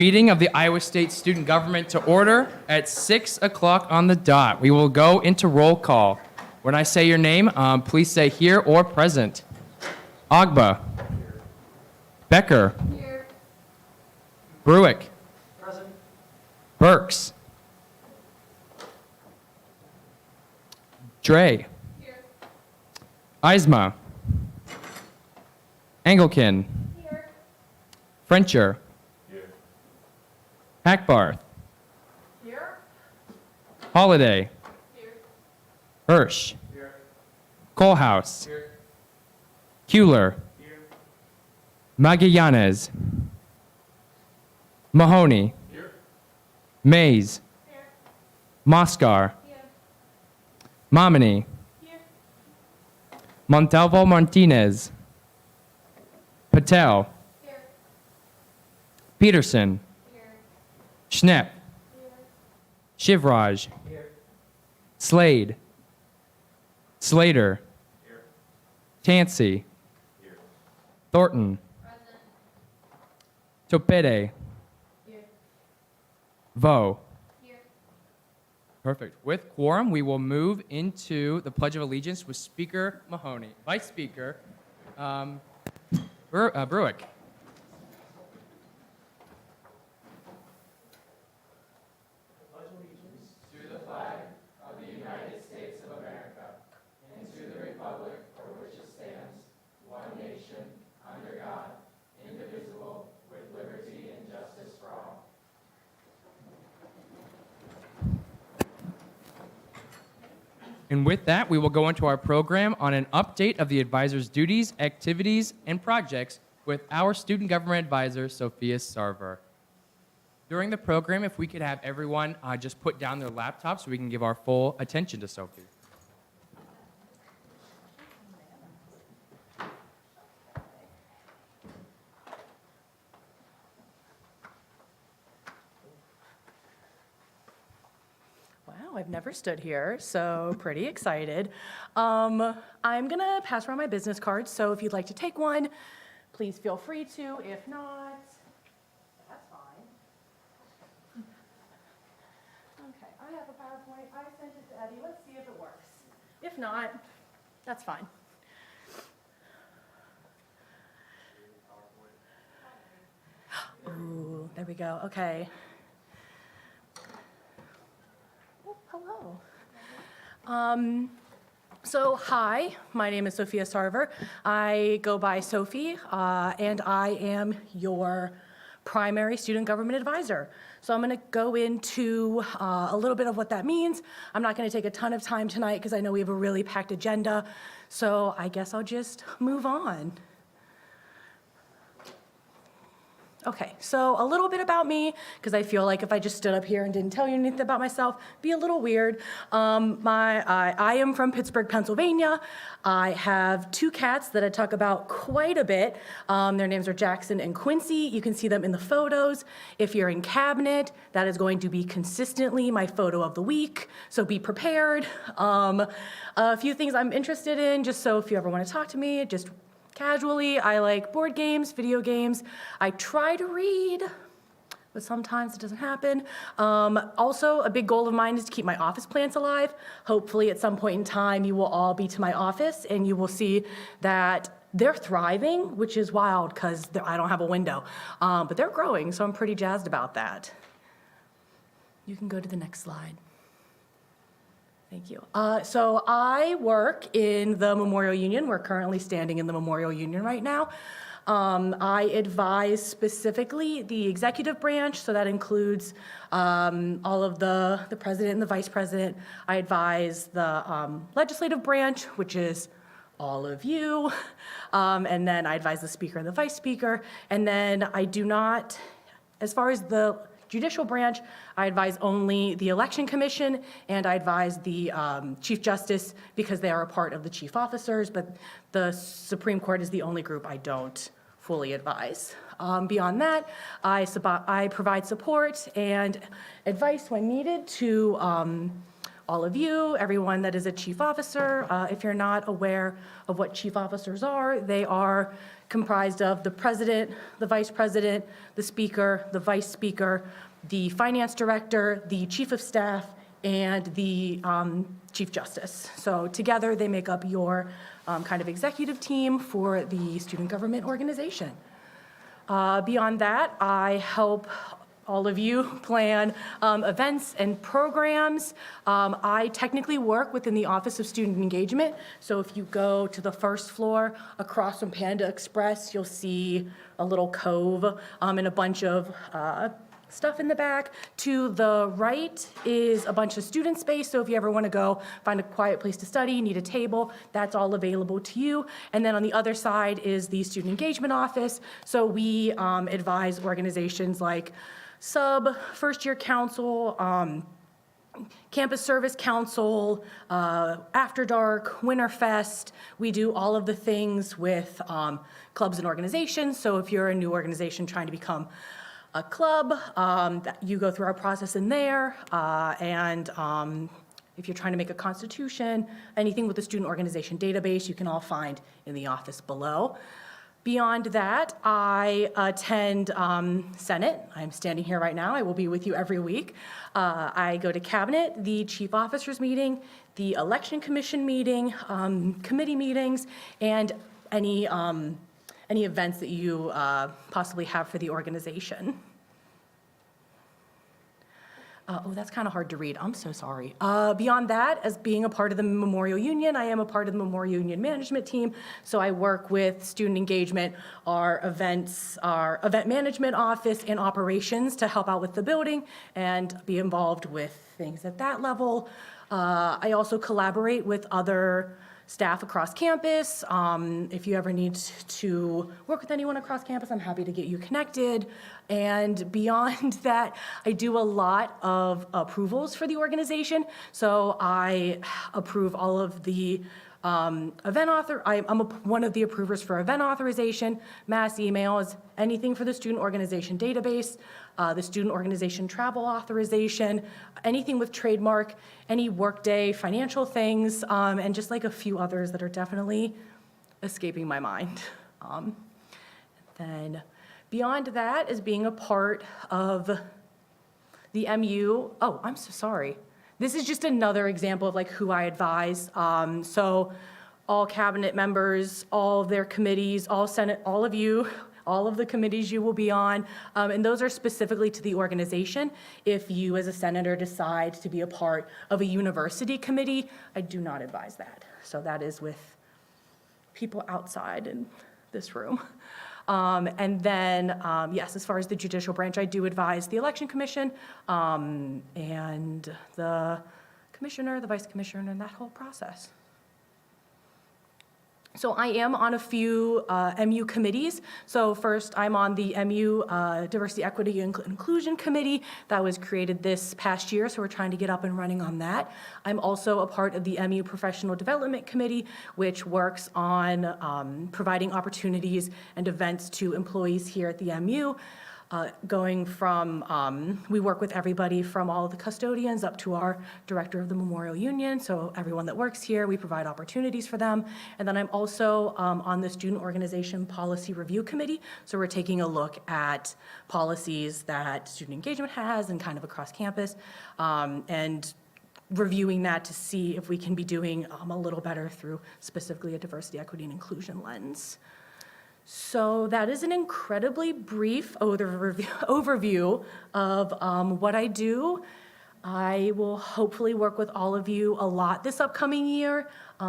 Meeting of the Iowa State Student Government to order at 6 o'clock on the dot. We will go into roll call. When I say your name, please say here or present. Ogba. Becker. Here. Brewick. Present. Burks. Dre. Here. Eisma. Engelken. Here. Frencher. Here. Hackbarth. Here. Holiday. Here. Hirsch. Here. Kohlhaus. Here. Kuehler. Here. Magallanes. Mahoney. Here. Mays. Here. Moscar. Here. Momini. Here. Montalvo Martinez. Patel. Here. Peterson. Here. Schnepp. Here. Shivraj. Here. Slade. Slater. Here. Tansey. Here. Present. Thornton. Topete. Here. Vo. Here. Perfect. With quorum, we will move into the Pledge of Allegiance with Speaker Mahoney. Vice Speaker Brewick. And with that, we will go into our program on an update of the advisor's duties, activities, and projects with our student government advisor, Sophia Sarver. During the program, if we could have everyone just put down their laptops so we can give our full attention to Sophie. Wow, I've never stood here, so pretty excited. I'm gonna pass around my business cards, so if you'd like to take one, please feel free to. If not, that's fine. Okay, I have a PowerPoint. I sent it to Eddie. Let's see if it works. If not, that's fine. Ooh, there we go. Okay. Oh, hello. So hi, my name is Sophia Sarver. I go by Sophie, and I am your primary student government advisor. So I'm going to go into a little bit of what that means. I'm not going to take a ton of time tonight because I know we have a really packed agenda. So I guess I'll just move on. Okay, so a little bit about me, because I feel like if I just stood up here and didn't tell you anything about myself, it'd be a little weird. I am from Pittsburgh, Pennsylvania. I have two cats that I talk about quite a bit. Their names are Jackson and Quincy. You can see them in the photos. If you're in cabinet, that is going to be consistently my photo of the week, so be prepared. A few things I'm interested in, just so if you ever want to talk to me, just casually, I like board games, video games. I try to read, but sometimes it doesn't happen. Also, a big goal of mine is to keep my office plants alive. Hopefully, at some point in time, you will all be to my office and you will see that they're thriving, which is wild because I don't have a window. But they're growing, so I'm pretty jazzed about that. You can go to the next slide. Thank you. So I work in the Memorial Union. We're currently standing in the Memorial Union right now. I advise specifically the executive branch, so that includes all of the president and the vice president. I advise the legislative branch, which is all of you, and then I advise the speaker and the vice speaker, and then I do not, as far as the Judicial Branch, I advise only the Election Commission, and I advise the Chief Justice because they are a part of the chief officers, but the Supreme Court is the only group I don't fully advise. Beyond that, I provide support and advice when needed to all of you, everyone that is a chief officer. If you're not aware of what chief officers are, they are comprised of the president, the vice president, the speaker, the vice speaker, the finance director, the chief of staff, and the chief justice. So together, they make up your kind of executive team for the student government organization. Beyond that, I help all of you plan events and programs. I technically work within the Office of Student Engagement. So if you go to the first floor across from Panda Express, you'll see a little cove and a bunch of stuff in the back. To the right is a bunch of student space, so if you ever want to go find a quiet place to study, need a table, that's all available to you. And then on the other side is the Student Engagement Office, so we advise organizations like First Year Council, Campus Service Council, After Dark, Winterfest. We do all of the things with clubs and organizations, so if you're a new organization trying to become a club, you go through our process in there, and if you're trying to make a constitution, anything with the student organization database, you can all find in the office below. Beyond that, I attend Senate. I'm standing here right now. I will be with you every week. I go to Cabinet, the Chief Officers meeting, the Election Commission meeting, committee meetings, and any events that you possibly have for the organization. Oh, that's kind of hard to read. I'm so sorry. Beyond that, as being a part of the Memorial Union, I am a part of the Memorial Union management team. So I work with student engagement, our event management office, and operations to help out with the building and be involved with things at that level. I also collaborate with other staff across campus. If you ever need to work with anyone across campus, I'm happy to get you connected. And beyond that, I do a lot of approvals for the organization. So I approve all of the I'm one of the approvers for event authorization, mass emails, anything for the student organization database, the student organization travel authorization, anything with trademark, any workday financial things, and just like a few others that are definitely escaping my mind. Then beyond that is being a part of the MU. Oh, I'm so sorry. This is just another example of like who I advise. So all cabinet members, all of their committees, all Senate, all of you, all of the committees you will be on, and those are specifically to the organization. If you as a senator decide to be a part of a university committee, I do not advise that. So that is with people outside in this room. And then, yes, as far as the Judicial Branch, I do advise the Election Commission and the commissioner, the vice commissioner, and that whole process. So I am on a few MU committees. So first, I'm on the MU Diversity, Equity, and Inclusion Committee that was created this past year, so we're trying to get up and running on that. I'm also a part of the MU Professional Development Committee, which works on providing opportunities and events to employees here at the MU. Going from, we work with everybody from all of the custodians up to our director of the Memorial Union. So everyone that works here, we provide opportunities for them. And then I'm also on the Student Organization Policy Review Committee. So we're taking a look at policies that student engagement has and kind of across campus, and reviewing that to see if we can be doing a little better through specifically a diversity, equity, and inclusion lens. So that is an incredibly brief overview of what I do. I will hopefully work with all of you a lot this upcoming year.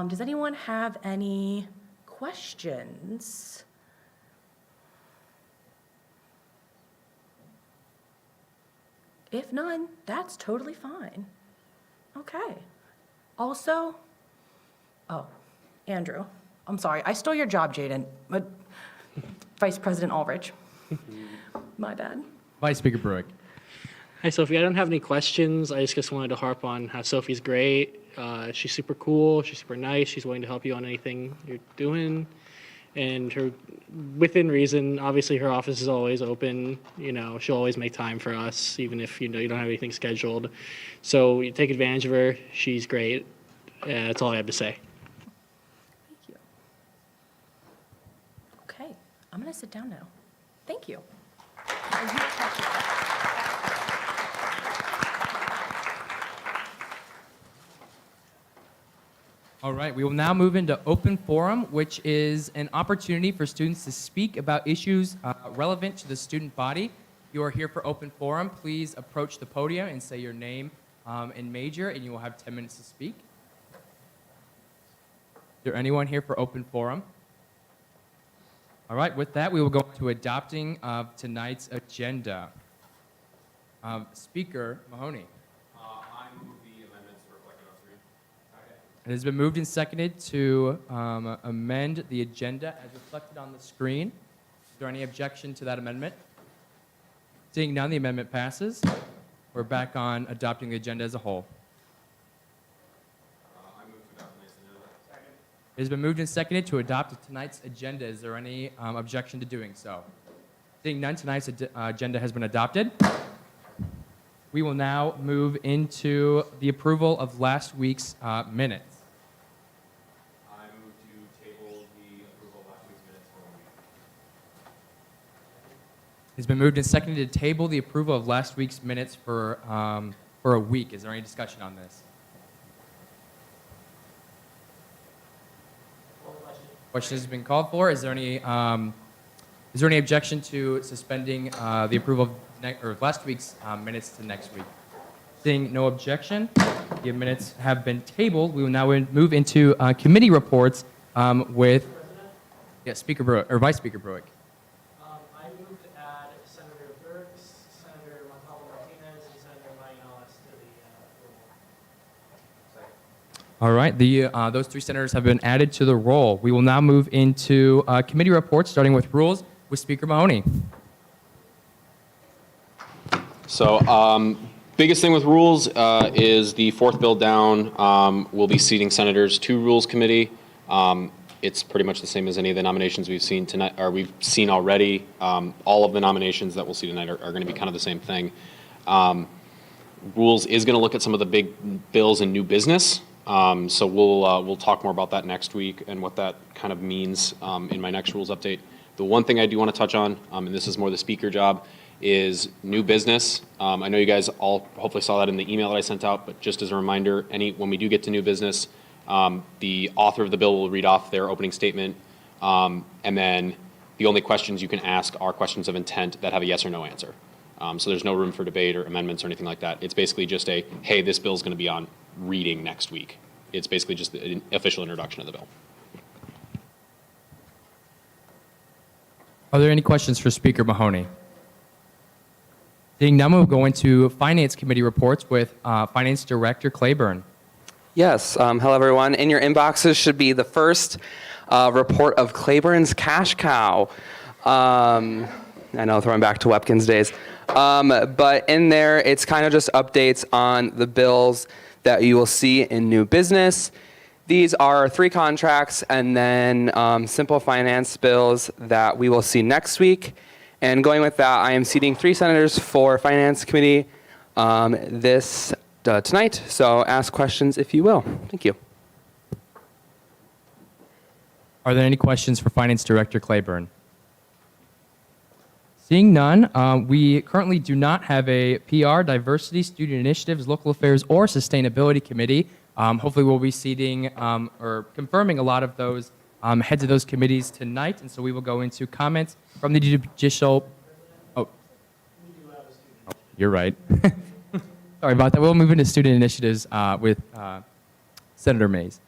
Does anyone have any questions? If none, that's totally fine. Okay. Also, oh, Andrew, I'm sorry. I stole your job, Jaden. But Vice President Ulrich. My bad. Vice Speaker Brewick. Hi, Sophie. I don't have any questions. I just wanted to harp on how Sophie's great. She's super cool. She's super nice. She's willing to help you on anything you're doing. And her, within reason, obviously her office is always open. You know, she'll always make time for us, even if you don't have anything scheduled. So you take advantage of her. She's great. That's all I have to say. Thank you. Okay. to sit down now. Thank you. All right, we will now move into open forum, which is an opportunity for students to speak about issues relevant to the student body. If you are here for open forum, please approach the podium and say your name and major, and you will have 10 minutes to speak. Is there anyone here for open forum? All right, with that, we will go to adopting of tonight's agenda. Speaker Mahoney. I move the amendments reflected on screen. It has been moved and seconded to amend the agenda as reflected on the screen. Is there any objection to that amendment? Seeing none, the amendment passes. We're back on adopting the agenda as a whole. I move to adopt tonight's agenda. Second. It has been moved and seconded to adopt tonight's agenda. Is there any objection to doing so? Seeing none, tonight's agenda has been adopted. We will now move into the approval of last week's minutes. I move to table the approval of last week's minutes for 1 week. It's been moved and seconded to table the approval of last week's minutes for a week. Is there any discussion on this? Question has been called for. Is there any objection to suspending the approval of last week's minutes to next week? Seeing no objection, the minutes have been tabled. We will now move into committee reports with Speaker Brewick, or Vice Speaker Brewick. I move to add Senator Burks, Senator Martinez, and Senator Mayales to the roll. All right, those three senators have been added to the roll. We will now move into committee reports, starting with rules with Speaker Mahoney. So, biggest thing with rules is the fourth bill down. We'll be seating senators to Rules Committee. It's pretty much the same as any of the nominations we've seen tonight, or we've seen already. All of the nominations that we'll see tonight are going to be kind of the same thing. Rules is going to look at some of the big bills and new business. So we'll talk more about that next week and what that kind of means in my next rules update. The one thing I do want to touch on, and this is more the speaker job, is new business. I know you guys all hopefully saw that in the email that I sent out, but just as a reminder, when we do get to new business, the author of the bill will read off their opening statement, and then the only questions you can ask are questions of intent that have a yes or no answer. So there's no room for debate or amendments or anything like that. It's basically just hey, this bill's going to be on reading next week. It's basically just the official introduction of the bill. Are there any questions for Speaker Mahoney? Seeing none, we'll go into Finance Committee reports with Finance Director Claiborne. Yes. Hello, everyone. In your inboxes should be the first report of Claiborne's Cash Cow. I know, throwing back to Webkins days. But in there, it's kind of just updates on the bills that you will see in new business. These are 3 contracts and then simple finance bills that we will see next week. And going with that, I am seating 3 senators for Finance Committee tonight. So ask questions if you will. Thank you. Are there any questions for Finance Director Claiborne? Seeing none, we currently do not have a PR, Diversity, Student Initiatives, Local Affairs, or Sustainability Committee. Hopefully we'll be seating or confirming a lot of those heads of those committees tonight, and so we will go into comments from the Judicial... Oh, you're right. Sorry about that. We'll move into Student Initiatives with Senator Mays.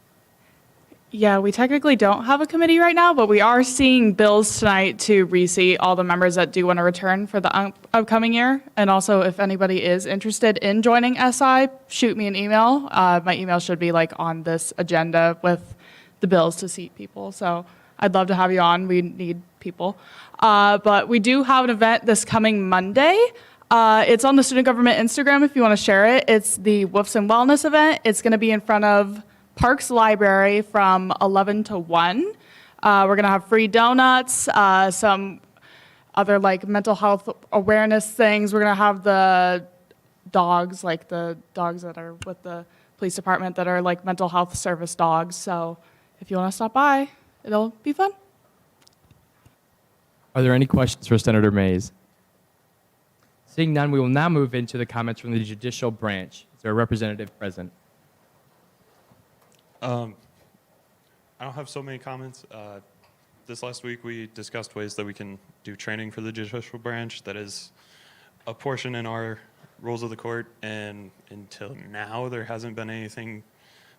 Yeah, we technically don't have a committee right now, but we are seeing bills tonight to reseat all the members that do want to return for the upcoming year. And also, if anybody is interested in joining SI, shoot me an email. My email should be on this agenda with the bills to seat people. So I'd love to have you on. We need people. But we do have an event this coming Monday. It's on the Student Government Instagram if you want to share it. It's the Woofs and Wellness event. It's going to be in front of Parks Library from 11 to 1. We're going to have free donuts, some other mental health awareness things. We're going to have the dogs, the dogs that are with the police department that are mental health service dogs. So if you want to stop by, it'll be fun. Are there any questions for Senator Mays? Seeing none, we will now move into the comments from the Judicial Branch. Is there a representative present? I don't have so many comments. This last week, we discussed ways that we can do training for the Judicial Branch. That is a portion in our rules of the court, and until now, there hasn't been anything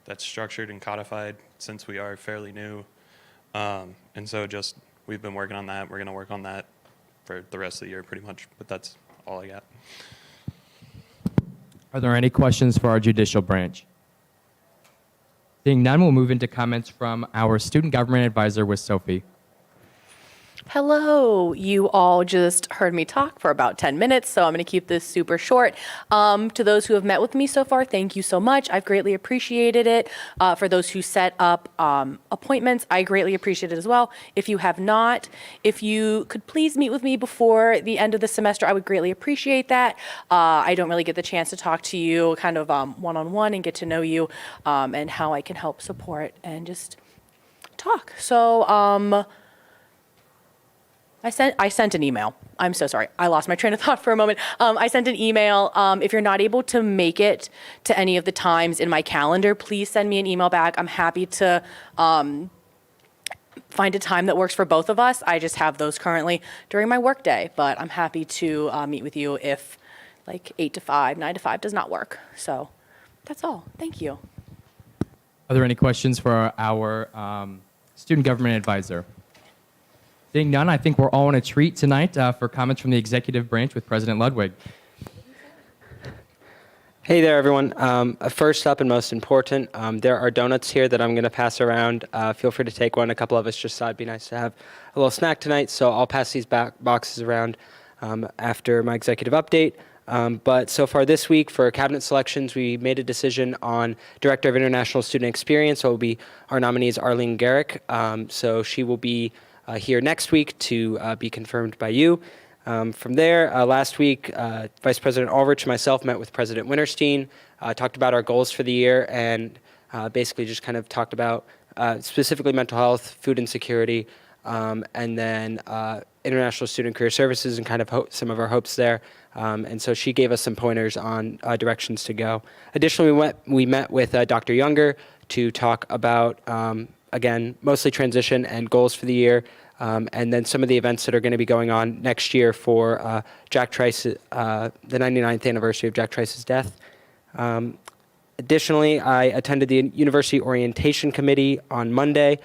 that's structured and codified since we are fairly new. And so just, we've been working on that. We're going to work on that for the rest of the year pretty much, but that's all I got. Are there any questions for our Judicial Branch? Seeing none, we'll move into comments from our Student Government Advisor with Sophie. Hello, you all just heard me talk for about 10 minutes, so I'm going to keep this super short. To those who have met with me so far, thank you so much. I've greatly appreciated it. For those who set up appointments, I greatly appreciate it as well. If you have not, if you could please meet with me before the end of the semester, I would greatly appreciate that. I don't really get the chance to talk to you kind of one-on-one and get to know you and how I can help support and just talk. So, I sent an email. I'm so sorry. I lost my train of thought for a moment. I sent an email. If you're not able to make it to any of the times in my calendar, please send me an email back. I'm happy to find a time that works for both of us. I just have those currently during my workday, but I'm happy to meet with you if like 8 to 5, 9 to 5 does not work. So that's all. Thank you. Are there any questions for our Student Government Advisor? Seeing none, I think we're all in a treat tonight for comments from the Executive Branch with President Ludwig. Hey there, everyone. First up and most important, there are donuts here that I'm going to pass around. Feel free to take one. A couple of us just thought it'd be nice to have a little snack tonight, so I'll pass these boxes around after my executive update. But so far this week for cabinet selections, we made a decision on Director of International Student Experience. So it will be our nominee is Arlene Garrick. So she will be here next week to be confirmed by you. From there, last week, Vice President Ulrich and myself met with President Winterstein, talked about our goals for the year, and basically just kind of talked about specifically mental health, food insecurity, and then international student career services and kind of some of our hopes there. And so she gave us some pointers on directions to go. Additionally, we met with Dr. Younger to talk about again, mostly transition and goals for the year, and then some of the events that are going to be going on next year for Jack Trice, the 99th anniversary of Jack Trice's death. Additionally, I attended the University Orientation Committee on Monday.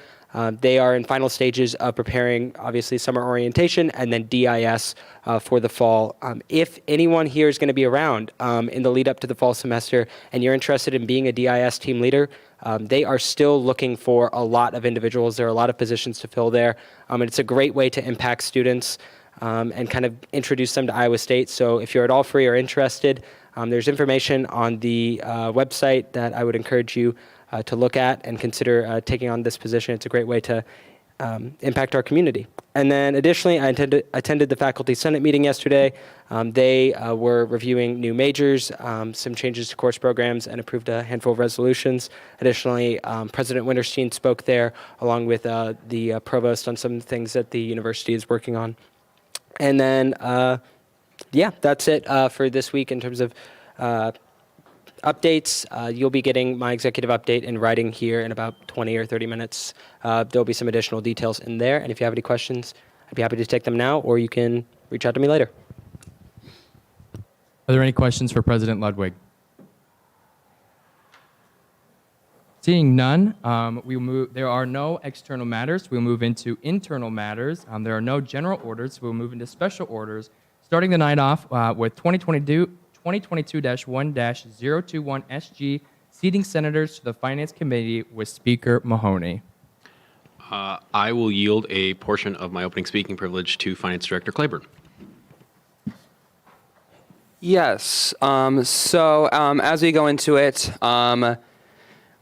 They are in final stages of preparing, obviously, summer orientation and then DIS for the fall. If anyone here is going to be around in the lead up to the fall semester and you're interested in being a DIS team leader, they are still looking for a lot of individuals. There are a lot of positions to fill there. And it's a great way to impact students and kind of introduce them to Iowa State. So if you're at all free or interested, there's information on the website that I would encourage you to look at and consider taking on this position. It's a great way to impact our community. And then additionally, I attended the Faculty Senate meeting yesterday. They were reviewing new majors, some changes to course programs, and approved a handful of resolutions. Additionally, President Winterstein spoke there along with the provost on some things that the university is working on. And then, yeah, that's it for this week in terms of updates. You'll be getting my executive update in writing here in about 20 or 30 minutes. There'll be some additional details in there, and if you have any questions, I'd be happy to take them now, or you can reach out to me later. Are there any questions for President Ludwig? Seeing none, there are no external matters. We'll move into internal matters. There are no general orders. We'll move into special orders, starting the night off with 2022-1-021 SG, seating senators to the Finance Committee with Speaker Mahoney. I will yield a portion of my opening speaking privilege to Finance Director Claiborne. Yes. As we go into it,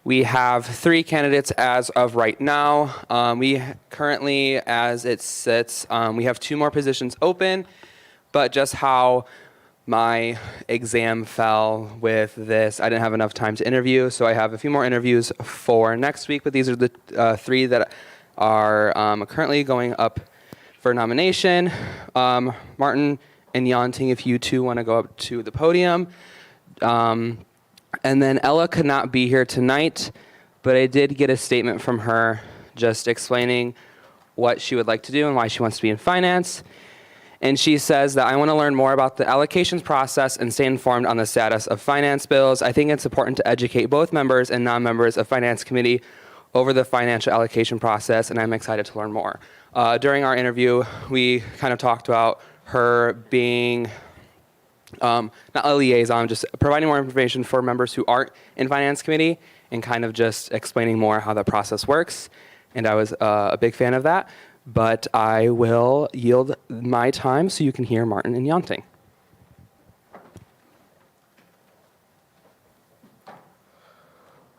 we have 3 candidates as of right now. We currently, as it sits, we have 2 more positions open, but just how my exam fell with this, I didn't have enough time to interview, so I have a few more interviews for next week, but these are the 3 that are currently going up for nomination. Martin and Yonting, if you two want to go up to the podium. And then Ella could not be here tonight, but I did get a statement from her just explaining what she would like to do and why she wants to be in finance. And she says that I want to learn more about the allocations process and stay informed on the status of finance bills. I think it's important to educate both members and non-members of Finance Committee over the financial allocation process, and I'm excited to learn more. During our interview, we kind of talked about her being not a liaison, just providing more information for members who aren't in Finance Committee and kind of just explaining more how the process works. And I was a big fan of that. But I will yield my time so you can hear Martin and Yonting.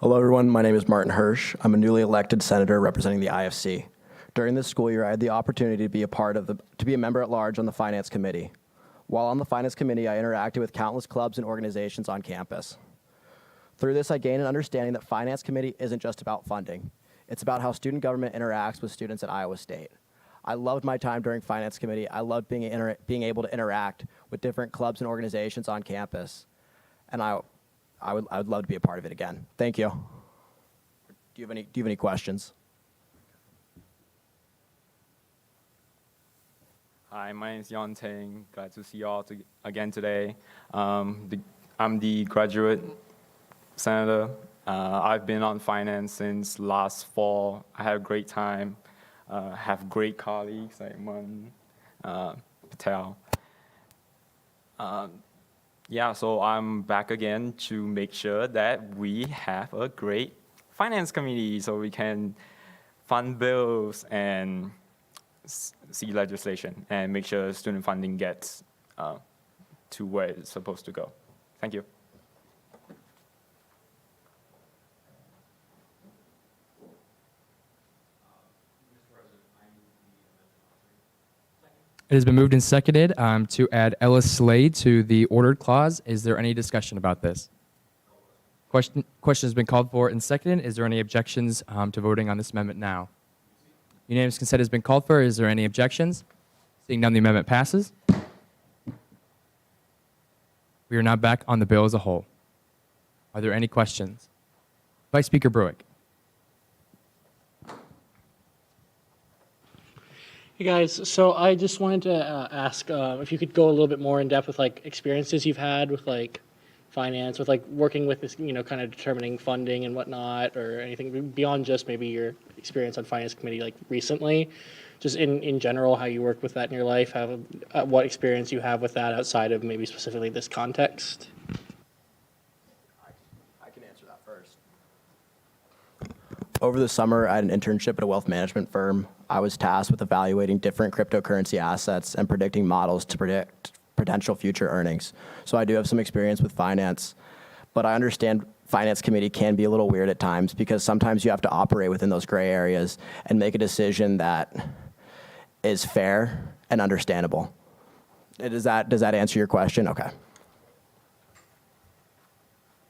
Hello, everyone. My name is Martin Hirsch. I'm a newly elected senator representing the IFC. During this school year, I had the opportunity to be a member at large on the Finance Committee. While on the Finance Committee, I interacted with countless clubs and organizations on campus. Through this, I gained an understanding that Finance Committee isn't just about funding. It's about how student government interacts with students at Iowa State. I loved my time during Finance Committee. I loved being able to interact with different clubs and organizations on campus. And I would love to be a part of it again. Thank you. Do you have any questions? Hi, my name is Yonting. Glad to see you all again today. I'm the graduate senator. I've been on finance since last fall. I had a great time. Have great colleagues like Man Patel. Yeah, so I'm back again to make sure that we have a great finance committee so we can fund bills and see legislation and make sure student funding gets to where it's supposed to go. Thank you. It has been moved and seconded to add Ella Slade to the ordered clause. Is there any discussion about this? Question has been called for and seconded. Is there any objections to voting on this amendment now? Unanimous consent has been called for. Is there any objections? Seeing none, the amendment passes. We are now back on the bill as a whole. Are there any questions? Vice Speaker Brewick. Hey guys, so I just wanted to ask if you could go a little bit more in depth with like experiences you've had with like finance, with like working with this, kind of determining funding and whatnot, or anything beyond just maybe your experience on Finance Committee like recently, just in general, how you work with that in your life, what experience you have with that outside of maybe specifically this context. I can answer that first. Over the summer, I had an internship at a wealth management firm. I was tasked with evaluating different cryptocurrency assets and predicting models to predict potential future earnings. So I do have some experience with finance, but I understand Finance Committee can be a little weird at times because sometimes you have to operate within those gray areas and make a decision that is fair and understandable. Does that answer your question? Okay.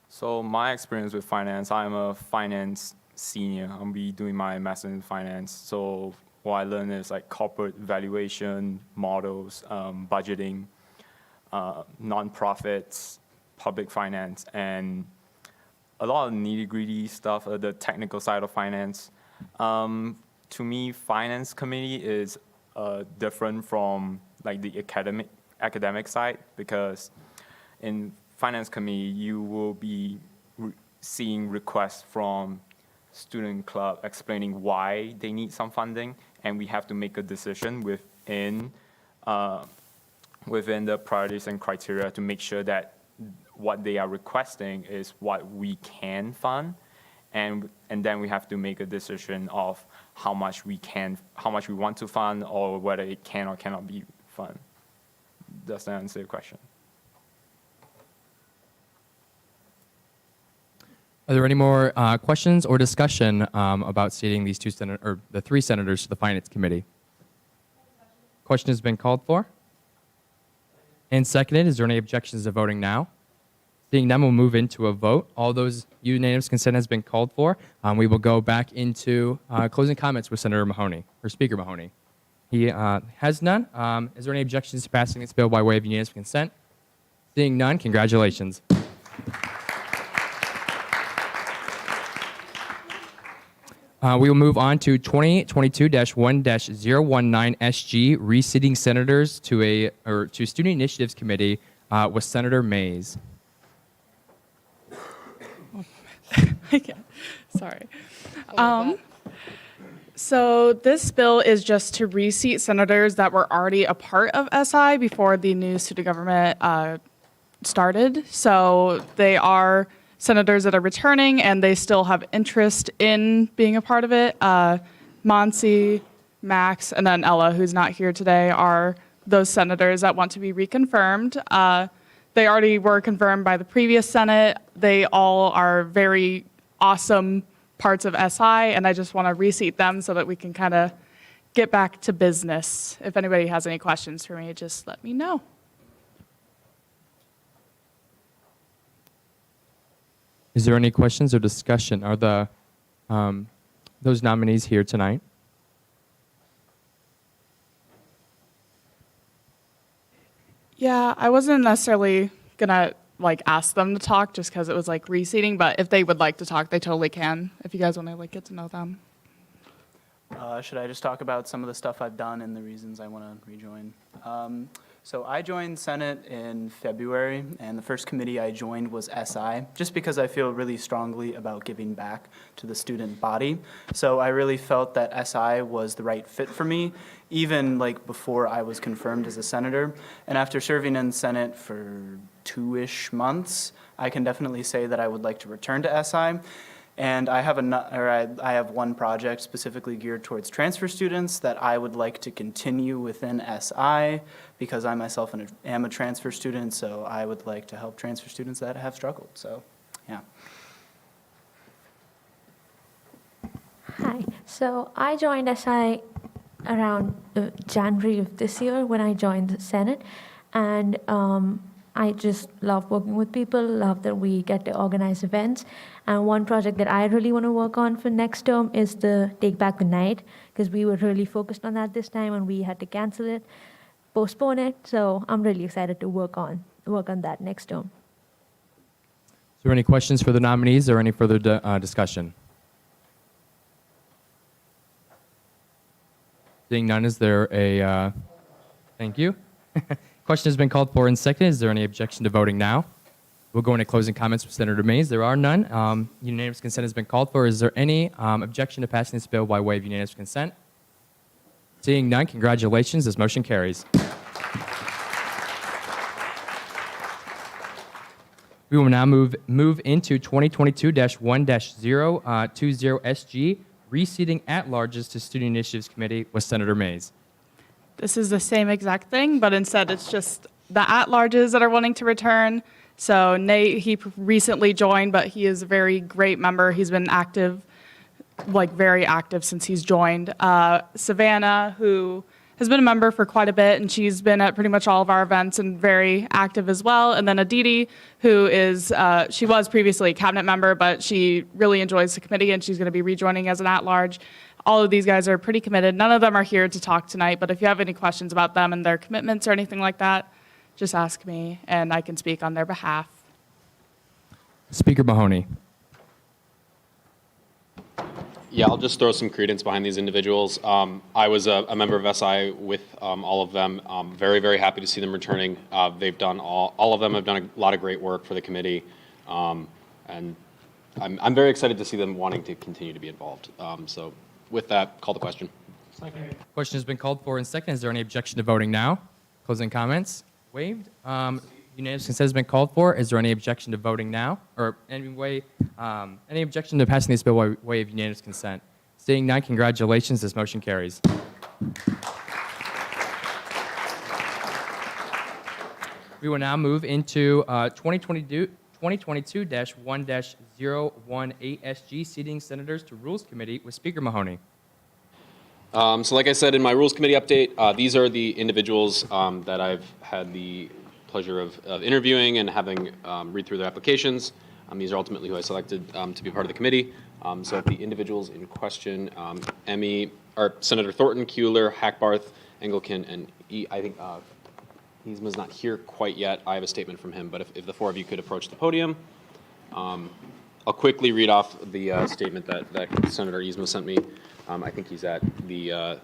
So my experience with finance, I'm a finance senior. I'll be doing my master's in finance. So what I learned is like corporate valuation models, budgeting, nonprofits, public finance, and a lot of nitty-gritty stuff, the technical side of finance. To me, Finance Committee is different from like the academic side, because in Finance Committee, you will be seeing requests from student club explaining why they need some funding, and we have to make a decision within the priorities and criteria to make sure that what they are requesting is what we can fund, and then we have to make a decision of how much we want to fund, or whether it can or cannot be funded. Does that answer your question? Are there any more questions or discussion about seating these the three senators to the Finance Committee? Question has been called for and seconded. Is there any objections to voting now? Seeing none, we'll move into a vote. All those unanimous consent has been called for. We will go back into closing comments with Senator Mahoney, or Speaker Mahoney. He has none. Is there any objections to passing this bill by way of unanimous consent? Seeing none, congratulations. We will move on to 2022-1-019 SG, reseating senators to Student Initiatives Committee with Senator Mays. Sorry. So this bill is just to reseat senators that were already a part of SI before the new student government started. So they are senators that are returning and they still have interest in being a part of it. Monsi, Max, and then Ella, who's not here today, are those senators that want to be reconfirmed. They already were confirmed by the previous Senate. They all are very awesome parts of SI, and I just want to reseat them so that we can kind of get back to business. If anybody has any questions for me, just let me know. Is there any questions or discussion? Are those nominees here tonight? Yeah, I wasn't necessarily gonna ask them to talk just because it was reseating, but if they would like to talk, they totally can. If you guys want to get to know them. Should I just talk about some of the stuff I've done and the reasons I want to rejoin? So I joined Senate in February, and the first committee I joined was SI, just because I feel really strongly about giving back to the student body. So I really felt that SI was the right fit for me, even before I was confirmed as a senator. And after serving in Senate for 2-ish months, I can definitely say that I would like to return to SI. And I have one project specifically geared towards transfer students that I would like to continue within SI because I myself am a transfer student, so I would like to help transfer students that have struggled. So, yeah. Hi. So I joined SI around January of this year when I joined the Senate, and I just love working with people, love that we get to organize events. And one project that I really want to work on for next term is the Take Back the Night, because we were really focused on that this time and we had to cancel it, postpone it. So I'm really excited to work on that next term. Is there any questions for the nominees or any further discussion? Seeing none, is there a, thank you. Question has been called for and seconded. Is there any objection to voting now? We'll go into closing comments with Senator Mays. There are none. Unanimous consent has been called for. Is there any objection to passing this bill by way of unanimous consent? Seeing none, congratulations. This motion carries. We will now move into 2022-1-020 SG, reseating at-larges to Student Initiatives Committee with Senator Mays. This is the same exact thing, but instead it's just the at-larges that are wanting to return. So Nate, he recently joined, but he is a very great member. He's been active, very active since he's joined. Savannah, who has been a member for quite a bit, and she's been at pretty much all of our events and very active as well. And then Aditi, who is, she was previously a cabinet member, but she really enjoys the committee, and she's going to be rejoining as an at-large. All of these guys are pretty committed. None of them are here to talk tonight, but if you have any questions about them and their commitments or anything like that, just ask me, and I can speak on their behalf. Speaker Mahoney. Yeah, I'll just throw some credence behind these individuals. I was a member of SI with all of them. Very, very happy to see them returning. They've done all of them have done a lot of great work for the committee, and I'm very excited to see them wanting to continue to be involved. So with that, call the question. Second. Question has been called for and second. Is there any objection to voting now? Closing comments? Waived. Unanimous consent has been called for. Is there any objection to voting now? Or any objection to passing this bill by way of unanimous consent? Seeing none, congratulations. This motion carries. We will now move into 2022-1-018 SG, seating senators to Rules Committee with Speaker Mahoney. So like I said in my Rules Committee update, these are the individuals that I've had the pleasure of interviewing and having read through their applications. These are ultimately who I selected to be part of the committee. So the individuals in question, or Senator Thornton, Kuehler, Hackbarth, Engelken, and I think Yzma's not here quite yet. I have a statement from him, but if the four of you could approach the podium. I'll quickly read off the statement that Senator Yzma sent me. I think he's at the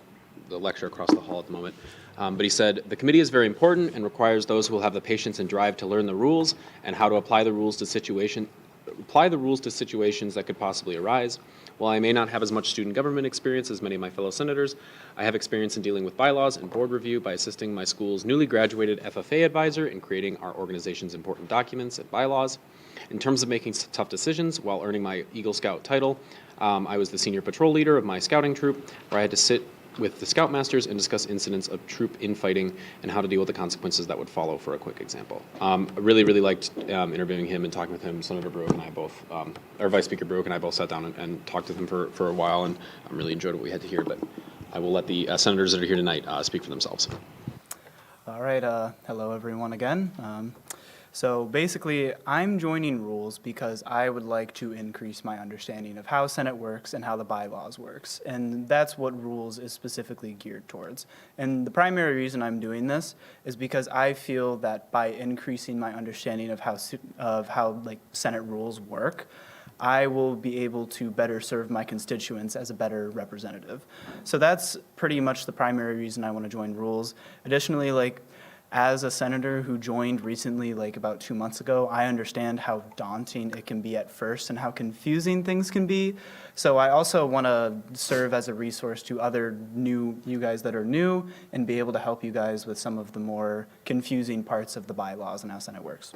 lecture across the hall at the moment. But he said, the committee is very important and requires those who will have the patience and drive to learn the rules and how to apply the rules to situations that could possibly arise. While I may not have as much student government experience as many of my fellow senators, I have experience in dealing with bylaws and board review by assisting my school's newly graduated FFA advisor in creating our organization's important documents and bylaws. In terms of making tough decisions, while earning my Eagle Scout title, I was the senior patrol leader of my scouting troop, where I had to sit with the Scoutmasters and discuss incidents of troop infighting and how to deal with the consequences that would follow, for a quick example. I really liked interviewing him and talking with him. Senator Brewick and I both, or Vice Speaker Brewick and I both sat down and talked with him for a while, and I really enjoyed what we had to hear, but I will let the senators that are here tonight speak for themselves. All right, hello everyone again. So basically, I'm joining rules because I would like to increase my understanding of how Senate works and how the bylaws works. And that's what rules is specifically geared towards. And the primary reason I'm doing this is because I feel that by increasing my understanding of how like Senate rules work, I will be able to better serve my constituents as a better representative. So that's pretty much the primary reason I want to join rules. Additionally, like, as a senator who joined recently, like about 2 months ago, I understand how daunting it can be at first and how confusing things can be. So I also want to serve as a resource to other you guys that are new and be able to help you guys with some of the more confusing parts of the bylaws and how Senate works.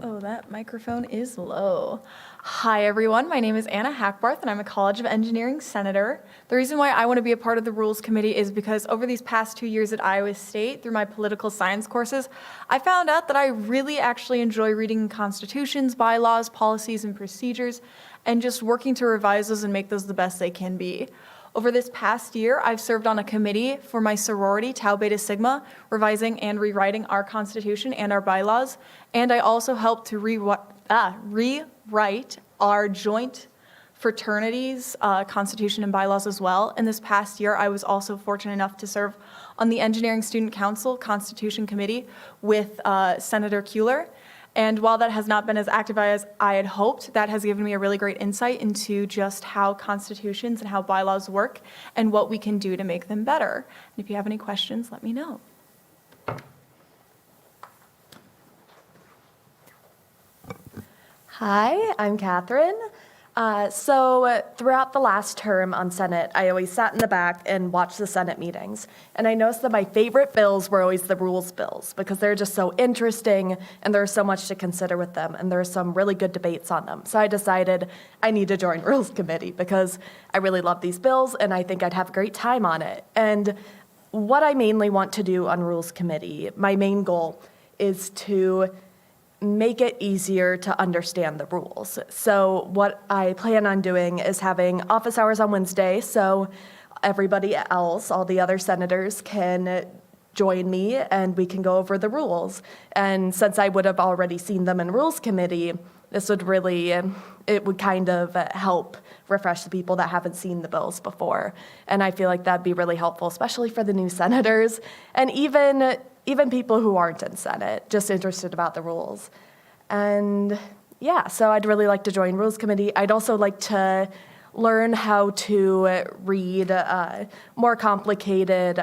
Oh, that microphone is low. Hi, everyone. My name is Anna Hackbarth, and I'm a College of Engineering senator. The reason why I want to be a part of the Rules Committee is because over these past 2 years at Iowa State, through my political science courses, I found out that I really actually enjoy reading constitutions, bylaws, policies, and procedures, and just working to revise those and make those the best they can be. Over this past year, I've served on a committee for my sorority, Tau Beta Sigma, revising and rewriting our Constitution and our bylaws. And I also helped to rewrite our joint fraternities, Constitution and bylaws as well. And this past year, I was also fortunate enough to serve on the Engineering Student Council Constitution Committee with Senator Kuehler. And while that has not been as active as I had hoped, that has given me a really great insight into just how constitutions and how bylaws work and what we can do to make them better. And if you have any questions, let me know. Hi, I'm Catherine. So throughout the last term on Senate, I always sat in the back and watched the Senate meetings. And I noticed that my favorite bills were always the rules bills because they're just so interesting and there's so much to consider with them and there are some really good debates on them. So I decided I need to join Rules Committee because I really love these bills and I think I'd have a great time on it. And what I mainly want to do on Rules Committee, my main goal is to make it easier to understand the rules. So what I plan on doing is having office hours on Wednesday, so everybody else, all the other senators can join me and we can go over the rules. And since I would have already seen them in Rules Committee, this would really, it would kind of help refresh the people that haven't seen the bills before. And I feel like that'd be really helpful, especially for the new senators and even people who aren't in Senate, just interested about the rules. And yeah, so I'd really like to join Rules Committee. I'd also like to learn how to read more complicated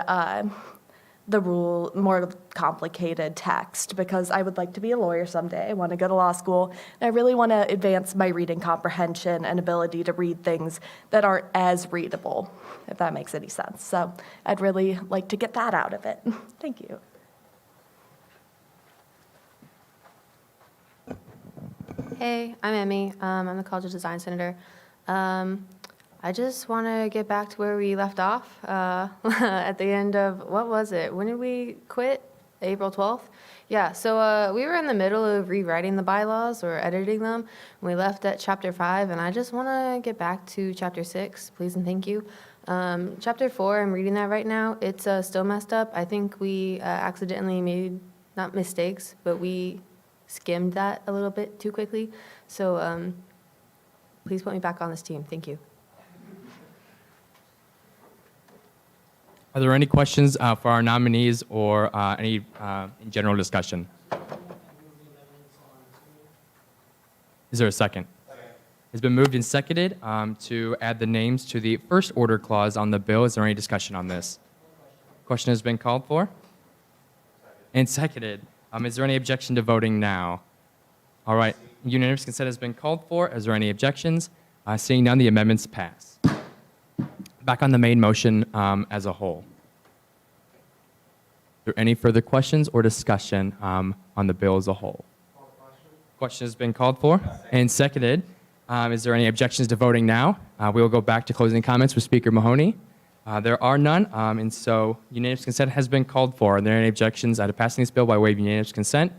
text because I would like to be a lawyer someday. I want to go to law school. And I really want to advance my reading comprehension and ability to read things that aren't as readable, if that makes any sense. So I'd really like to get that out of it. Thank you. Hey, I'm Emmy. I'm the College of Design senator. I just want to get back to where we left off at the end of, what was it? When did we quit? April 12th? Yeah, so we were in the middle of rewriting the bylaws or editing them. We left at Chapter 5, and I just want to get back to Chapter 6, please and thank you. Chapter 4, I'm reading that right now. It's still messed up. I think we accidentally made, not mistakes, but we skimmed that a little bit too quickly. So please put me back on this team. Thank you. Are there any questions for our nominees or any in general discussion? Is there a second? It's been moved and seconded to add the names to the first order clause on the bill. Is there any discussion on this? Question has been called for and seconded. Is there any objection to voting now? All right. Unanimous consent has been called for. Is there any objections? Seeing none, the amendments pass. Back on the main motion as a whole. Are there any further questions or discussion on the bill as a whole? Question has been called for and seconded. Is there any objections to voting now? We will go back to closing comments with Speaker Mahoney. There are none, and so unanimous consent has been called for. Are there any objections to passing this bill by way of unanimous consent?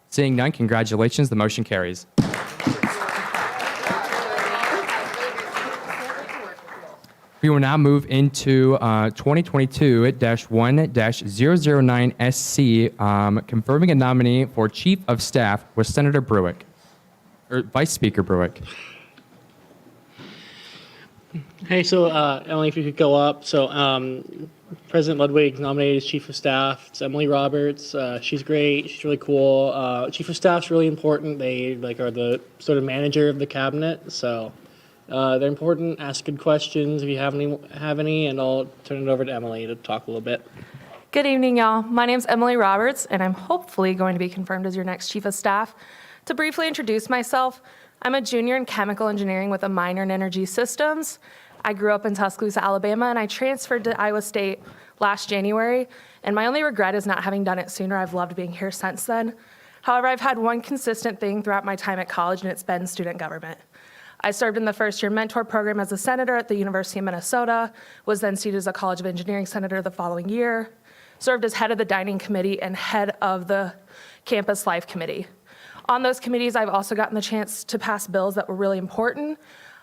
Seeing none, congratulations. The motion carries. We will now move into 2022-1-009 SC, confirming a nominee for Chief of Staff with Senator Brewick, or Vice Speaker Brewick. Hey, so Emily, if you could go up. So President Ludwig nominated as Chief of Staff. It's Emily Roberts. She's great. She's really cool. Chief of Staff's really important. They are the sort of manager of the cabinet. So they're important. Ask good questions if you have any, and I'll turn it over to Emily to talk a little bit. Good evening, y'all. My name's Emily Roberts, and I'm hopefully going to be confirmed as your next Chief of Staff. To briefly introduce myself, I'm a junior in chemical engineering with a minor in energy systems. I grew up in Tuscaloosa, Alabama, and I transferred to Iowa State last January, and my only regret is not having done it sooner. I've loved being here since then. However, I've had one consistent thing throughout my time at college, and it's been student government. I served in the first-year mentor program as a senator at the University of Minnesota, was then seated as a College of Engineering senator the following year, served as head of the dining committee and head of the campus life committee. On those committees, I've also gotten the chance to pass bills that were really important.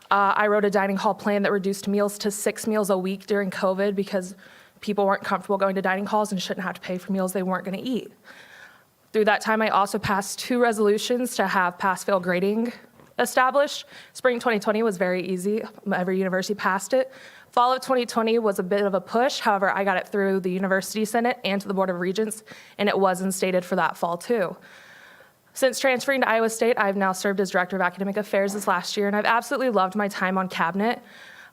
I wrote a dining hall plan that reduced meals to 6 meals a week during COVID because people weren't comfortable going to dining halls and shouldn't have to pay for meals they weren't going to eat. Through that time, I also passed 2 resolutions to have pass-fail grading established. Spring 2020 was very easy. Every university passed it. Fall of 2020 was a bit of a push. However, I got it through the University Senate and to the Board of Regents, and it was instated for that fall too. Since transferring to Iowa State, I've now served as Director of Academic Affairs this last year, and I've absolutely loved my time on cabinet.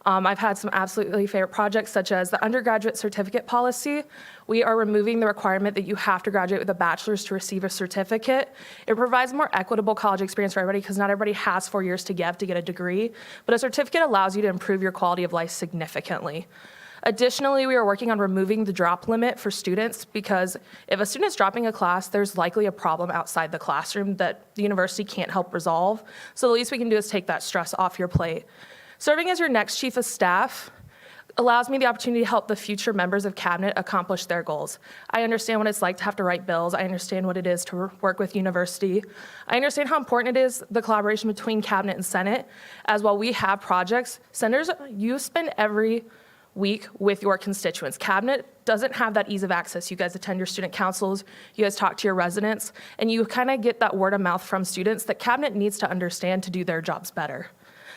I've had some absolutely favorite projects, such as the undergraduate certificate policy. We are removing the requirement that you have to graduate with a bachelor's to receive a certificate. It provides a more equitable college experience for everybody because not everybody has 4 years to give to get a degree, but a certificate allows you to improve your quality of life significantly. Additionally, we are working on removing the drop limit for students because if a student is dropping a class, there's likely a problem outside the classroom that the university can't help resolve. So the least we can do is take that stress off your plate. Serving as your next Chief of Staff allows me the opportunity to help the future members of cabinet accomplish their goals. I understand what it's like to have to write bills. I understand what it is to work with university. I understand how important it is, the collaboration between cabinet and Senate. As while we have projects, senators, you spend every week with your constituents. Cabinet doesn't have that ease of access. You guys attend your student councils, you guys talk to your residents, and you kind of get that word of mouth from students that cabinet needs to understand to do their jobs better.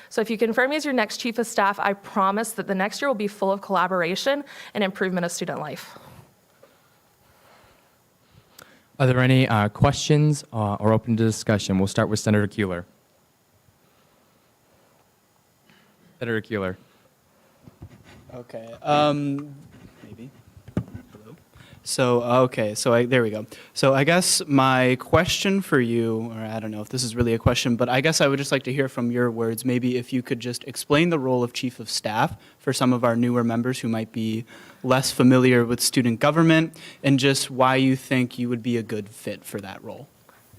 So if you confirm me as your next Chief of Staff, I promise that the next year will be full of collaboration and improvement of student life. Are there any questions or open to discussion? We'll start with Senator Keeler. Senator Keeler. Okay, maybe. Hello? So, there we go. So I guess my question for you, or I don't know if this is really a question, but I guess I would just like to hear from your words, maybe if you could just explain the role of Chief of Staff for some of our newer members who might be less familiar with student government, and just why you think you would be a good fit for that role.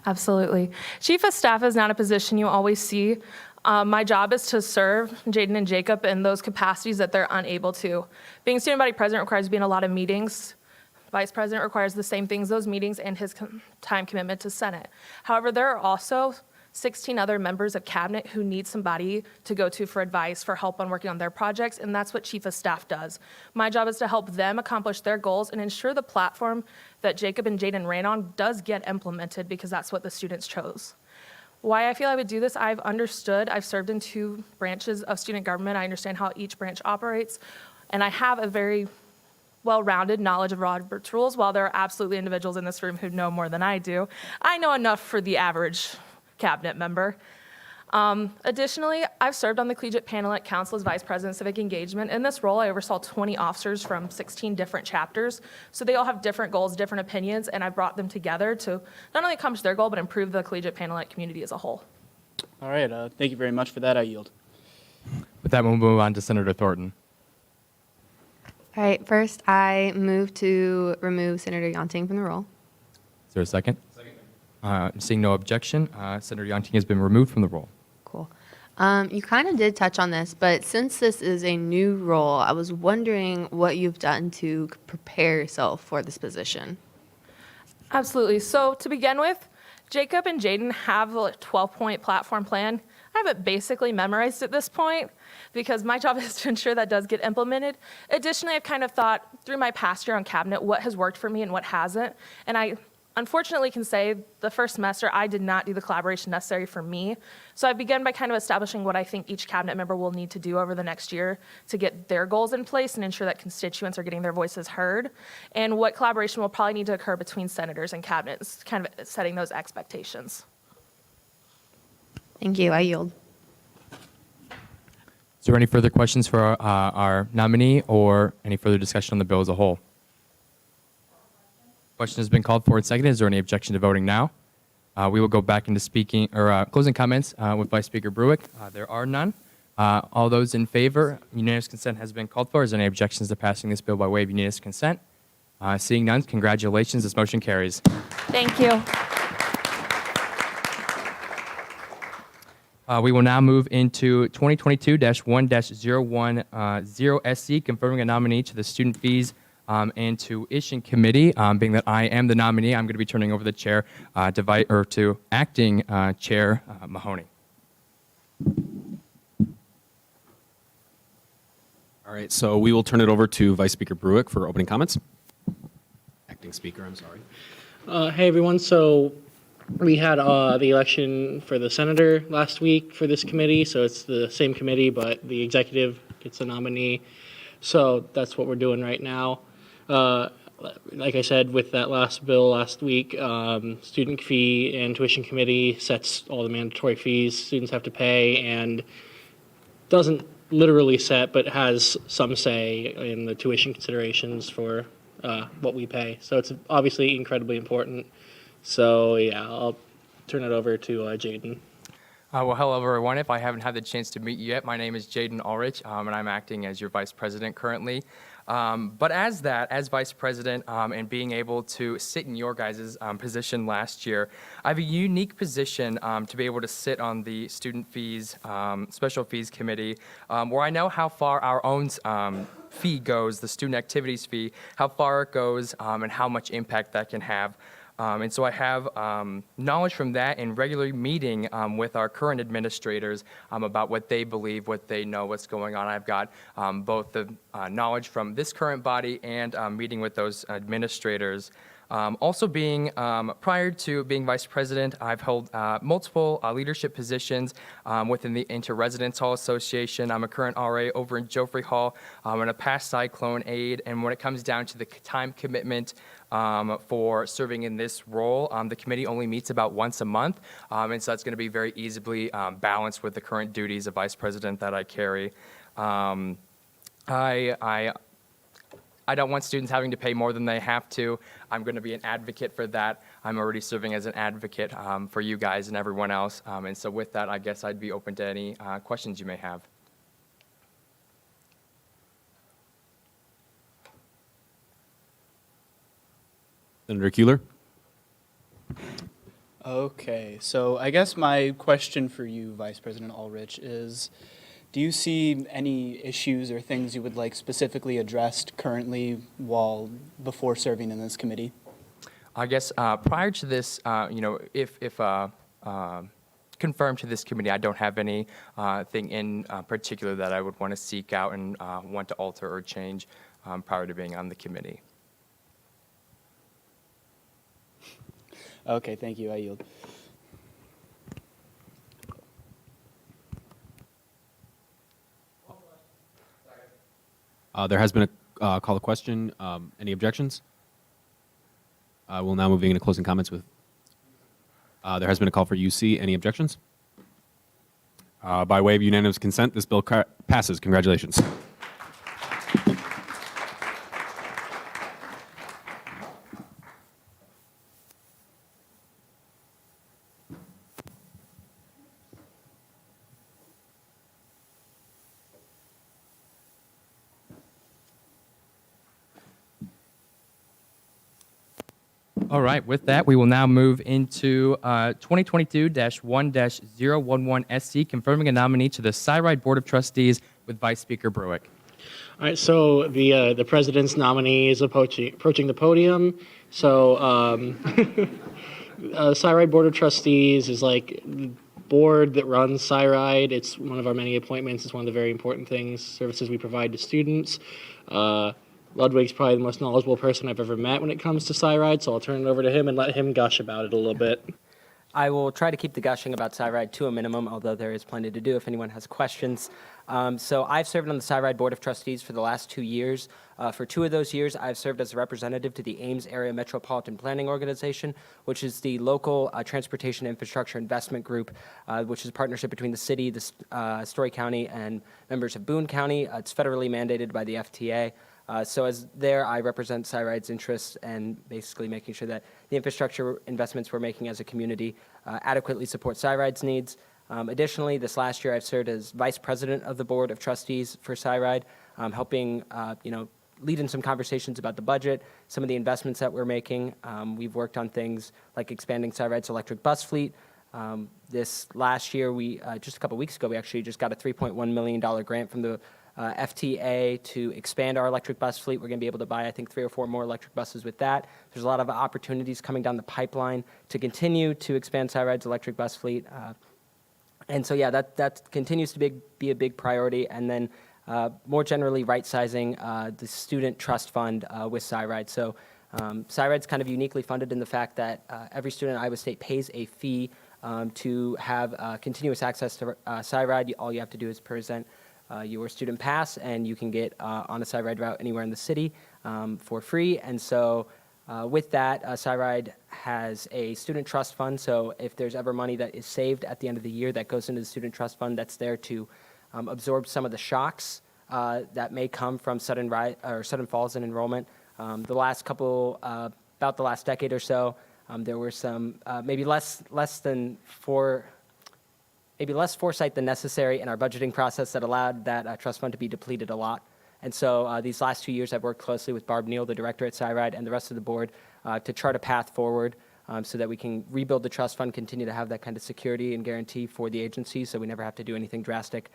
Absolutely. Chief of Staff is not a position you always see. My job is to serve Jaden and Jacob in those capacities that they're unable to. Being student body president requires being in a lot of meetings. Vice president requires the same things, those meetings, and his time commitment to Senate. However, there are also 16 other members of cabinet who need somebody to go to for advice, for help on working on their projects, and that's what Chief of Staff does. My job is to help them accomplish their goals and ensure the platform that Jacob and Jaden ran on does get implemented, because that's what the students chose. Why I feel I would do this, I've served in 2 branches of student government. I understand how each branch operates, and I have a very well-rounded knowledge of Robert's rules. While there are absolutely individuals in this room who know more than I do, I know enough for the average cabinet member. Additionally, I've served on the Collegiate Panel at Council as Vice President of Civic Engagement. In this role, I oversaw 20 officers from 16 different chapters. So they all have different goals, different opinions, and I brought them together to not only accomplish their goal, but improve the Collegiate Panel community as a whole. All right, thank you very much for that. I yield. With that, we'll move on to Senator Thornton. All right, first I move to remove Senator Yonting from the roll. Is there a second? Second. Seeing no objection, Senator Yonting has been removed from the roll. Cool. You kind of did touch on this, but since this is a new role, I was wondering what you've done to prepare yourself for this position. Absolutely. So to begin with, Jacob and Jaden have a 12-point platform plan. I have it basically memorized at this point because my job is to ensure that does get implemented. Additionally, I've kind of thought through my past year on cabinet what has worked for me and what hasn't. And I unfortunately can say the first semester I did not do the collaboration necessary for me. So I began by kind of establishing what I think each cabinet member will need to do over the next year to get their goals in place and ensure that constituents are getting their voices heard, and what collaboration will probably need to occur between senators and cabinets, kind of setting those expectations. Thank you. I yield. Is there any further questions for our nominee or any further discussion on the bill as a whole? Question has been called for and seconded. Is there any objection to voting now? We will go back into speaking or closing comments with Vice Speaker Brewick. There are none. All those in favor, unanimous consent has been called for. Is there any objections to passing this bill by way of unanimous consent? Seeing none, congratulations. This motion carries. Thank you. We will now move into 2022-1-010 SC, confirming a nominee to the Student Fees and Tuition Committee. Being that I am the nominee, I'm going to be turning over the chair to acting Chair Mahoney. All right, so we will turn it over to Vice Speaker Brewick for opening comments. Acting Speaker, I'm sorry. Hey, everyone. So we had the election for the senator last week for this committee. So it's the same committee, but the executive gets a nominee. So that's what we're doing right now. Like I said, with that last bill last week, student fee and tuition committee sets all the mandatory fees students have to pay and doesn't literally set, but has some say in the tuition considerations for what we pay. So it's obviously incredibly important. So yeah, I'll turn it over to Jaden. Well, hello, everyone. If I haven't had the chance to meet you yet, my name is Jaden Ulrich, and I'm acting as your Vice President currently. But as Vice President and being able to sit in your guys' position last year, I have a unique position to be able to sit on the Student Fees, Special Fees Committee, where I know how far our own fee goes, the student activities fee, how far it goes, and how much impact that can have. And so I have knowledge from that and regularly meeting with our current administrators about what they believe, what they know, what's going on. I've got both the knowledge from this current body and meeting with those administrators. Also being, prior to being Vice President, I've held multiple leadership positions within the Inter-Residence Hall Association. I'm a current RA over in Joffrey Hall and a past cyclone aide. And when it comes down to the time commitment for serving in this role, the committee only meets about once a month. And so that's going to be very easily balanced with the current duties of Vice President that I carry. I don't want students having to pay more than they have to. I'm going to be an advocate for that. I'm already serving as an advocate for you guys and everyone else. And so with that, I guess I'd be open to any questions you may have. Senator Kuehler. Okay, so I guess my question for you, Vice President Ulrich, is do you see any issues or things you would like specifically addressed currently before serving in this committee? I guess prior to this, if confirmed to this committee. I don't have any thing in particular that I would want to seek out and want to alter or change prior to being on the committee. Okay, thank you. I yield. There has been a call to question. Any objections? We'll now moving into closing comments with. There has been a call for UC. Any objections? By way of unanimous consent, this bill passes. Congratulations. All right, with that, we will now move into 2022-1-011 SC, confirming a nominee to the Cyride Board of Trustees with Vice Speaker Brewick. All right, so the president's nominee is approaching the podium. So Cyride Board of Trustees is like the board that runs Cyride. It's one of our many appointments. It's one of the very important services we provide to students. Ludwig's probably the most knowledgeable person I've ever met when it comes to Cyride, so I'll turn it over to him and let him gush about it a little bit. I will try to keep the gushing about Cyride to a minimum, although there is plenty to do if anyone has questions. So I've served on the Cyride Board of Trustees for the last 2 years. For 2 of those years, I've served as a representative to the Ames Area Metropolitan Planning Organization, which is the local transportation infrastructure investment group, which is a partnership between the city, Story County, and members of Boone County. It's federally mandated by the FTA. So as there, I represent Cyride's interests and basically making sure that the infrastructure investments we're making as a community adequately support Cyride's needs. Additionally, this last year, I've served as vice president of the board of trustees for Cyride, helping lead in some conversations about the budget, some of the investments that we're making. We've worked on things like expanding Cyride's electric bus fleet. This last year, just a couple weeks ago, we actually just got a $3.1 million grant from the FTA to expand our electric bus fleet. We're going to be able to buy, I think, 3 or 4 more electric buses with that. There's a lot of opportunities coming down the pipeline to continue to expand Cyride's electric bus fleet. And so, yeah, that continues to be a big priority. And then more generally, right-sizing the student trust fund with Cyride. So Cyride's kind of uniquely funded in the fact that every student at Iowa State pays a fee to have continuous access to Cyride. All you have to do is present your student pass, and you can get on a Cyride route anywhere in the city for free. And so with that, Cyride has a student trust fund. So if there's ever money that is saved at the end of the year that goes into the student trust fund, that's there to absorb some of the shocks that may come from sudden falls in enrollment. The last couple, about the last decade or so, there were some maybe less foresight than necessary in our budgeting process that allowed that trust fund to be depleted a lot. And so these last 2 years, I've worked closely with Barb Neal, the director at Cyride, and the rest of the board to chart a path forward so that we can rebuild the trust fund, continue to have that kind of security and guarantee for the agency so we never have to do anything drastic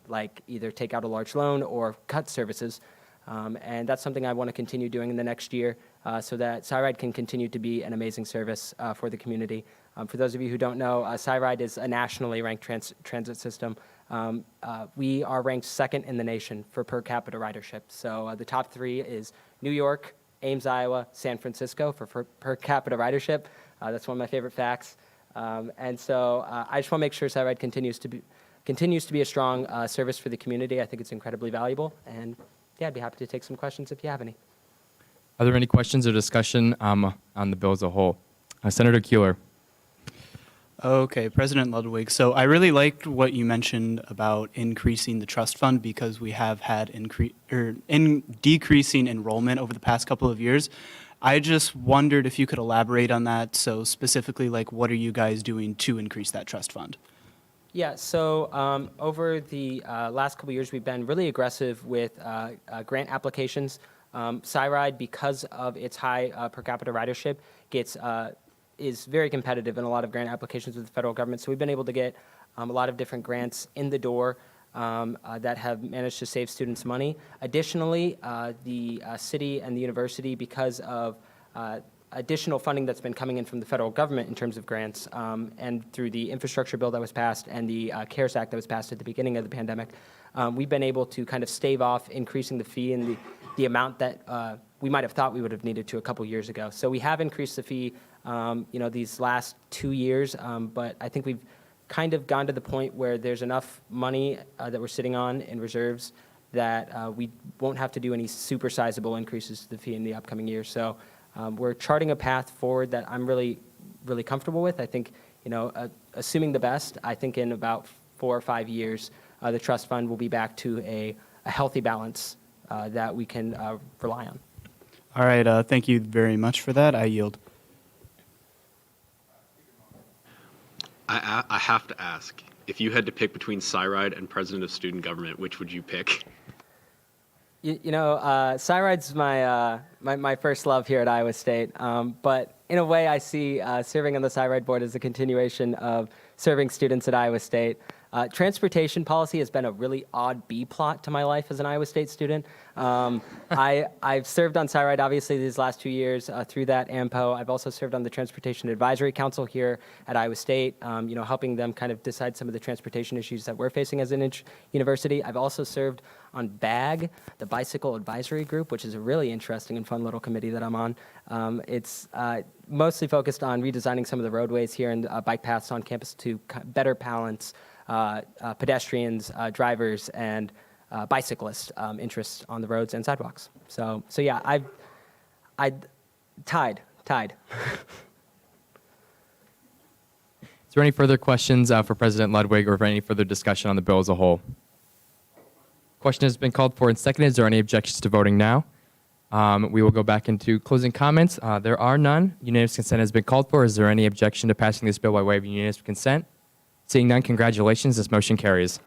like either take out a large loan or cut services. And that's something I want to continue doing in the next year so that Cyride can continue to be an amazing service for the community. For those of you who don't know, Cyride is a nationally ranked transit system. We are ranked 2nd in the nation for per capita ridership. So the top 3 is New York, Ames, Iowa, San Francisco for per capita ridership. That's one of my favorite facts. And so I just want to make sure Cyride continues to be a strong service for the community. I think it's incredibly valuable. And yeah, I'd be happy to take some questions if you have any. Are there any questions or discussion on the bill as a whole? Senator Keeler. Okay, President Ludwig. So I really liked what you mentioned about increasing the trust fund because we have had decreasing enrollment over the past couple of years. I just wondered if you could elaborate on that. So specifically, like, what are you guys doing to increase that trust fund? Yeah, so over the last couple of years, we've been really aggressive with grant applications. Cyride, because of its high per capita ridership, is very competitive in a lot of grant applications with the federal government. So we've been able to get a lot of different grants in the door that have managed to save students money. Additionally, the city and the university, because of additional funding that's been coming in from the federal government in terms of grants, and through the infrastructure bill that was passed and the CARES Act that was passed at the beginning of the pandemic, we've been able to kind of stave off increasing the fee and the amount that we might have thought we would have needed to a couple years ago. So we have increased the fee, these last 2 years, but I think we've kind of gone to the point where there's enough money that we're sitting on in reserves that we won't have to do any super sizable increases to the fee in the upcoming years. So we're charting a path forward that I'm really, really comfortable with. I think, assuming the best, I think in about 4 or 5 years, the trust fund will be back to a healthy balance that we can rely on. All right, thank you very much for that. I yield. I have to ask, if you had to pick between Cyride and President of Student Government, which would you pick? Cyride's my first love here at Iowa State, but in a way I see serving on the Cyride board as a continuation of serving students at Iowa State. Transportation policy has been a really odd B-plot to my life as an Iowa State student. I've served on Cyride, obviously, these last 2 years through that AMPO. I've also served on the Transportation Advisory Council here at Iowa State, helping them kind of decide some of the transportation issues that we're facing as an university. I've also served on BAG, the Bicycle Advisory Group, which is a really interesting and fun little committee that I'm on. It's mostly focused on redesigning some of the roadways here and bike paths on campus to better balance pedestrians, drivers, and bicyclists' interests on the roads and sidewalks. So yeah, I tied. Is there any further questions for President Ludwig or for any further discussion on the bill as a whole? Question has been called for and seconded. Is there any objections to voting now? We will go back into closing comments. There are none. Unanimous consent has been called for. Is there any objection to passing this bill by way of unanimous consent? Seeing none, congratulations. This motion carries.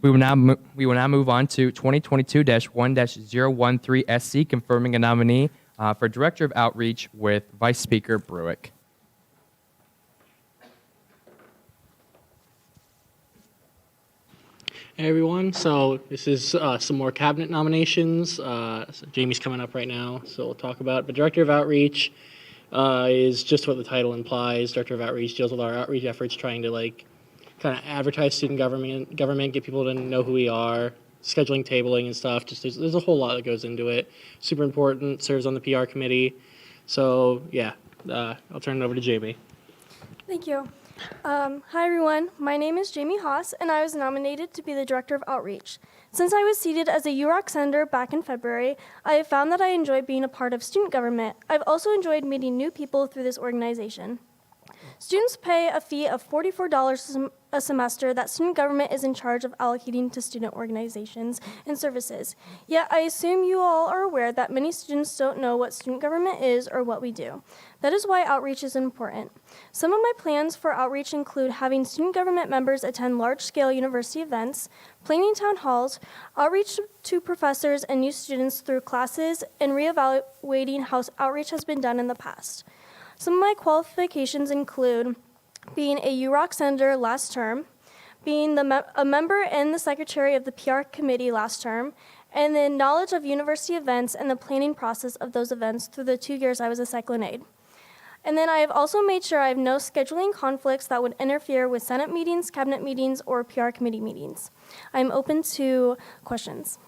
We will now move on to 2022-1-013 SC, confirming a nominee for Director of Outreach with Vice Speaker Brewick. Hey everyone, so this is some more cabinet nominations. So Jamie's coming up right now, so we'll talk about it. But Director of Outreach is just what the title implies. Director of Outreach deals with our outreach efforts, trying to kind of advertise student government, get people to know who we are, scheduling, tabling, and stuff. Just there's a whole lot that goes into it. Super important. Serves on the PR committee. So yeah, I'll turn it over to Jamie. Thank you. Hi everyone, my name is Jamie Haas, and I was nominated to be the Director of Outreach. Since I was seated as a UROC Senator back in February, I have found that I enjoy being a part of student government. I've also enjoyed meeting new people through this organization. Students pay a fee of $44 a semester that student government is in charge of allocating to student organizations and services. Yet I assume you all are aware that many students don't know what student government is or what we do. That is why outreach is important. Some of my plans for outreach include having student government members attend large-scale university events, planning town halls, outreach to professors and new students through classes, and reevaluating how outreach has been done in the past. Some of my qualifications include being a UROC Senator last term, being a member and the secretary of the PR committee last term, and then knowledge of university events and the planning process of those events through the 2 years I was a cyclone aide. And then I have also made sure I have no scheduling conflicts that would interfere with Senate meetings, cabinet meetings, or PR committee meetings. I'm open to questions.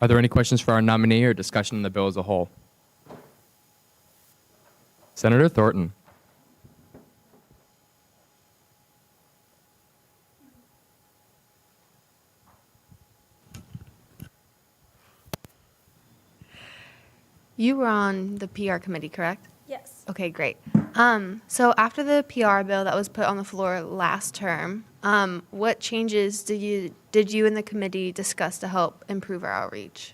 Are there any questions for our nominee or discussion on the bill as a whole? Senator Thornton. You were on the PR committee, correct? Yes. Okay, great. So after the PR bill that was put on the floor last term, what changes did you and the committee discuss to help improve our outreach?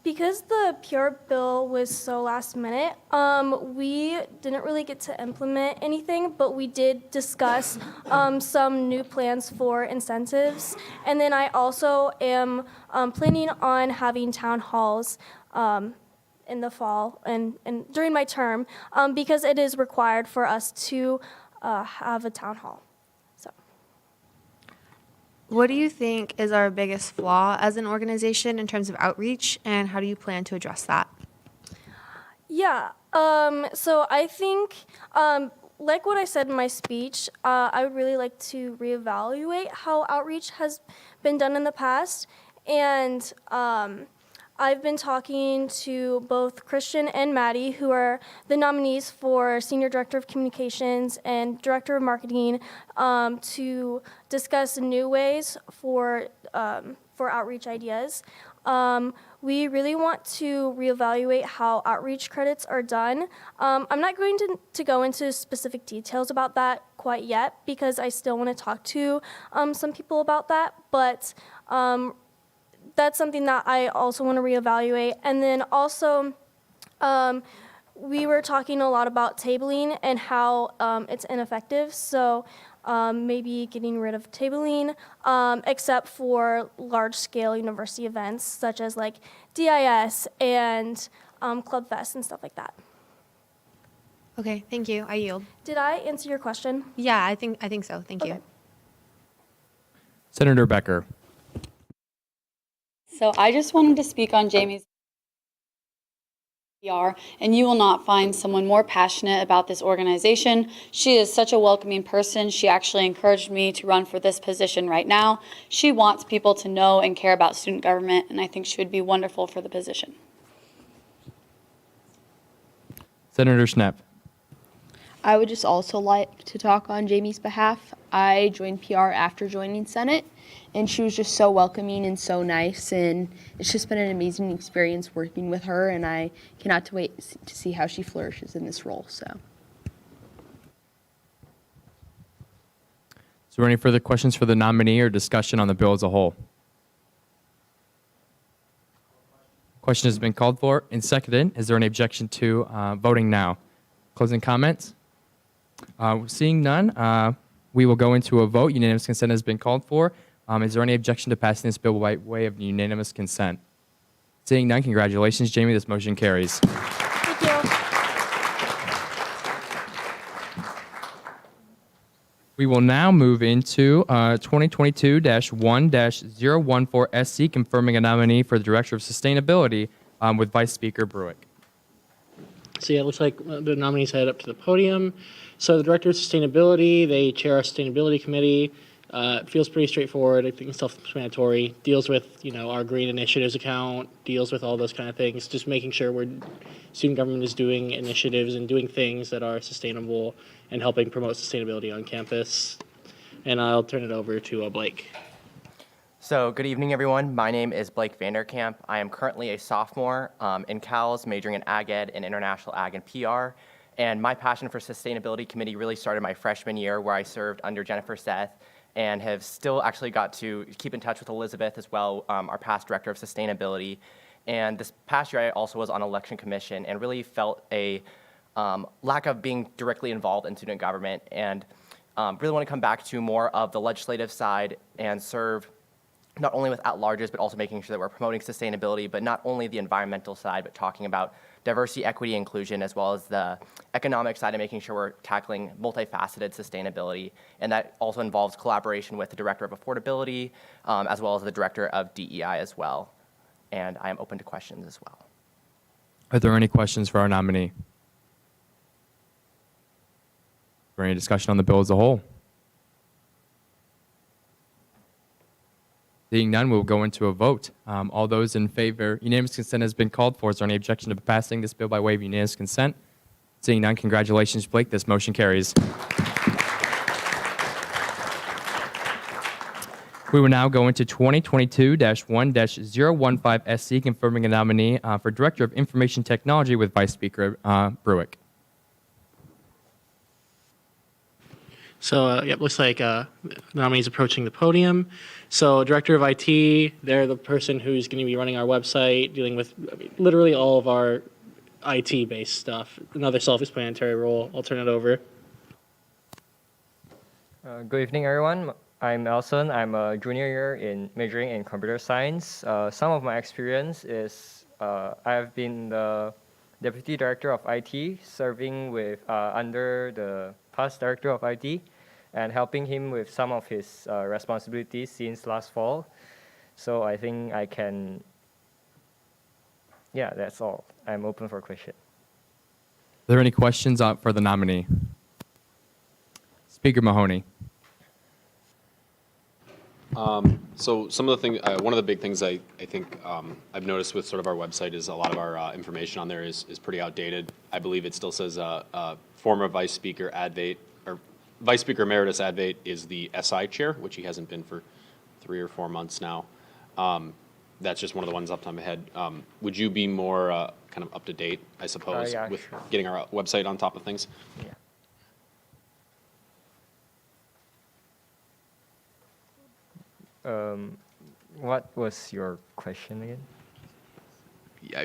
Because the PR bill was so last minute, we didn't really get to implement anything, but we did discuss some new plans for incentives. And then I also am planning on having town halls in the fall and during my term because it is required for us to have a town hall. So. What do you think is our biggest flaw as an organization in terms of outreach, and how do you plan to address that? Yeah. So I think, like what I said in my speech, I would really like to reevaluate how outreach has been done in the past. And I've been talking to both Christian and Maddie, who are the nominees for Senior Director of Communications and Director of Marketing, to discuss new ways for outreach ideas. We really want to reevaluate how outreach credits are done. I'm not going to go into specific details about that quite yet because I still want to talk to some people about that, but that's something that I also want to reevaluate. And then also, we were talking a lot about tabling and how it's ineffective. So maybe getting rid of tabling, except for large-scale university events such as like DIS and Club Fest and stuff like that. Okay, thank you. I yield. Did I answer your question? Yeah, I think so. Thank you. Senator Becker. So I just wanted to speak on Jamie's PR, and you will not find someone more passionate about this organization. She is such a welcoming person. She actually encouraged me to run for this position right now. She wants people to know and care about student government, and I think she would be wonderful for the position. Senator Schnepp. I would just also like to talk on Jamie's behalf. I joined PR after joining Senate, and she was just so welcoming and so nice, and it's just been an amazing experience working with her, and I cannot wait to see how she flourishes in this role. So. Is there any further questions for the nominee or discussion on the bill as a whole? Question has been called for and seconded. Is there any objection to voting now? Closing comments? Seeing none, we will go into a vote. Unanimous consent has been called for. Is there any objection to passing this bill by way of unanimous consent? Seeing none, congratulations, Jamie. This motion carries. Thank you. We will now move into 2022-1-014 SC, confirming a nominee for the Director of Sustainability with Vice Speaker Brewick. So yeah, it looks like the nominees head up to the podium. So the Director of Sustainability, they chair our Sustainability Committee. It feels pretty straightforward. I think it's self-explanatory. Deals with, our green initiatives account, deals with all those kind of things. Just making sure student government is doing initiatives and doing things that are sustainable and helping promote sustainability on campus. And I'll turn it over to Blake. So good evening, everyone. My name is Blake Vanderkamp. I am currently a sophomore in CALS, majoring in Ag Ed and International Ag and PR. And my passion for Sustainability Committee really started my freshman year, where I served under Jennifer Seth, and have still actually got to keep in touch with Elizabeth as well, our past Director of Sustainability. And this past year, I also was on Election Commission and really felt a lack of being directly involved in student government, and really want to come back to more of the legislative side and serve not only with at-larges, but also making sure that we're promoting sustainability, but not only the environmental side, but talking about diversity, equity, inclusion, as well as the economic side, and making sure we're tackling multifaceted sustainability. And that also involves collaboration with the Director of Affordability, as well as the Director of DEI as well. And I am open to questions as well. Are there any questions for our nominee? Is there any discussion on the bill as a whole? Seeing none, we will go into a vote. All those in favor, unanimous consent has been called for. Is there any objection to passing this bill by way of unanimous consent? Seeing none, congratulations, Blake. This motion carries. We will now go into 2022-1-015 SC, confirming a nominee for Director of Information Technology with Vice Speaker Brewick. So, looks like the nominee's approaching the podium. So, Director of IT, they're the person who's going to be running our website, dealing with literally all of our IT-based stuff. Another self-explanatory role. I'll turn it over. Good evening, everyone. I'm Elson. I'm a junior year in majoring in computer science. Some of my experience is I have been the Deputy Director of IT, serving with under the past Director of IT. and helping him with some of his responsibilities since last fall. So I think I can, yeah, that's all. I'm open for question. Are there any questions for the nominee? Speaker Mahoney. So some of the things, one of the big things I think I've noticed with sort of our website is a lot of our information on there is pretty outdated. I believe it still says former Vice Speaker Advate, or Vice Speaker Emeritus Advate is the SI chair, which he hasn't been for 3 or 4 months now. That's just one of the ones up to my head. Would you be more kind of up to date, I suppose, Yeah, with sure. getting our website on top of things? Yeah. What was your question again?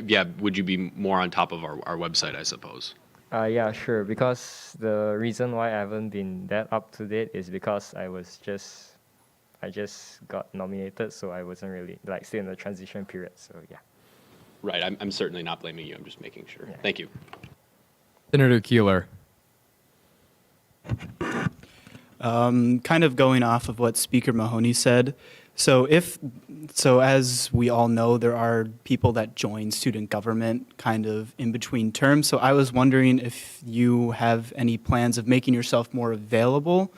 Yeah, would you be more on top of our website, I suppose? Yeah, sure. Because the reason why I haven't been that up to date is because I just got nominated, so I wasn't really still in the transition period. So yeah. Right. I'm certainly not blaming you. I'm just making sure. Yeah. Thank you. Senator Keeler. Kind of going off of what Speaker Mahoney said. So as we all know, there are people that join student government kind of in between terms. So I was wondering if you have any plans of making yourself more available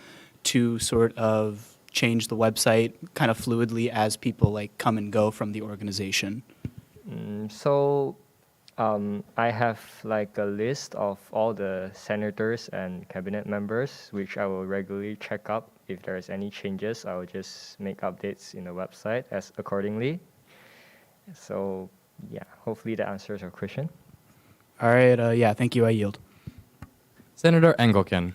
to sort of change the website kind of fluidly as people come and go from the organization. I have a list of all the senators and cabinet members, which I will regularly check up. If there's any changes, I will just make updates in the website as accordingly. So yeah, hopefully that answers your question. All right. Yeah, thank you. I yield. Senator Engelken.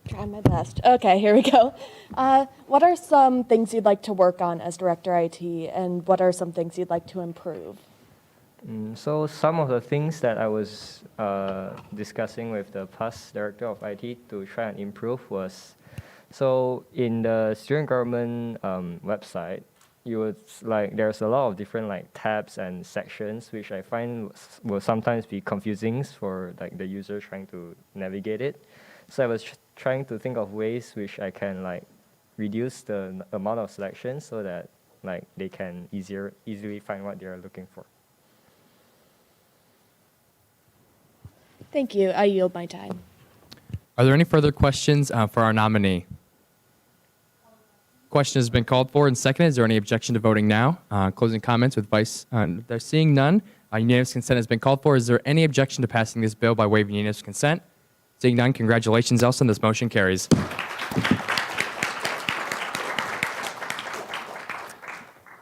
Try my best. Okay, here we go. What are some things you'd like to work on as Director IT, and what are some things you'd like to improve? So some of the things that I was discussing with the past Director of IT to try and improve was, so in the student government website, you would there's a lot of different tabs and sections, which I find will sometimes be confusing for the user trying to navigate it. So I was trying to think of ways which I can reduce the amount of selections so that they can easily find what they are looking for. Thank you. I yield my time. Are there any further questions for our nominee? Question has been called for and seconded. Is there any objection to voting now? Closing comments with Vice. There seeing none. Unanimous consent has been called for. Is there any objection to passing this bill by way of unanimous consent? Seeing none, congratulations, Elson. This motion carries.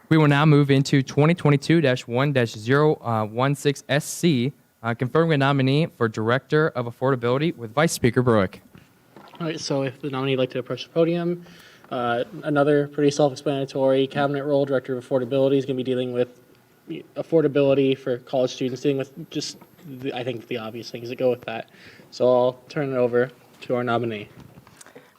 We will now move into 2022-1-016SC, confirming a nominee for Director of Affordability with Vice Speaker Brewick. All right, so if the nominee would like to approach the podium, another pretty self-explanatory cabinet role, Director of Affordability, is going to be dealing with affordability for college students, dealing with just, I think, the obvious things that go with that. So I'll turn it over to our nominee.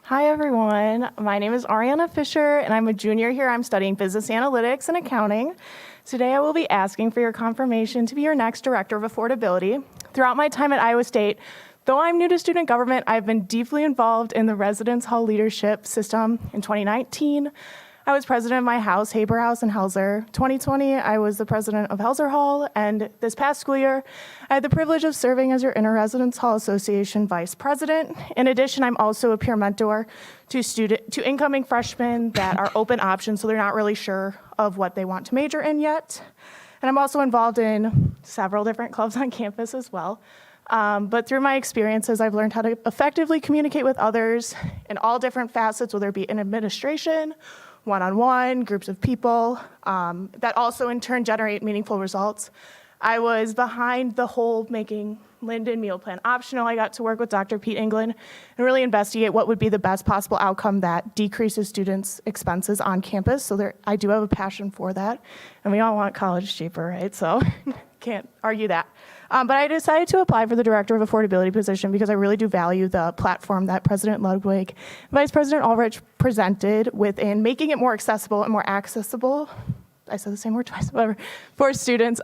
Hi, everyone. My name is Ariana Fisher, and I'm a junior here. I'm studying business analytics and accounting. Today, I will be asking for your confirmation to be your next Director of Affordability. Throughout my time at Iowa State, though I'm new to student government, I've been deeply involved in the residence hall leadership system. In 2019, I was president of my house, Haber House in Helzer. 2020, I was the president of Helzer Hall, and this past school year, I had the privilege of serving as your Inter-Residence Hall Association vice president. In addition, I'm also a peer mentor to incoming freshmen that are open options, so they're not really sure of what they want to major in yet. And I'm also involved in several different clubs on campus as well. But through my experiences, I've learned how to effectively communicate with others in all different facets, whether it be in administration, one-on-one, groups of people, that also in turn generate meaningful results. I was behind the whole making Linden meal plan optional. I got to work with Dr. Pete England and really investigate what would be the best possible outcome that decreases students' expenses on campus. So I do have a passion for that. And we all want college cheaper, right? So can't argue that. But I decided to apply for the Director of Affordability position because I really do value the platform that President Ludwig and Vice President Ulrich presented within making it more accessible and more accessible I said the same word twice, whatever, for students.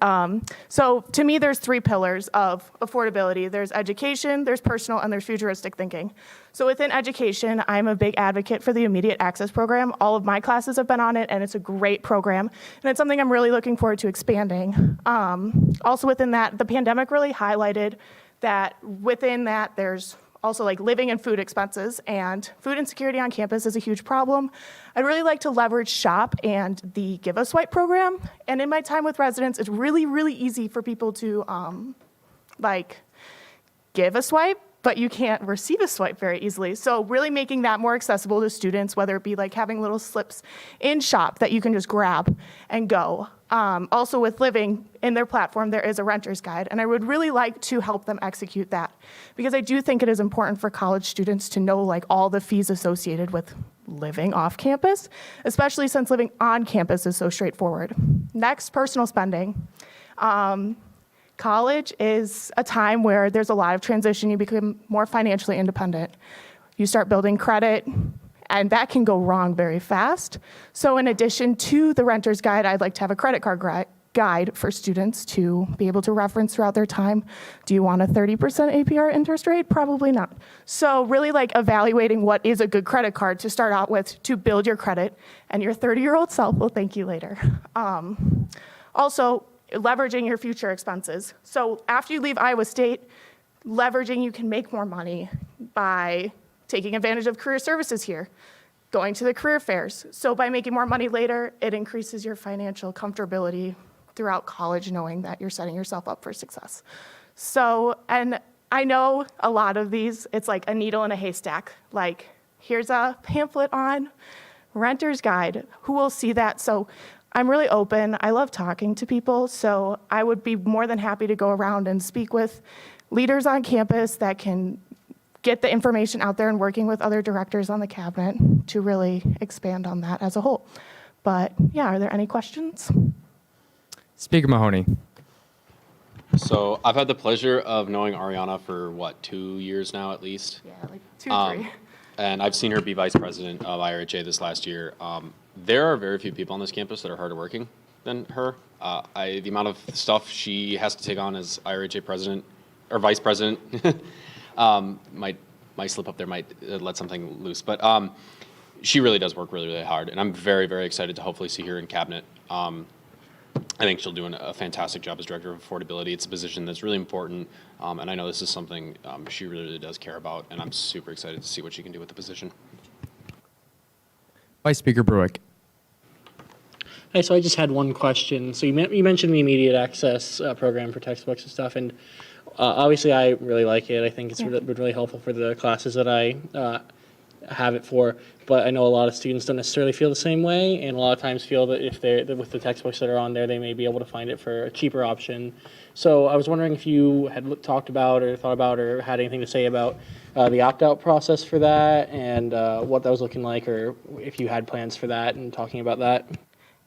So to me, there's three pillars of affordability. There's education, there's personal, and there's futuristic thinking. So within education, I'm a big advocate for the immediate access program. All of my classes have been on it, and it's a great program. And it's something I'm really looking forward to expanding. Also within that, the pandemic really highlighted that within that, there's also like living and food expenses, and food insecurity on campus is a huge problem. I'd really like to leverage SHOP and the Give a Swipe program. And in my time with residents, it's really, really easy for people to like give a swipe, but you can't receive a swipe very easily. So really making that more accessible to students, whether it be like having little slips in SHOP that you can just grab and go. Also with living in their platform, there is a renter's guide, and I would really like to help them execute that because I do think it is important for college students to know like all the fees associated with living off campus, especially since living on campus is so straightforward. Next, personal spending. College is a time where there's a lot of transition. You become more financially independent. You start building credit, and that can go wrong very fast. So in addition to the renter's guide, I'd like to have a credit card guide for students to be able to reference throughout their time. Do you want a 30% APR interest rate? Probably not. So really like evaluating what is a good credit card to start out with to build your credit, and your 30-year-old self will thank you later. Also, leveraging your future expenses. So after you leave Iowa State, leveraging you can make more money by taking advantage of career services here, going to the career fairs. So by making more money later, it increases your financial comfortability throughout college, knowing that you're setting yourself up for success. So, and I know a lot of these, it's like a needle in a haystack. Like, here's a pamphlet on renter's guide. Who will see that? So I'm really open. I love talking to people. So I would be more than happy to go around and speak with leaders on campus that can get the information out there and working with other directors on the cabinet to really expand on that as a whole. But yeah, are there any questions? Speaker Mahoney. So I've had the pleasure of knowing Ariana for, 2 years now at least? Yeah, like 2, 3. And I've seen her be vice president of IRHA this last year. There are very few people on this campus that are harder working than her. The amount of stuff she has to take on as IRHA president, or vice president, my slip up there might let something loose. But she really does work really, really hard. And I'm very, very excited to hopefully see her in cabinet. I think she'll do a fantastic job as Director of Affordability. It's a position that's really important, and I know this is something she really, really does care about, and I'm super excited to see what she can do with the position. Vice Speaker Brewick. Hi, so I just had one question. So you mentioned the immediate access program for textbooks and stuff, and obviously I really like it. I think it's been really helpful for the classes that I have it for, but I know a lot of students don't necessarily feel the same way, and a lot of times feel that if they're with the textbooks that are on there, they may be able to find it for a cheaper option. So I was wondering if you had talked about or thought about or had anything to say about the opt-out process for that and what that was looking like, or if you had plans for that and talking about that.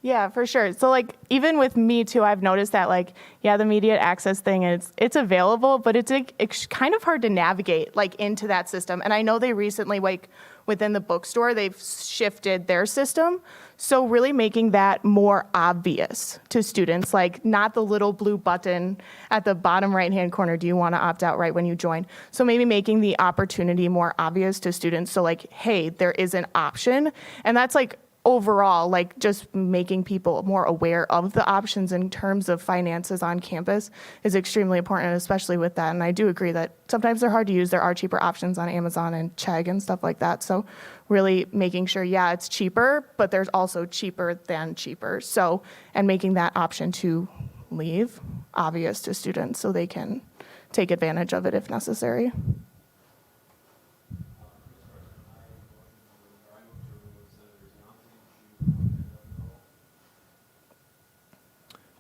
Yeah, for sure. So like even with me too, I've noticed that like, yeah, the immediate access thing, it's available, but it's kind of hard to navigate like into that system. And I know they recently, like within the bookstore, they've shifted their system. So really making that more obvious to students, like not the little blue button at the bottom right-hand corner, do you want to opt out right when you join? So maybe making the opportunity more obvious to students. So like, hey, there is an option. And that's like, overall, like just making people more aware of the options in terms of finances on campus is extremely important, especially with that. And I do agree that sometimes they're hard to use. There are cheaper options on Amazon and Chegg and stuff like that. So really making sure, yeah, it's cheaper, but there's also cheaper than cheaper. So, and making that option to leave obvious to students so they can take advantage of it if necessary.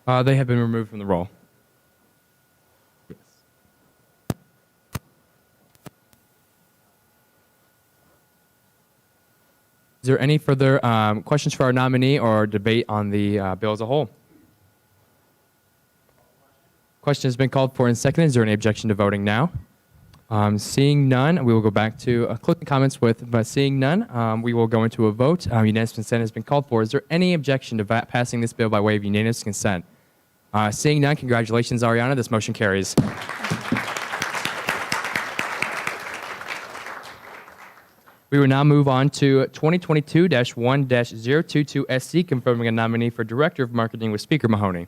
They have been removed from the roll. Yes. Is there any further questions for our nominee or debate on the bill as a whole? Question has been called for and seconded. Is there any objection to voting now? Seeing none, we will go back to closing comments but seeing none, we will go into a vote. Unanimous consent has been called for. Is there any objection to passing this bill by way of unanimous consent? Seeing none, congratulations, Ariana. This motion carries. We will now move on to 2022-1-022 SC, confirming a nominee for Director of Marketing with Speaker Mahoney.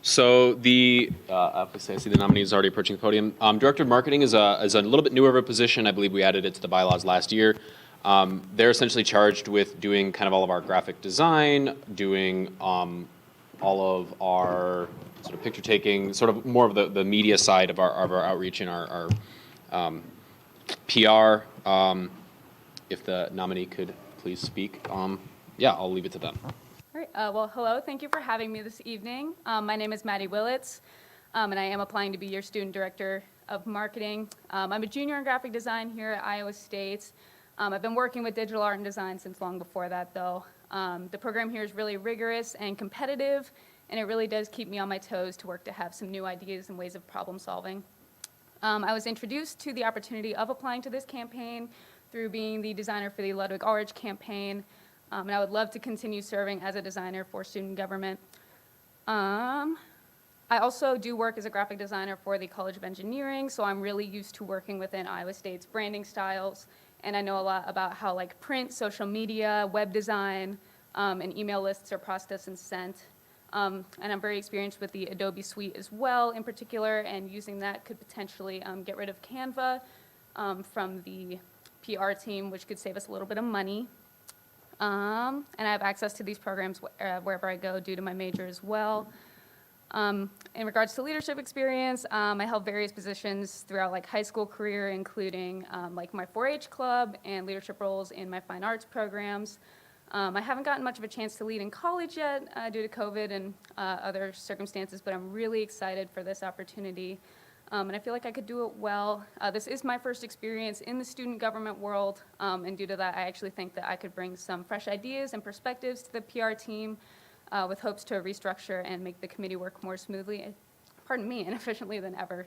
So I see the nominee is already approaching the podium. Director of Marketing is a little bit newer of a position. I believe we added it to the bylaws last year. They're essentially charged with doing kind of all of our graphic design, doing all of our sort of picture taking, sort of more of the media side of our outreach and our PR. If the nominee could please speak. Yeah, I'll leave it to them. All right. Well, hello. Thank you for having me this evening. My name is Maddie Willits, and I am applying to be your Student Director of Marketing. I'm a junior in graphic design here at Iowa State. I've been working with digital art and design since long before that, though. The program here is really rigorous and competitive, and it really does keep me on my toes to work to have some new ideas and ways of problem solving. I was introduced to the opportunity of applying to this campaign through being the designer for the Ludwig Ulrich campaign. And I would love to continue serving as a designer for student government. I also do work as a graphic designer for the College of Engineering, so I'm really used to working within Iowa State's branding styles, and I know a lot about how like print, social media, web design, and email lists are processed and sent. And I'm very experienced with the Adobe suite as well in particular, and using that could potentially get rid of Canva from the PR team, which could save us a little bit of money. And I have access to these programs wherever I go due to my major as well. In regards to leadership experience, I held various positions throughout like high school career, including like my 4-H club and leadership roles in my fine arts programs. I haven't gotten much of a chance to lead in college yet due to COVID and other circumstances, but I'm really excited for this opportunity. And I feel like I could do it well. This is my first experience in the student government world, and due to that, I actually think that I could bring some fresh ideas and perspectives to the PR team with hopes to restructure and make the committee work more smoothly, and efficiently than ever,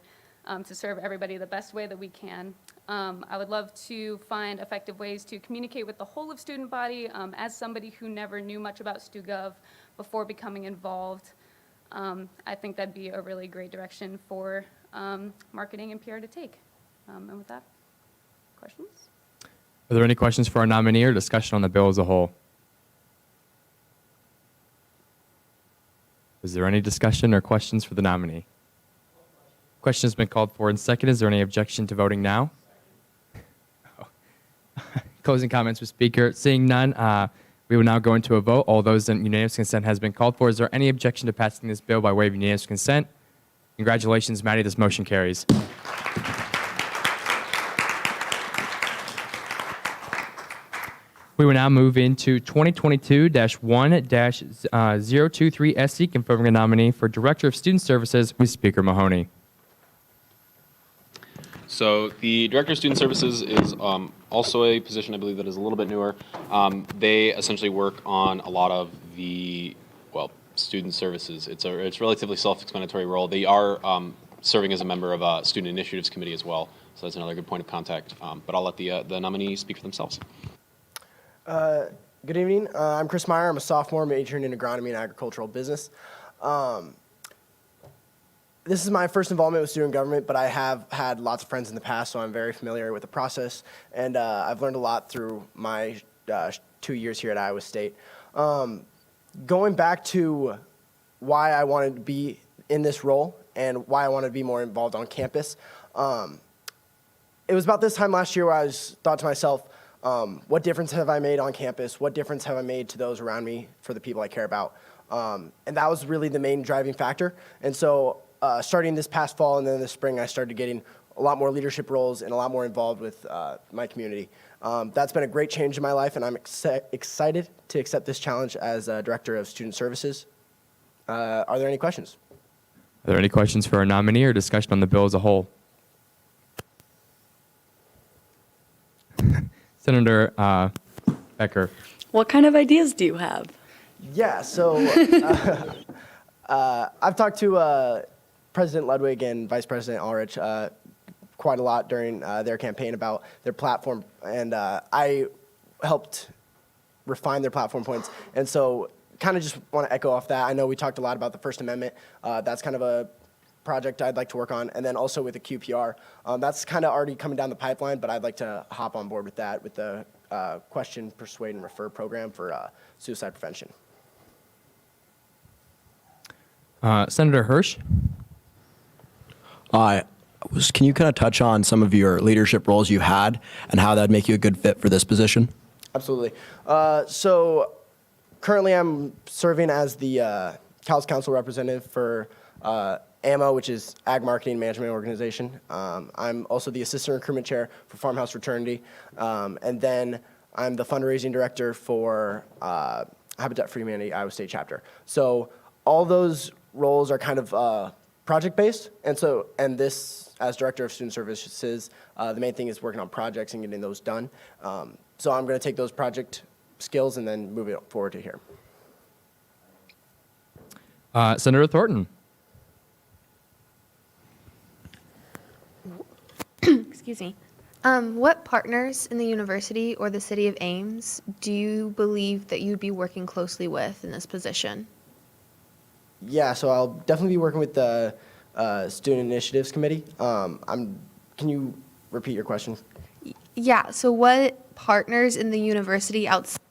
to serve everybody the best way that we can. I would love to find effective ways to communicate with the whole of student body. As somebody who never knew much about StuGov before becoming involved, I think that'd be a really great direction for marketing and PR to take. And with that, questions? Are there any questions for our nominee or discussion on the bill as a whole? Is there any discussion or questions for the nominee? Question has been called for and second. Is there any objection to voting now? Closing comments with Speaker. Seeing none, we will now go into a vote. All those in unanimous consent has been called for. Is there any objection to passing this bill by way of unanimous consent? Congratulations, Maddie. This motion carries. We will now move into 2022-1-023 SC, confirming a nominee for Director of Student Services with Speaker Mahoney. So the Director of Student Services is also a position I believe that is a little bit newer. They essentially work on a lot of the, student services. It's a relatively self-explanatory role. They are serving as a member of a Student Initiatives Committee as well, so that's another good point of contact. But I'll let the nominee speak for themselves. Good evening. I'm Chris Meyer. I'm a sophomore majoring in agronomy and agricultural business. This is my first involvement with student government, but I have had lots of friends in the past, so I'm very familiar with the process, and I've learned a lot through my 2 years here at Iowa State. Going back to why I wanted to be in this role and why I wanted to be more involved on campus, it was about this time last year where I thought to myself, what difference have I made on campus? What difference have I made to those around me for the people I care about? And that was really the main driving factor. And so starting this past fall and then this spring, I started getting a lot more leadership roles and a lot more involved with my community. That's been a great change in my life, and I'm excited to accept this challenge as Director of Student Services. Are there any questions? Are there any questions for our nominee or discussion on the bill as a whole? Senator Becker. What kind of ideas do you have? Yeah, so I've talked to President Ludwig and Vice President Ulrich quite a lot during their campaign about their platform, and I helped refine their platform points. And so kind of just want to echo off that. I know we talked a lot about the First Amendment. That's kind of a project I'd like to work on. And then also with the QPR. That's kind of already coming down the pipeline, but I'd like to hop on board with that with the question, persuade, and refer program for suicide prevention. Senator Hirsch. Can you kind of touch on some of your leadership roles you had and how that'd make you a good fit for this position? Absolutely. So currently I'm serving as the Cal's Council representative for AMO, which is Ag Marketing Management Organization. I'm also the assistant recruitment chair for Farmhouse Fraternity. And then I'm the fundraising director for Habitat for Humanity Iowa State Chapter. So all those roles are kind of project-based, and this, as Director of Student Services, the main thing is working on projects and getting those done. So I'm going to take those project skills and then move it forward to here. Senator Thornton. Excuse me. What partners in the university or the city of Ames do you believe that you'd be working closely with in this position? Yeah, so I'll definitely be working with the Student Initiatives Committee. Can you repeat your question? Yeah, so what partners in the university outside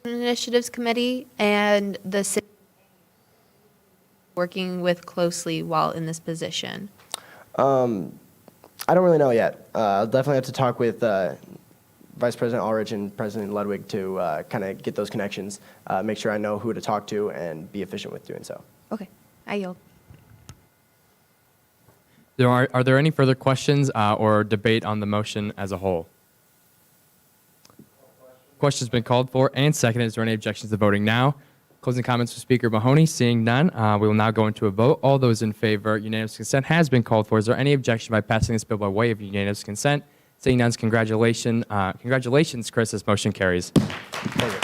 the Initiatives Committee and the city working with closely while in this position? I don't really know yet. I'll definitely have to talk with Vice President Ulrich and President Ludwig to kind of get those connections, make sure I know who to talk to, and be efficient with doing so. Okay, I yield. Are there any further questions or debate on the motion as a whole? Question's been called for and seconded. Is there any objections to voting now? Closing comments for Speaker Mahoney. Seeing none, we will now go into a vote. All those in favor, unanimous consent has been called for. Is there any objection by passing this bill by way of unanimous consent? Seeing none, congratulations, Chris. This motion carries. Thank you.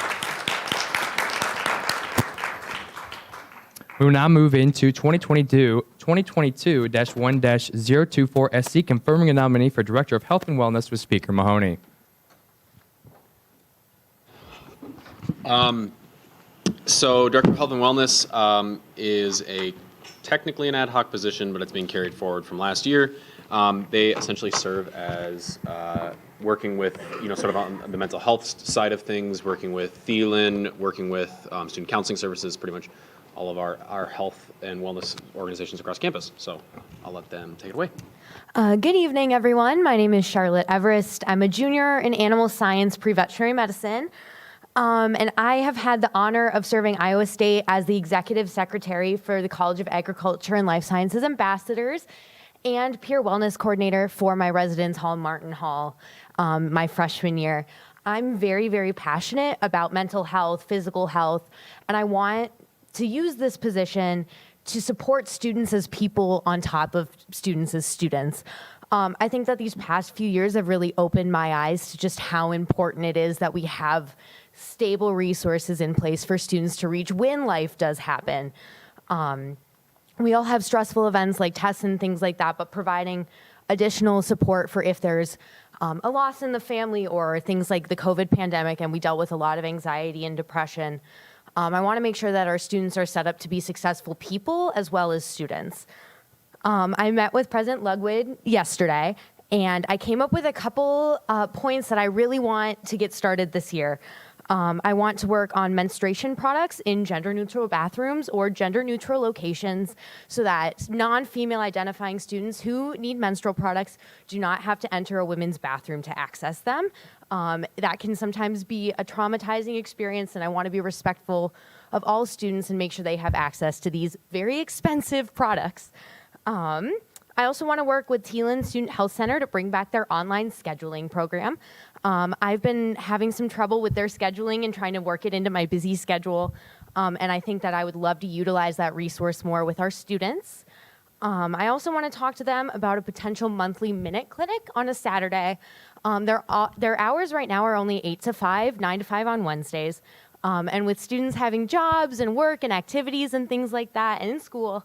We will now move into 2022-1-024 SC, confirming a nominee for Director of Health and Wellness with Speaker Mahoney. So Director of Health and Wellness is technically an ad hoc position, but it's being carried forward from last year. They essentially serve as working with, sort of on the mental health side of things, working with Thielen, working with student counseling services, pretty much all of our health and wellness organizations across campus. So I'll let them take it away. Good evening, everyone. My name is Charlotte Everest. I'm a junior in animal science pre-veterinary medicine. And I have had the honor of serving Iowa State as the executive secretary for the College of Agriculture and Life Sciences Ambassadors and peer wellness coordinator for my residence hall, Martin Hall, my freshman year. I'm very, very passionate about mental health, physical health, and I want to use this position to support students as people on top of students as students. I think that these past few years have really opened my eyes to just how important it is that we have stable resources in place for students to reach when life does happen. We all have stressful events like tests and things like that, but providing additional support for if there's a loss in the family or things like the COVID pandemic, and we dealt with a lot of anxiety and depression. I want to make sure that our students are set up to be successful people as well as students. I met with President Ludwig yesterday, and I came up with a couple points that I really want to get started this year. I want to work on menstruation products in gender-neutral bathrooms or gender-neutral locations so that non-female identifying students who need menstrual products do not have to enter a women's bathroom to access them. That can sometimes be a traumatizing experience, and I want to be respectful of all students and make sure they have access to these very expensive products. I also want to work with Thielen Student Health Center to bring back their online scheduling program. I've been having some trouble with their scheduling and trying to work it into my busy schedule, and I think that I would love to utilize that resource more with our students. I also want to talk to them about a potential monthly minute clinic on a Saturday. Their hours right now are only 8 to 5, 9 to 5 on Wednesdays. And with students having jobs and work and activities and things like that and in school,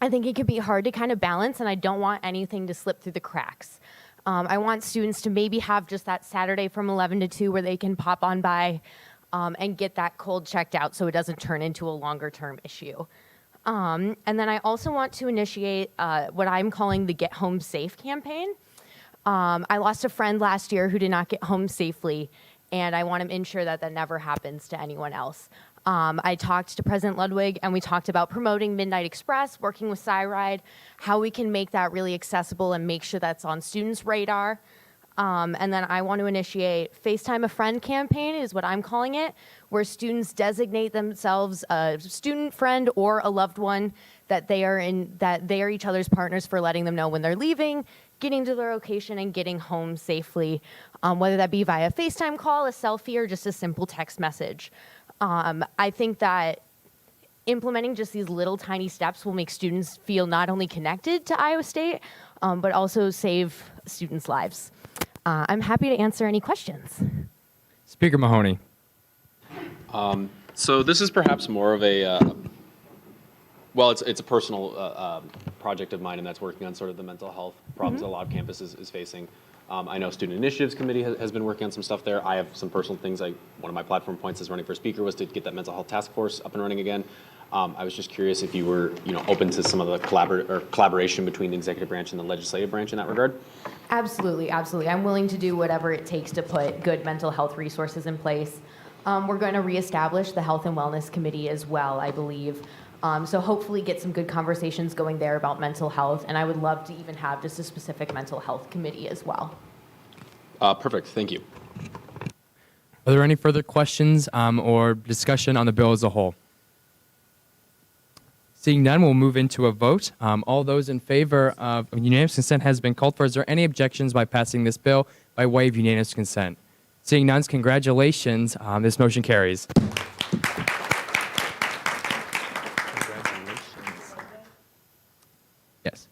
I think it could be hard to kind of balance, and I don't want anything to slip through the cracks. I want students to maybe have just that Saturday from 11 to 2 where they can pop on by and get that cold checked out so it doesn't turn into a longer term issue. And then I also want to initiate what I'm calling the Get Home Safe campaign. I lost a friend last year who did not get home safely, and I want to ensure that that never happens to anyone else. I talked to President Ludwig, and we talked about promoting Midnight Express, working with Cyride, how we can make that really accessible and make sure that's on students' radar. And then I want to initiate Facetime a Friend campaign, is what I'm calling it, where students designate themselves a student friend or a loved one that they are each other's partners for letting them know when they're leaving, getting to their location, and getting home safely, whether that be via FaceTime call, a selfie, or just a simple text message. I think that implementing just these little tiny steps will make students feel not only connected to Iowa State, but also save students' lives. I'm happy to answer any questions. Speaker Mahoney. So this is perhaps more of a, well, it's a personal project of mine, and that's working on sort of the mental health problems that a lot of campuses is facing. I know Student Initiatives Committee has been working on some stuff there. I have some personal things. One of my platform points as running for speaker was to get that mental health task force up and running again. I was just curious if you were, open to some of the collaboration between the executive branch and the legislative branch in that regard. Absolutely, absolutely. I'm willing to do whatever it takes to put good mental health resources in place. We're going to reestablish the Health and Wellness Committee as well, I believe. So hopefully get some good conversations going there about mental health, and I would love to even have just a specific mental health committee as well. Perfect, thank you. Are there any further questions or discussion on the bill as a whole? Seeing none, we'll move into a vote. All those in favor of unanimous consent has been called for. Is there any objections by passing this bill by way of unanimous consent? Seeing none, congratulations. This motion carries. Yes.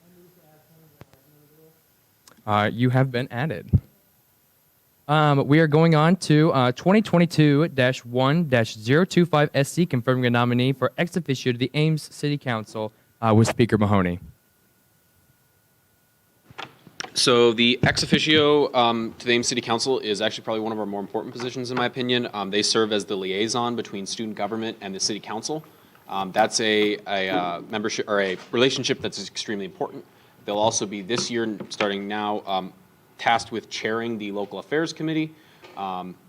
You have been added. We are going on to 2022-1-025 SC, confirming a nominee for ex officio to the Ames City Council with Speaker Mahoney. So the ex officio to the Ames City Council is actually probably one of our more important positions, in my opinion. They serve as the liaison between student government and the City Council. That's a membership or a relationship that's extremely important. They'll also be this year, starting now, tasked with chairing the Local Affairs Committee.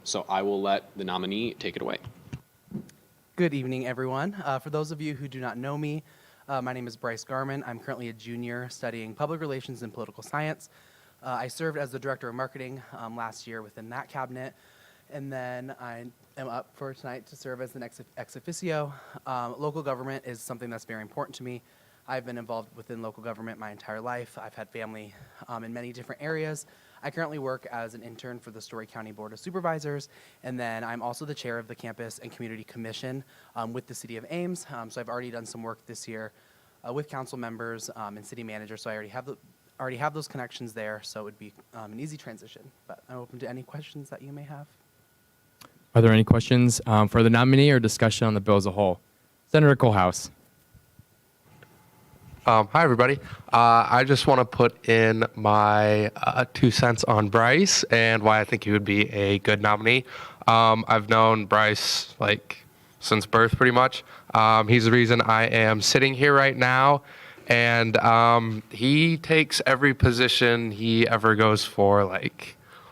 So I will let the nominee take it away. Good evening, everyone. For those of you who do not know me, my name is Bryce Garman. I'm currently a junior studying public relations and political science. I served as the director of marketing last year within that cabinet, and then I am up for tonight to serve as the next ex officio. Local government is something that's very important to me. I've been involved within local government my entire life. I've had family in many different areas. I currently work as an intern for the Story County Board of Supervisors, and then I'm also the chair of the Campus and Community Commission with the City of Ames. So I've already done some work this year with council members and city managers, so I already have those connections there, so it would be an easy transition. But I'm open to any questions that you may have. Are there any questions for the nominee or discussion on the bill as a whole? Senator Kohlhaas. Hi, everybody. I just want to put in my 2 cents on Bryce and why I think he would be a good nominee. I've known Bryce since birth, pretty much. He's the reason I am sitting here right now, and he takes every position he ever goes for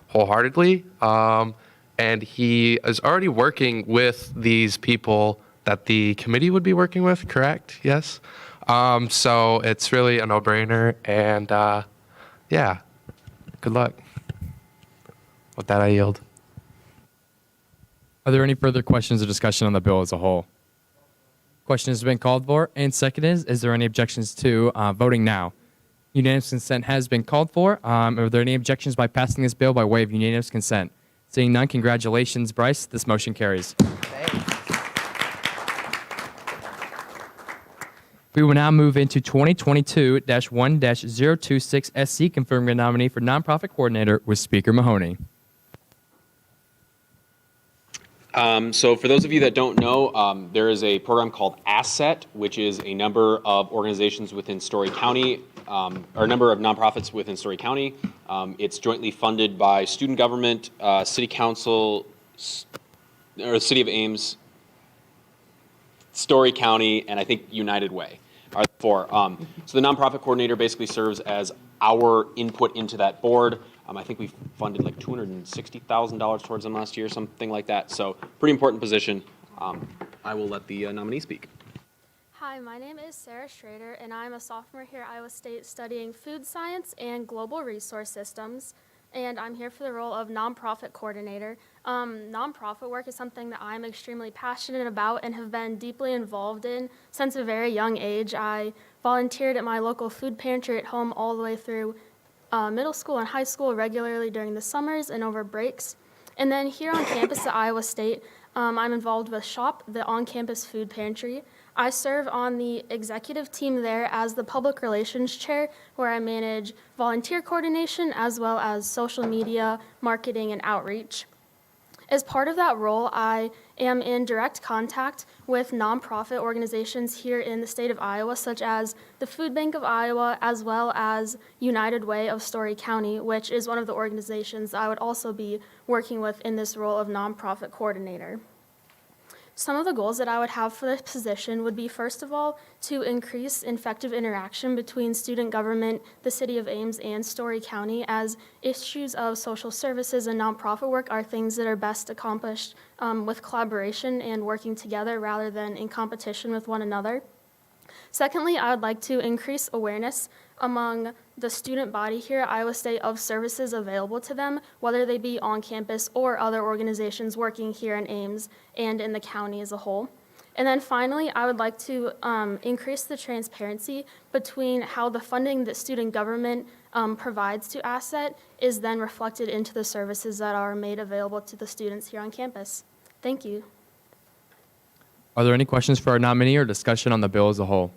wholeheartedly. And he is already working with these people that the committee would be working with, correct? Yes? So it's really a no-brainer, and yeah, good luck. With that, I yield. Are there any further questions or discussion on the bill as a whole? Question has been called for, and second is there any objections to voting now? Unanimous consent has been called for. Are there any objections by passing this bill by way of unanimous consent? Seeing none, congratulations, Bryce. This motion carries. We will now move into 2022-1-026 SC, confirming a nominee for nonprofit coordinator with Speaker Mahoney. So for those of you that don't know, there is a program called Asset, which is a number of organizations within Story County, or a number of nonprofits within Story County. It's jointly funded by student government, city council, or the city of Ames, Story County, and I think United Way are the four. So the nonprofit coordinator basically serves as our input into that board. I think we funded like $260,000 towards them last year, something like that. So pretty important position. I will let the nominee speak. Hi, my name is Sarah Schrader, and I'm a sophomore here at Iowa State studying food science and global resource systems. And I'm here for the role of nonprofit coordinator. Nonprofit work is something that I'm extremely passionate about and have been deeply involved in since a very young age. I volunteered at my local food pantry at home all the way through middle school and high school regularly during the summers and over breaks. And then here on campus at Iowa State, I'm involved with SHOP, the on-campus food pantry. I serve on the executive team there as the public relations chair, where I manage volunteer coordination as well as social media, marketing, and outreach. As part of that role, I am in direct contact with nonprofit organizations here in the state of Iowa, such as the Food Bank of Iowa, as well as United Way of Story County, which is one of the organizations I would also be working with in this role of nonprofit coordinator. Some of the goals that I would have for this position would be, first of all, to increase effective interaction between student government, the City of Ames, and Story County, as issues of social services and nonprofit work are things that are best accomplished with collaboration and working together rather than in competition with one another. Secondly, I would like to increase awareness among the student body here at Iowa State of services available to them, whether they be on campus or other organizations working here in Ames and in the county as a whole. And then finally, I would like to increase the transparency between how the funding that student government provides to Asset is then reflected into the services that are made available to the students here on campus. Thank you. Are there any questions for our nominee or discussion on the bill as a whole?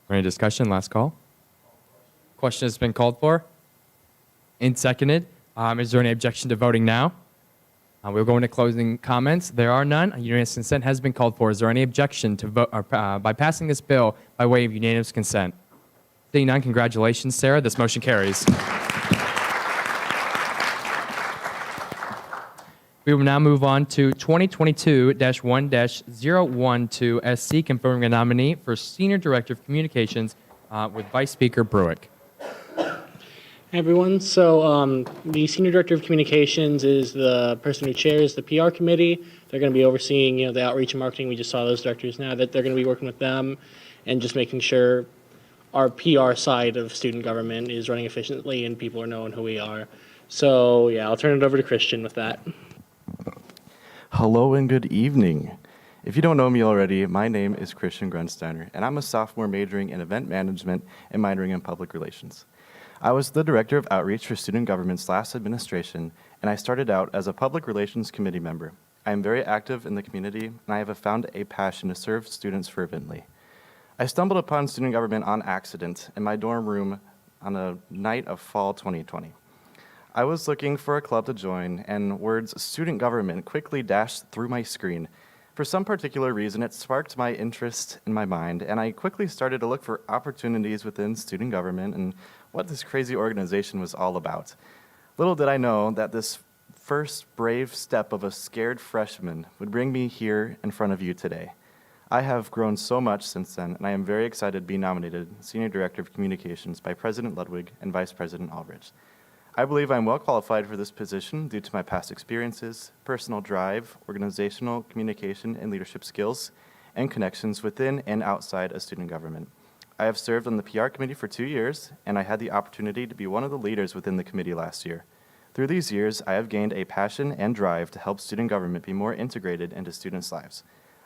Any discussion? Last call. Question has been called for and seconded. Is there any objection to voting now? We'll go into closing comments. There are none. Unanimous consent has been called for. Is there any objection to vote by passing this bill by way of unanimous consent? Seeing none, congratulations, Sarah. This motion carries. We will now move on to 2022-1-012 SC, confirming a nominee for Senior Director of Communications with Vice Speaker Brewick. Hey everyone, so the Senior Director of Communications is the person who chairs the PR committee. They're going to be overseeing, the outreach and marketing. We just saw those directors now, that they're going to be working with them and just making sure our PR side of student government is running efficiently and people are knowing who we are. So yeah, I'll turn it over to Christian with that. Hello and good evening. If you don't know me already, my name is Christian Grunsteiner, and I'm a sophomore majoring in event management and minoring in public relations. I was the director of outreach for student government's last administration, and I started out as a public relations committee member. I am very active in the community, and I have found a passion to serve students fervently. I stumbled upon student government on accident in my dorm room on a night of fall 2020. I was looking for a club to join, and words student government quickly dashed through my screen. For some particular reason, it sparked my interest in my mind, and I quickly started to look for opportunities within student government and what this crazy organization was all about. Little did I know that this first brave step of a scared freshman would bring me here in front of you today. I have grown so much since then, and I am very excited to be nominated Senior Director of Communications by President Ludwig and Vice President Aldrich. I believe I'm well qualified for this position due to my past experiences, personal drive, organizational communication and leadership skills, and connections within and outside of student government. I have served on the PR committee for 2 years, and I had the opportunity to be one of the leaders within the committee last year. Through these years, I have gained a passion and drive to help student government be more integrated into students' lives.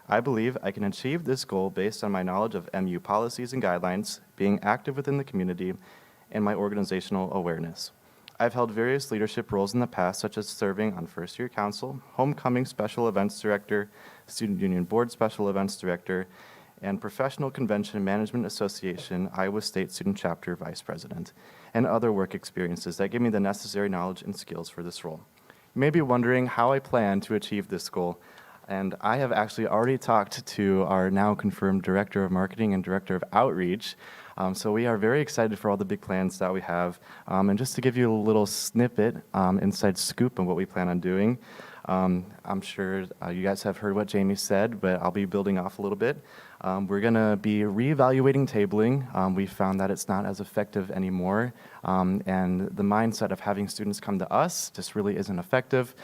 I believe I can achieve this goal based on my knowledge of MU policies and guidelines, being active within the community, and my organizational awareness. I've held various leadership roles in the past, such as serving on first-year council, homecoming special events director, student union board special events director, and Professional Convention Management Association, Iowa State Student Chapter Vice President, and other work experiences that give me the necessary knowledge and skills for this role. You may be wondering how I plan to achieve this goal, and I have actually already talked to our now confirmed Director of Marketing and Director of Outreach. So we are very excited for all the big plans that we have. And just to give you a little snippet, inside scoop on what we plan on doing, I'm sure you guys have heard what Jamie said, but I'll be building off a little bit. We're going to be reevaluating tabling. We found that it's not as effective anymore, and the mindset of having students come to us just really isn't effective.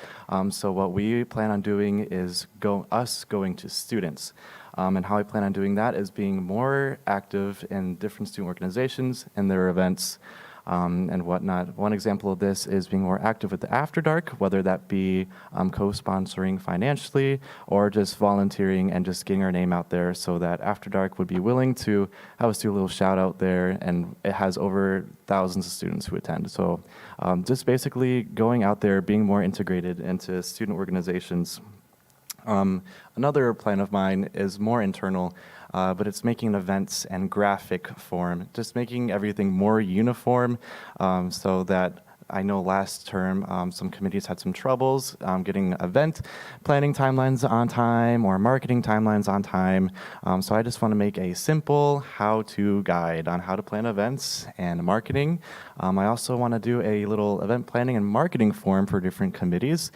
So what we plan on doing is going to students. And how I plan on doing that is being more active in different student organizations and their events and whatnot. One example of this is being more active with the After Dark, whether that be co-sponsoring financially or just volunteering and just getting our name out there so that After Dark would be willing to have us do a little shout out there, and it has over thousands of students who attend. So just basically going out there, being more integrated into student organizations. Another plan of mine is more internal, but it's making events and graphic form, just making everything more uniform so that I know last term some committees had some troubles getting event planning timelines on time or marketing timelines on time. So I just want to make a simple how-to guide on how to plan events and marketing. I also want to do a little event planning and marketing form for different committees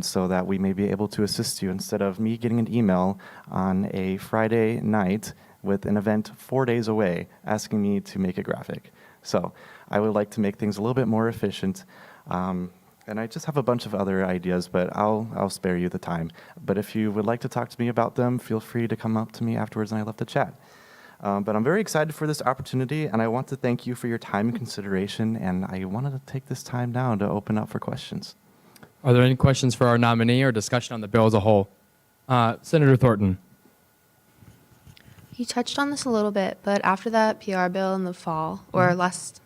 so that we may be able to assist you instead of me getting an email on a Friday night with an event 4 days away asking me to make a graphic. So I would like to make things a little bit more efficient. And I just have a bunch of other ideas, but I'll spare you the time. But if you would like to talk to me about them, feel free to come up to me afterwards and I'd love to chat. But I'm very excited for this opportunity, and I want to thank you for your time and consideration, and I wanted to take this time now to open up for questions. Are there any questions for our nominee or discussion on the bill as a whole? Senator Thornton. You touched on this a little bit, but after that PR bill in the fall, or last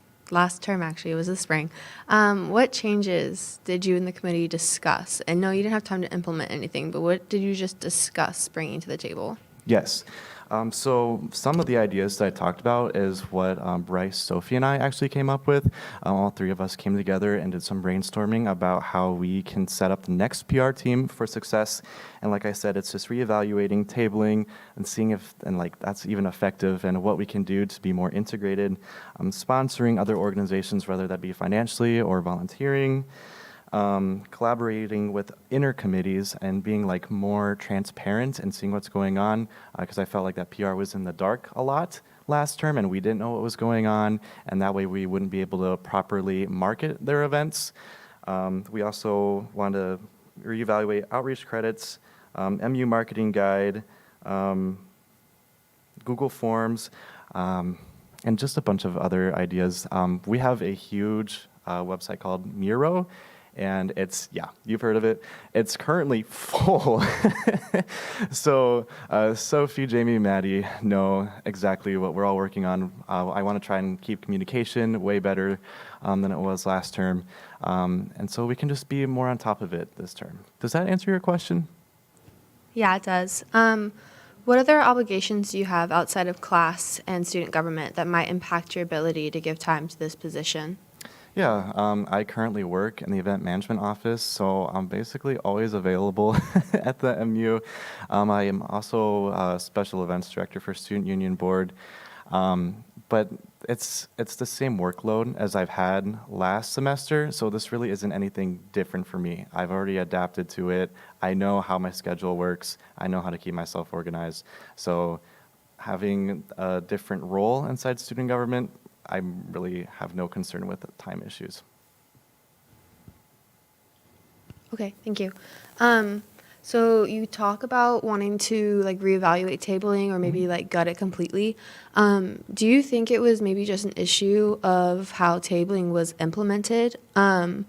term actually, it was the spring, what changes did you and the committee discuss? And no, you didn't have time to implement anything, but what did you just discuss bringing to the table? Yes. So some of the ideas that I talked about is what Bryce, Sophie, and I actually came up with. All three of us came together and did some brainstorming about how we can set up the next PR team for success. And like I said, it's just reevaluating, tabling, and seeing if that's even effective and what we can do to be more integrated. Sponsoring other organizations, whether that be financially or volunteering. Collaborating with inner committees and being more transparent and seeing what's going on, because I felt like that PR was in the dark a lot last term and we didn't know what was going on, and that way we wouldn't be able to properly market their events. We also want to reevaluate outreach credits, MU marketing guide, Google Forms, and just a bunch of other ideas. We have a huge website called Miro. And you've heard of it. It's currently full. So Sophie, Jamie, Maddie know exactly what we're all working on. I want to try and keep communication way better than it was last term. And so we can just be more on top of it this term. Does that answer your question? Yeah, it does. What other obligations do you have outside of class and student government that might impact your ability to give time to this position? Yeah, I currently work in the event management office, so I'm basically always available at the MU. I am also a special events director for Student Union Board, but it's the same workload as I've had last semester, so this really isn't anything different for me. I've already adapted to it. I know how my schedule works. I know how to keep myself organized. So having a different role inside student government, I really have no concern with time issues. Okay, thank you. So you talk about wanting to reevaluate tabling or maybe gut it completely. Do you think it was maybe just an issue of how tabling was implemented? I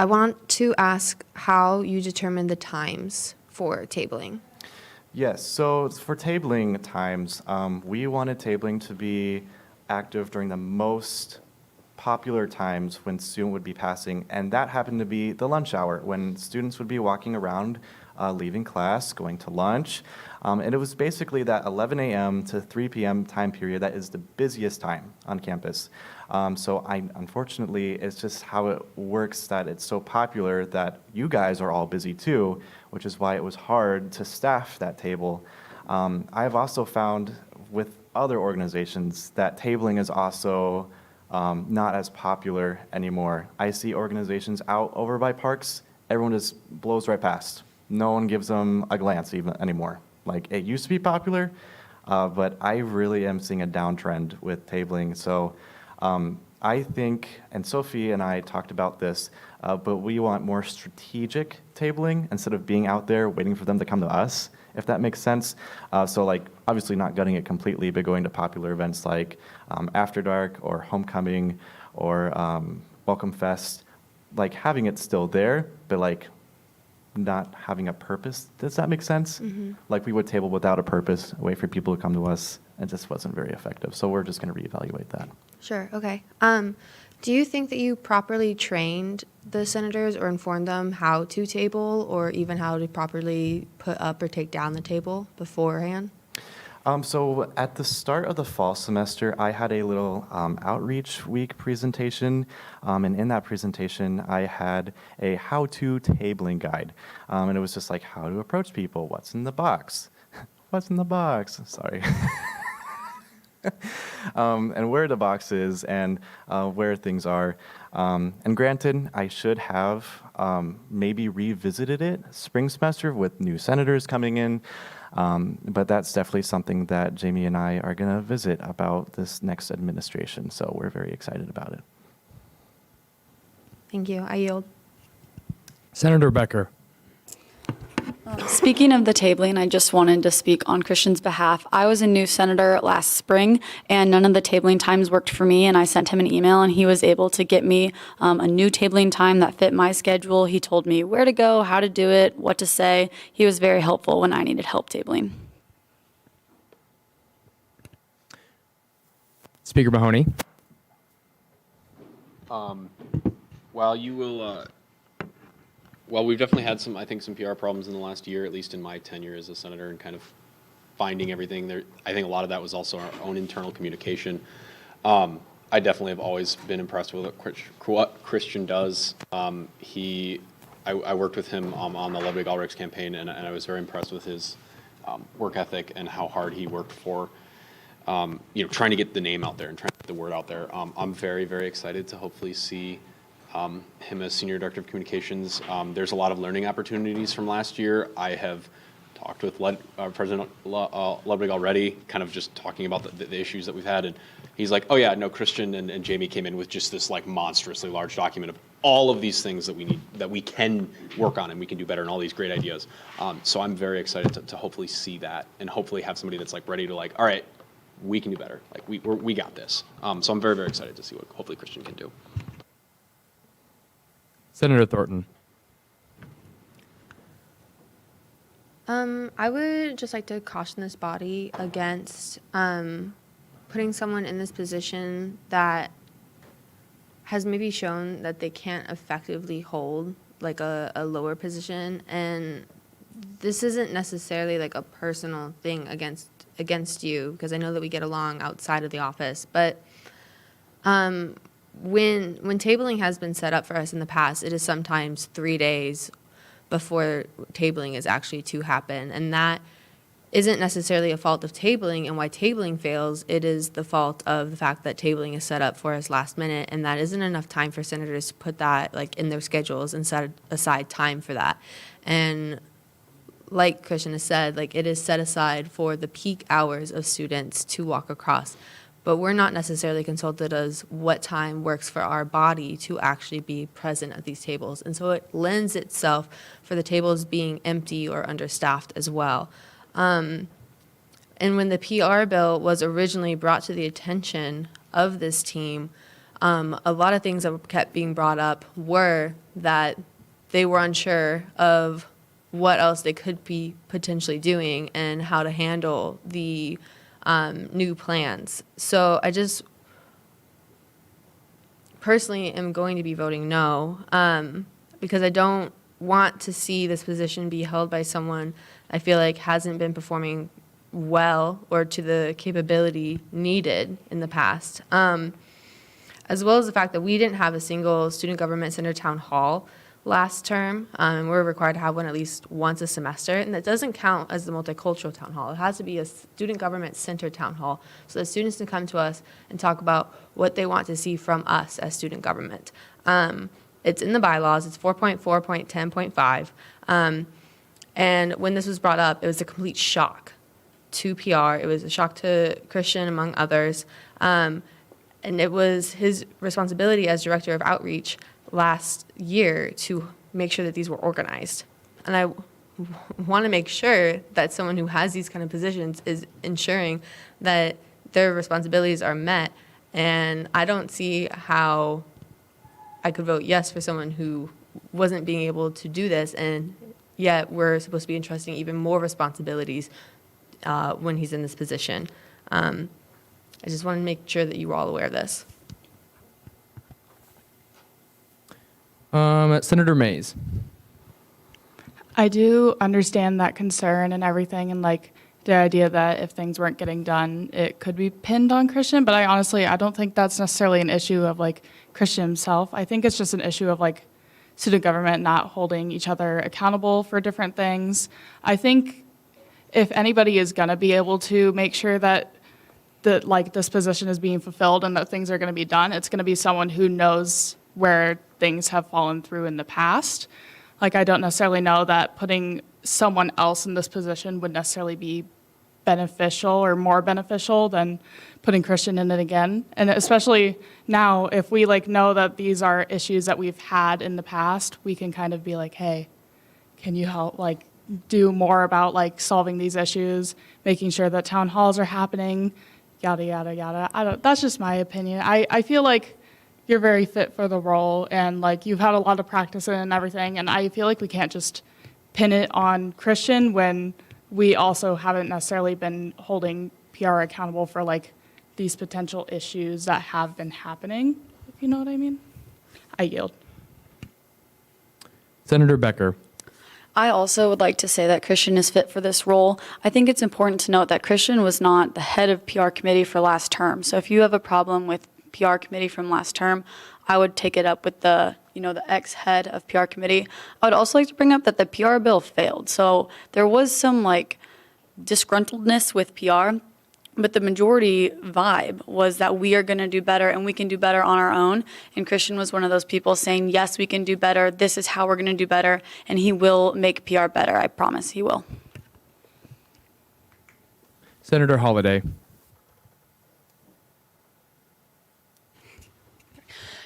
want to ask how you determine the times for tabling. Yes, so for tabling times, we wanted tabling to be active during the most popular times when student would be passing, and that happened to be the lunch hour when students would be walking around leaving class, going to lunch. And it was basically that 11 a.m. to 3 p.m. time period that is the busiest time on campus. So unfortunately, it's just how it works that it's so popular that you guys are all busy too, which is why it was hard to staff that table. I've also found with other organizations that tabling is also not as popular anymore. I see organizations out over by parks, everyone just blows right past. No one gives them a glance even anymore. Like, it used to be popular, but I really am seeing a downtrend with tabling. So I think, and Sophie and I talked about this, but we want more strategic tabling instead of being out there waiting for them to come to us, if that makes sense. So like, obviously not gutting it completely, but going to popular events like After Dark or Homecoming or Welcome Fest, like having it still there, but like not having a purpose. Does that make sense? Mm-hmm. Like, we would table without a purpose, wait for people to come to us. It just wasn't very effective. So we're just going to reevaluate that. Sure, okay. Do you think that you properly trained the senators or informed them how to table or even how to properly put up or take down the table beforehand? So at the start of the fall semester, I had a little outreach week presentation, and in that presentation, I had a how-to tabling guide, and it was just like how to approach people, what's in the box, what's in the box, sorry. And where the box is and where things are. And granted, I should have maybe revisited it spring semester with new senators coming in. But that's definitely something that Jamie and I are going to visit about this next administration. So we're very excited about it. Thank you. I yield. Senator Becker. Speaking of the tabling, I just wanted to speak on Christian's behalf. I was a new senator last spring, and none of the tabling times worked for me, and I sent him an email, and he was able to get me a new tabling time that fit my schedule. He told me where to go, how to do it, what to say. He was very helpful when I needed help tabling. Speaker Mahoney. Well, you will. Well, we've definitely had some PR problems in the last year, at least in my tenure as a senator, and kind of finding everything there. I think a lot of that was also our own internal communication. I definitely have always been impressed with what Christian does. I worked with him on the Ludwig Ulrich's campaign, and I was very impressed with his work ethic and how hard he worked for, trying to get the name out there and trying to get the word out there. I'm very, very excited to hopefully see him as Senior Director of Communications. There's a lot of learning opportunities from last year. I have talked with President Ludwig already, kind of just talking about the issues that we've had, and he's like, oh yeah, no, Christian and Jamie came in with just this like monstrously large document of all of these things that we need, that we can work on and we can do better, and all these great ideas. So I'm very excited to hopefully see that, and hopefully have somebody that's like ready to like, all right, we can do better. Like we got this. So I'm very, very excited to see what hopefully Christian can do. Senator Thornton. I would just like to caution this body against putting someone in this position that has maybe shown that they can't effectively hold like a lower position. And this isn't necessarily like a personal thing against you, because I know that we get along outside of the office, but when tabling has been set up for us in the past, it is sometimes 3 days before tabling is actually to happen. And that isn't necessarily a fault of tabling and why tabling fails. It is the fault of the fact that tabling is set up for us last minute, and that isn't enough time for senators to put that like in their schedules and set aside time for that. And like Christian has said, like it is set aside for the peak hours of students to walk across. But we're not necessarily consulted as what time works for our body to actually be present at these tables. And so it lends itself for the tables being empty or understaffed as well. And when the PR bill was originally brought to the attention of this team, a lot of things that kept being brought up were that they were unsure of what else they could be potentially doing and how to handle the new plans. So I just personally am going to be voting no, because I don't want to see this position be held by someone I feel like hasn't been performing well or to the capability needed in the past. As well as the fact that we didn't have a single student government center town hall last term, and we're required to have one at least once a semester, and that doesn't count as the multicultural town hall. It has to be a student government center town hall so that students can come to us and talk about what they want to see from us as student government. It's in the bylaws. It's 4.4.10.5. And when this was brought up, it was a complete shock to PR. It was a shock to Christian, among others. And it was his responsibility as director of outreach last year to make sure that these were organized. And I want to make sure that someone who has these kind of positions is ensuring that their responsibilities are met. And I don't see how I could vote yes for someone who wasn't being able to do this, and yet we're supposed to be entrusting even more responsibilities when he's in this position. I just want to make sure that you were all aware of this. Senator Mays. I do understand that concern and everything, and like the idea that if things weren't getting done, it could be pinned on Christian. But I don't think that's necessarily an issue of like Christian himself. I think it's just an issue of like student government not holding each other accountable for different things. I think if anybody is going to be able to make sure that this position is being fulfilled and that things are going to be done, it's going to be someone who knows where things have fallen through in the past. Like, I don't necessarily know that putting someone else in this position would necessarily be beneficial or more beneficial than putting Christian in it again. And especially now, if we know that these are issues that we've had in the past, we can kind of be like, hey, can you help do more about solving these issues, making sure that town halls are happening, yada, yada, yada. That's just my opinion. I feel like you're very fit for the role, and you've had a lot of practice in it and everything, and I feel like we can't just pin it on Christian when we also haven't necessarily been holding PR accountable for these potential issues that have been happening, if you know what I mean. I yield. Senator Becker. I also would like to say that Christian is fit for this role. I think it's important to note that Christian was not the head of PR committee for last term. So if you have a problem with PR committee from last term, I would take it up with the ex-head of PR committee. I would also like to bring up that the PR bill failed. So there was some disgruntledness with PR, but the majority vibe was that we are going to do better and we can do better on our own. And Christian was one of those people saying, yes, we can do better. This is how we're going to do better. And he will make PR better. I promise he will. Senator Holliday.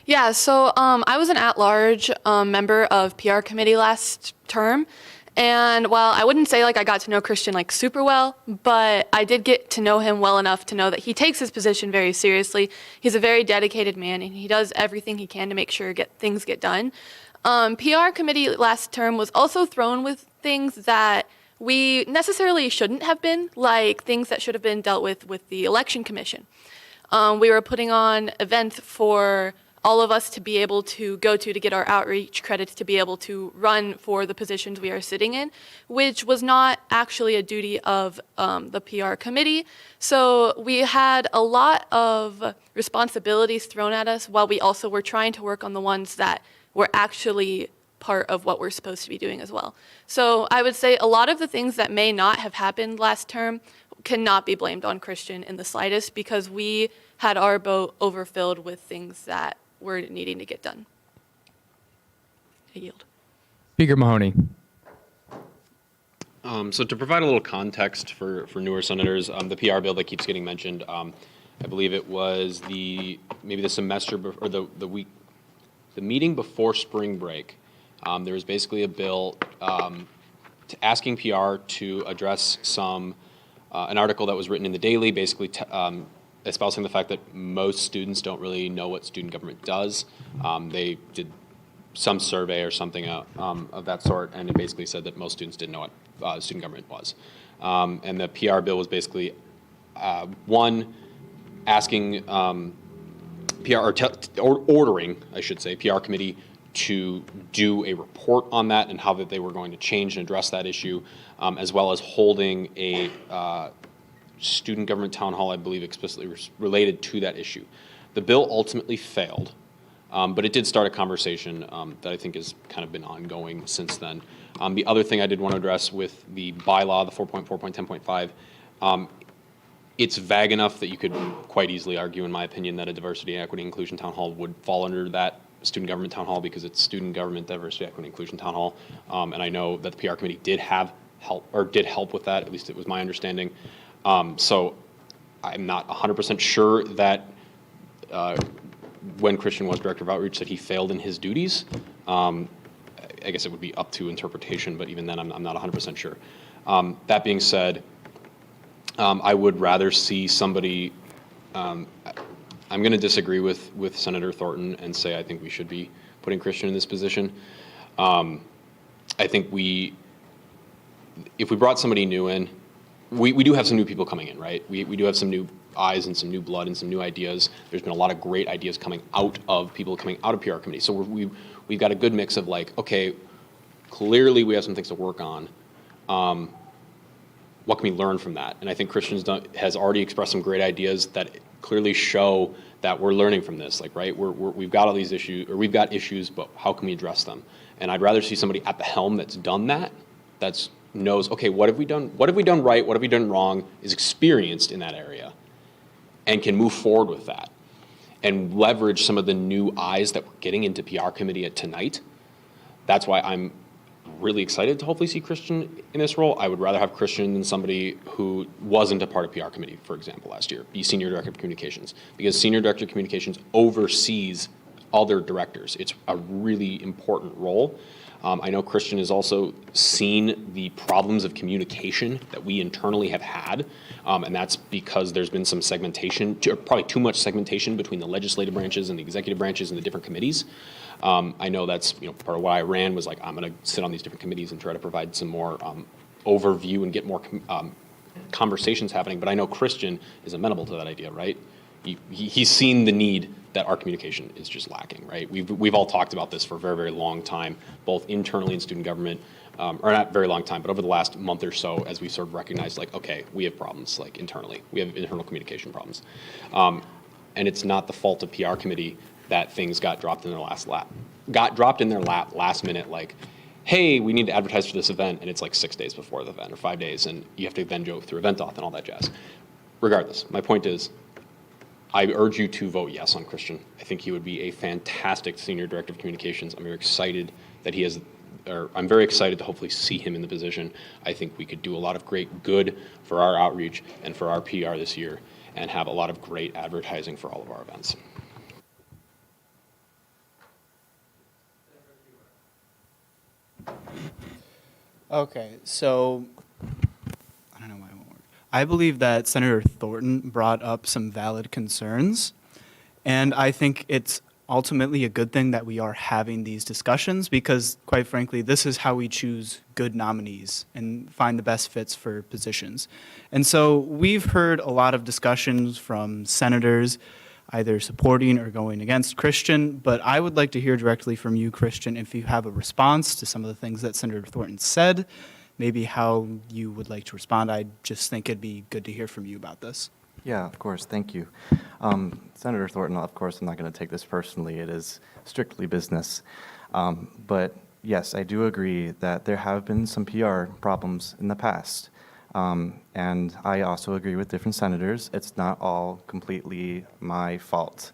Yeah, so I was an at-large member of PR committee last term, and while I wouldn't say I got to know Christian super well, but I did get to know him well enough to know that he takes his position very seriously. He's a very dedicated man, and he does everything he can to make sure things get done. PR committee last term was also thrown with things that we necessarily shouldn't have been, like things that should have been dealt with the election commission. We were putting on events for all of us to be able to go to get our outreach credits to be able to run for the positions we are sitting in, which was not actually a duty of the PR committee. So we had a lot of responsibilities thrown at us while we also were trying to work on the ones that were actually part of what we're supposed to be doing as well. So I would say a lot of the things that may not have happened last term cannot be blamed on Christian in the slightest, because we had our boat overfilled with things that were needing to get done. I yield. Speaker Mahoney. So to provide a little context for newer senators, the PR bill that keeps getting mentioned, I believe it was maybe the semester or the meeting before spring break. There was basically a bill asking PR to address an article that was written in the Daily, basically espousing the fact that most students don't really know what student government does. They did some survey or something of that sort, and it basically said that most students didn't know what student government was. And the PR bill was basically, asking PR, or ordering, I should say, PR committee to do a report on that and how that they were going to change and address that issue, as well as holding a student government town hall, I believe, explicitly related to that issue. The bill ultimately failed, but it did start a conversation that I think has kind of been ongoing since then. The other thing I did want to address with the bylaw, the 4.4.10.5, it's vague enough that you could quite easily argue, in my opinion, that a diversity, equity, inclusion town hall would fall under that student government town hall because it's student government, diversity, equity, inclusion town hall. And I know that the PR committee did help with that, at least it was my understanding. So I'm not 100% sure that when Christian was director of outreach that he failed in his duties. I guess it would be up to interpretation, but even then I'm not 100% sure. That being said, I would rather see somebody, I'm going to disagree with Senator Thornton and say I think we should be putting Christian in this position. I think if we brought somebody new in, we do have some new people coming in, right? We do have some new eyes and some new blood and some new ideas. There's been a lot of great ideas coming out of people coming out of PR committee. So we've got a good mix of like, okay, clearly we have some things to work on. What can we learn from that? And I think Christian has already expressed some great ideas that clearly show that we're learning from this. Like, right, we've got all these issues, or we've got issues, but how can we address them? And I'd rather see somebody at the helm that's done that, that's knows, okay, what have we done right, what have we done wrong, is experienced in that area, and can move forward with that, and leverage some of the new eyes that we're getting into PR committee tonight. That's why I'm really excited to hopefully see Christian in this role. I would rather have Christian than somebody who wasn't a part of PR committee, for example, last year, be senior director of communications, because senior director of communications oversees other directors. It's a really important role. I know Christian has also seen the problems of communication that we internally have had, and that's because there's been some segmentation, or probably too much segmentation between the legislative branches and the executive branches and the different committees. I know that's part of what I ran was like, I'm going to sit on these different committees and try to provide some more overview and get more conversations happening. But I know Christian is amenable to that idea, right? He's seen the need that our communication is just lacking, right? We've all talked about this for a very, very long time, both internally in student government, or not very long time, but over the last month or so, as we sort of recognized, like, okay, we have problems, like internally, we have internal communication problems, and it's not the fault of PR committee that things got dropped in their lap last minute, like, hey, we need to advertise for this event, and it's like 6 days before the event or 5 days, and you have to then go through event auth and all that jazz. Regardless, my point is, I urge you to vote yes on Christian. I think he would be a fantastic senior director of communications. I'm very excited that I'm very excited to hopefully see him in the position. I think we could do a lot of great good for our outreach and for our PR this year and have a lot of great advertising for all of our events. Okay, so I don't know why it won't work. I believe that Senator Thornton brought up some valid concerns, and I think it's ultimately a good thing that we are having these discussions because, quite frankly, this is how we choose good nominees and find the best fits for positions. And so we've heard a lot of discussions from senators either supporting or going against Christian, but I would like to hear directly from you, Christian, if you have a response to some of the things that Senator Thornton said, maybe how you would like to respond. I just think it'd be good to hear from you about this. Yeah, of course. Thank you. Senator Thornton, of course, I'm not going to take this personally. It is strictly business. But yes, I do agree that there have been some PR problems in the past. And I also agree with different senators. It's not all completely my fault.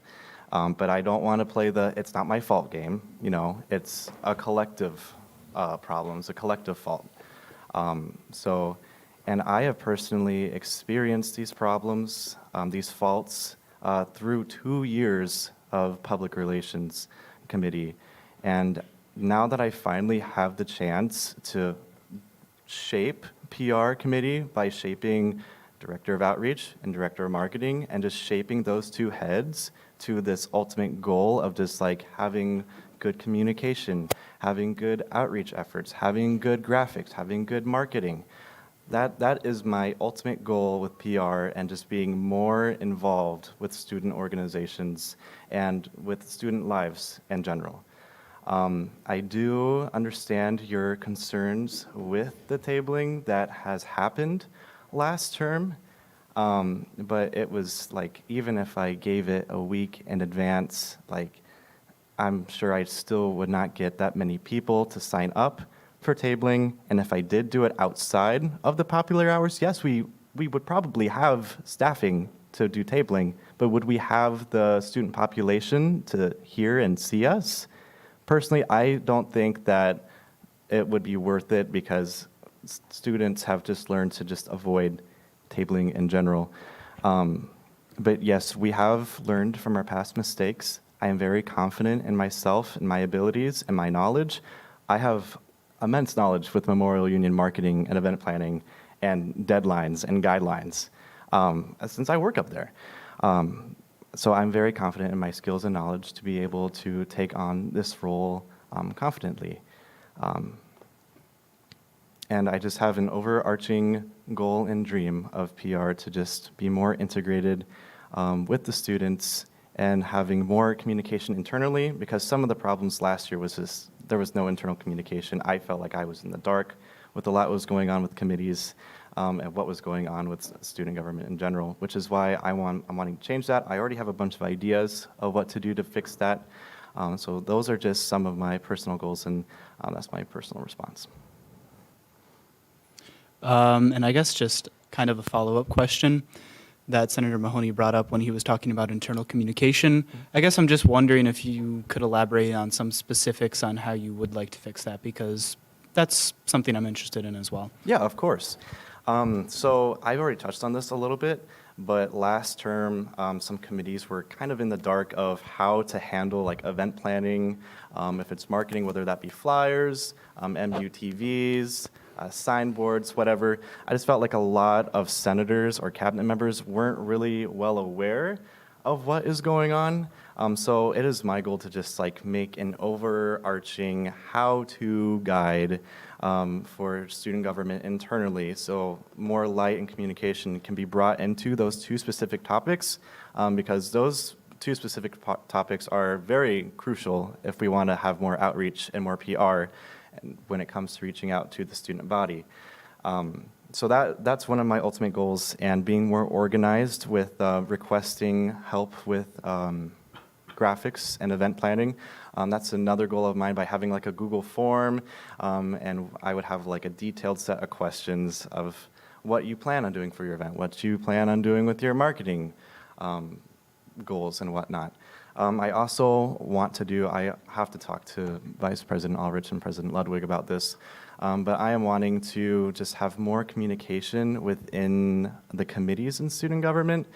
But I don't want to play the it's not my fault game. You know, it's a collective problem. It's a collective fault. And I have personally experienced these problems, these faults, through 2 years of public relations committee. And now that I finally have the chance to shape PR committee by shaping director of outreach and director of marketing and just shaping those two heads to this ultimate goal of just like having good communication, having good outreach efforts, having good graphics, having good marketing. That is my ultimate goal with PR and just being more involved with student organizations and with student lives in general. I do understand your concerns with the tabling that has happened last term, but it was like, even if I gave it a week in advance, like, I'm sure I still would not get that many people to sign up for tabling. And if I did do it outside of the popular hours, yes, we would probably have staffing to do tabling, but would we have the student population to hear and see us? Personally, I don't think that it would be worth it, because students have just learned to just avoid tabling in general. But yes, we have learned from our past mistakes. I am very confident in myself and my abilities and my knowledge. I have immense knowledge with Memorial Union marketing and event planning and deadlines and guidelines since I work up there. So I'm very confident in my skills and knowledge to be able to take on this role confidently. And I just have an overarching goal and dream of PR to just be more integrated with the students and having more communication internally, because some of the problems last year was just, there was no internal communication. I felt like I was in the dark with a lot that was going on with committees and what was going on with student government in general, which is why I'm wanting to change that. I already have a bunch of ideas of what to do to fix that. So those are just some of my personal goals, and that's my personal response. And I guess just kind of a follow-up question that Senator Mahoney brought up when he was talking about internal communication. I guess I'm just wondering if you could elaborate on some specifics on how you would like to fix that, because that's something I'm interested in as well. Yeah, of course. So I've already touched on this a little bit, but last term, some committees were kind of in the dark of how to handle like event planning, if it's marketing, whether that be flyers, MUTVs, signboards, whatever. I just felt like a lot of senators or cabinet members weren't really well aware of what is going on. So it is my goal to just like make an overarching how-to guide for student government internally, so more light and communication can be brought into those two specific topics, because those two specific topics are very crucial if we want to have more outreach and more PR when it comes to reaching out to the student body. So that's one of my ultimate goals, and being more organized with requesting help with graphics and event planning. That's another goal of mine, by having like a Google form, and I would have like a detailed set of questions of what you plan on doing for your event, what you plan on doing with your marketing goals and whatnot. I also want to do, I have to talk to Vice President Ulrich and President Ludwig about this, but I am wanting to just have more communication within the committees in student government,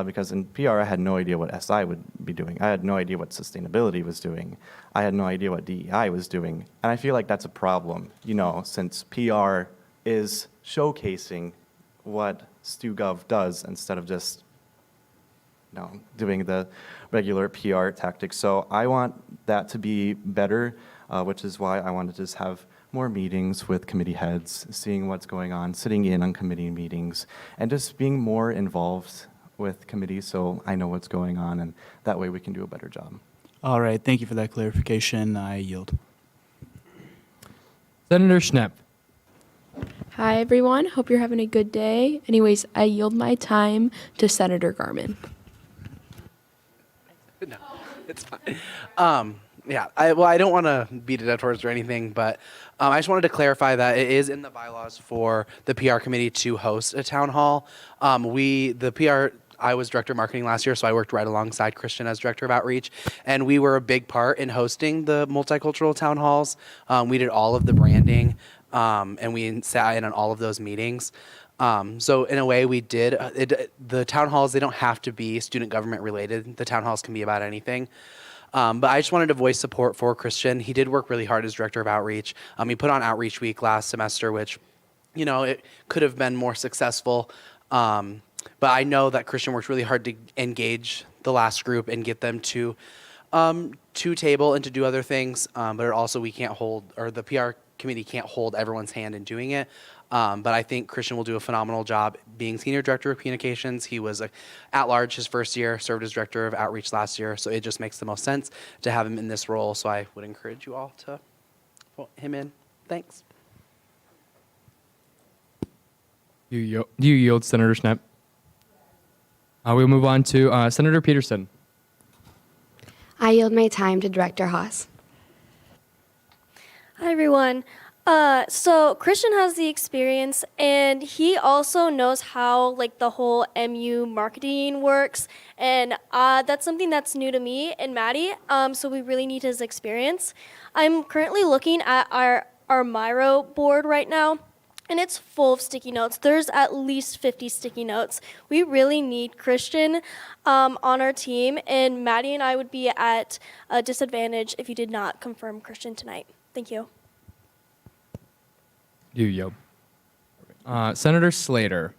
because in PR I had no idea what SI would be doing. I had no idea what sustainability was doing. I had no idea what DEI was doing. And I feel like that's a problem, you know, since PR is showcasing what StuGov does instead of just doing the regular PR tactics. So I want that to be better, which is why I want to just have more meetings with committee heads, seeing what's going on, sitting in on committee meetings, and just being more involved with committees so I know what's going on, and that way we can do a better job. All right, thank you for that clarification. I yield. Senator Schnepp. Hi, everyone. Hope you're having a good day. Anyways, I yield my time to Senator Garman. No, it's fine. Yeah, I don't want to beat a dead horse or anything, but I just wanted to clarify that it is in the bylaws for the PR committee to host a town hall. I was director of marketing last year, so I worked right alongside Christian as director of outreach, and we were a big part in hosting the multicultural town halls. We did all of the branding, and we sat in on all of those meetings. So in a way we did, the town halls, they don't have to be student government related. The town halls can be about anything. But I just wanted to voice support for Christian. He did work really hard as director of outreach. He put on Outreach Week last semester, which, you know, it could have been more successful. But I know that Christian worked really hard to engage the last group and get them to table and to do other things. But also we can't hold, or the PR committee can't hold everyone's hand in doing it. But I think Christian will do a phenomenal job being Senior Director of Communications. He was at large his first year, served as Director of Outreach last year, so it just makes the most sense to have him in this role. So I would encourage you all to vote him in. Thanks. Do you yield, Senator Schnapp? We'll move on to Senator Peterson. I yield my time to Director Haas. Hi, everyone. So Christian has the experience, and he also knows how like the whole MU marketing works, and that's something that's new to me and Maddie. So we really need his experience. I'm currently looking at our Miro board right now, and it's full of sticky notes. There's at least 50 sticky notes. We really need Christian on our team, and Maddie and I would be at a disadvantage if you did not confirm Christian tonight. Thank you. You yield. Senator Slater.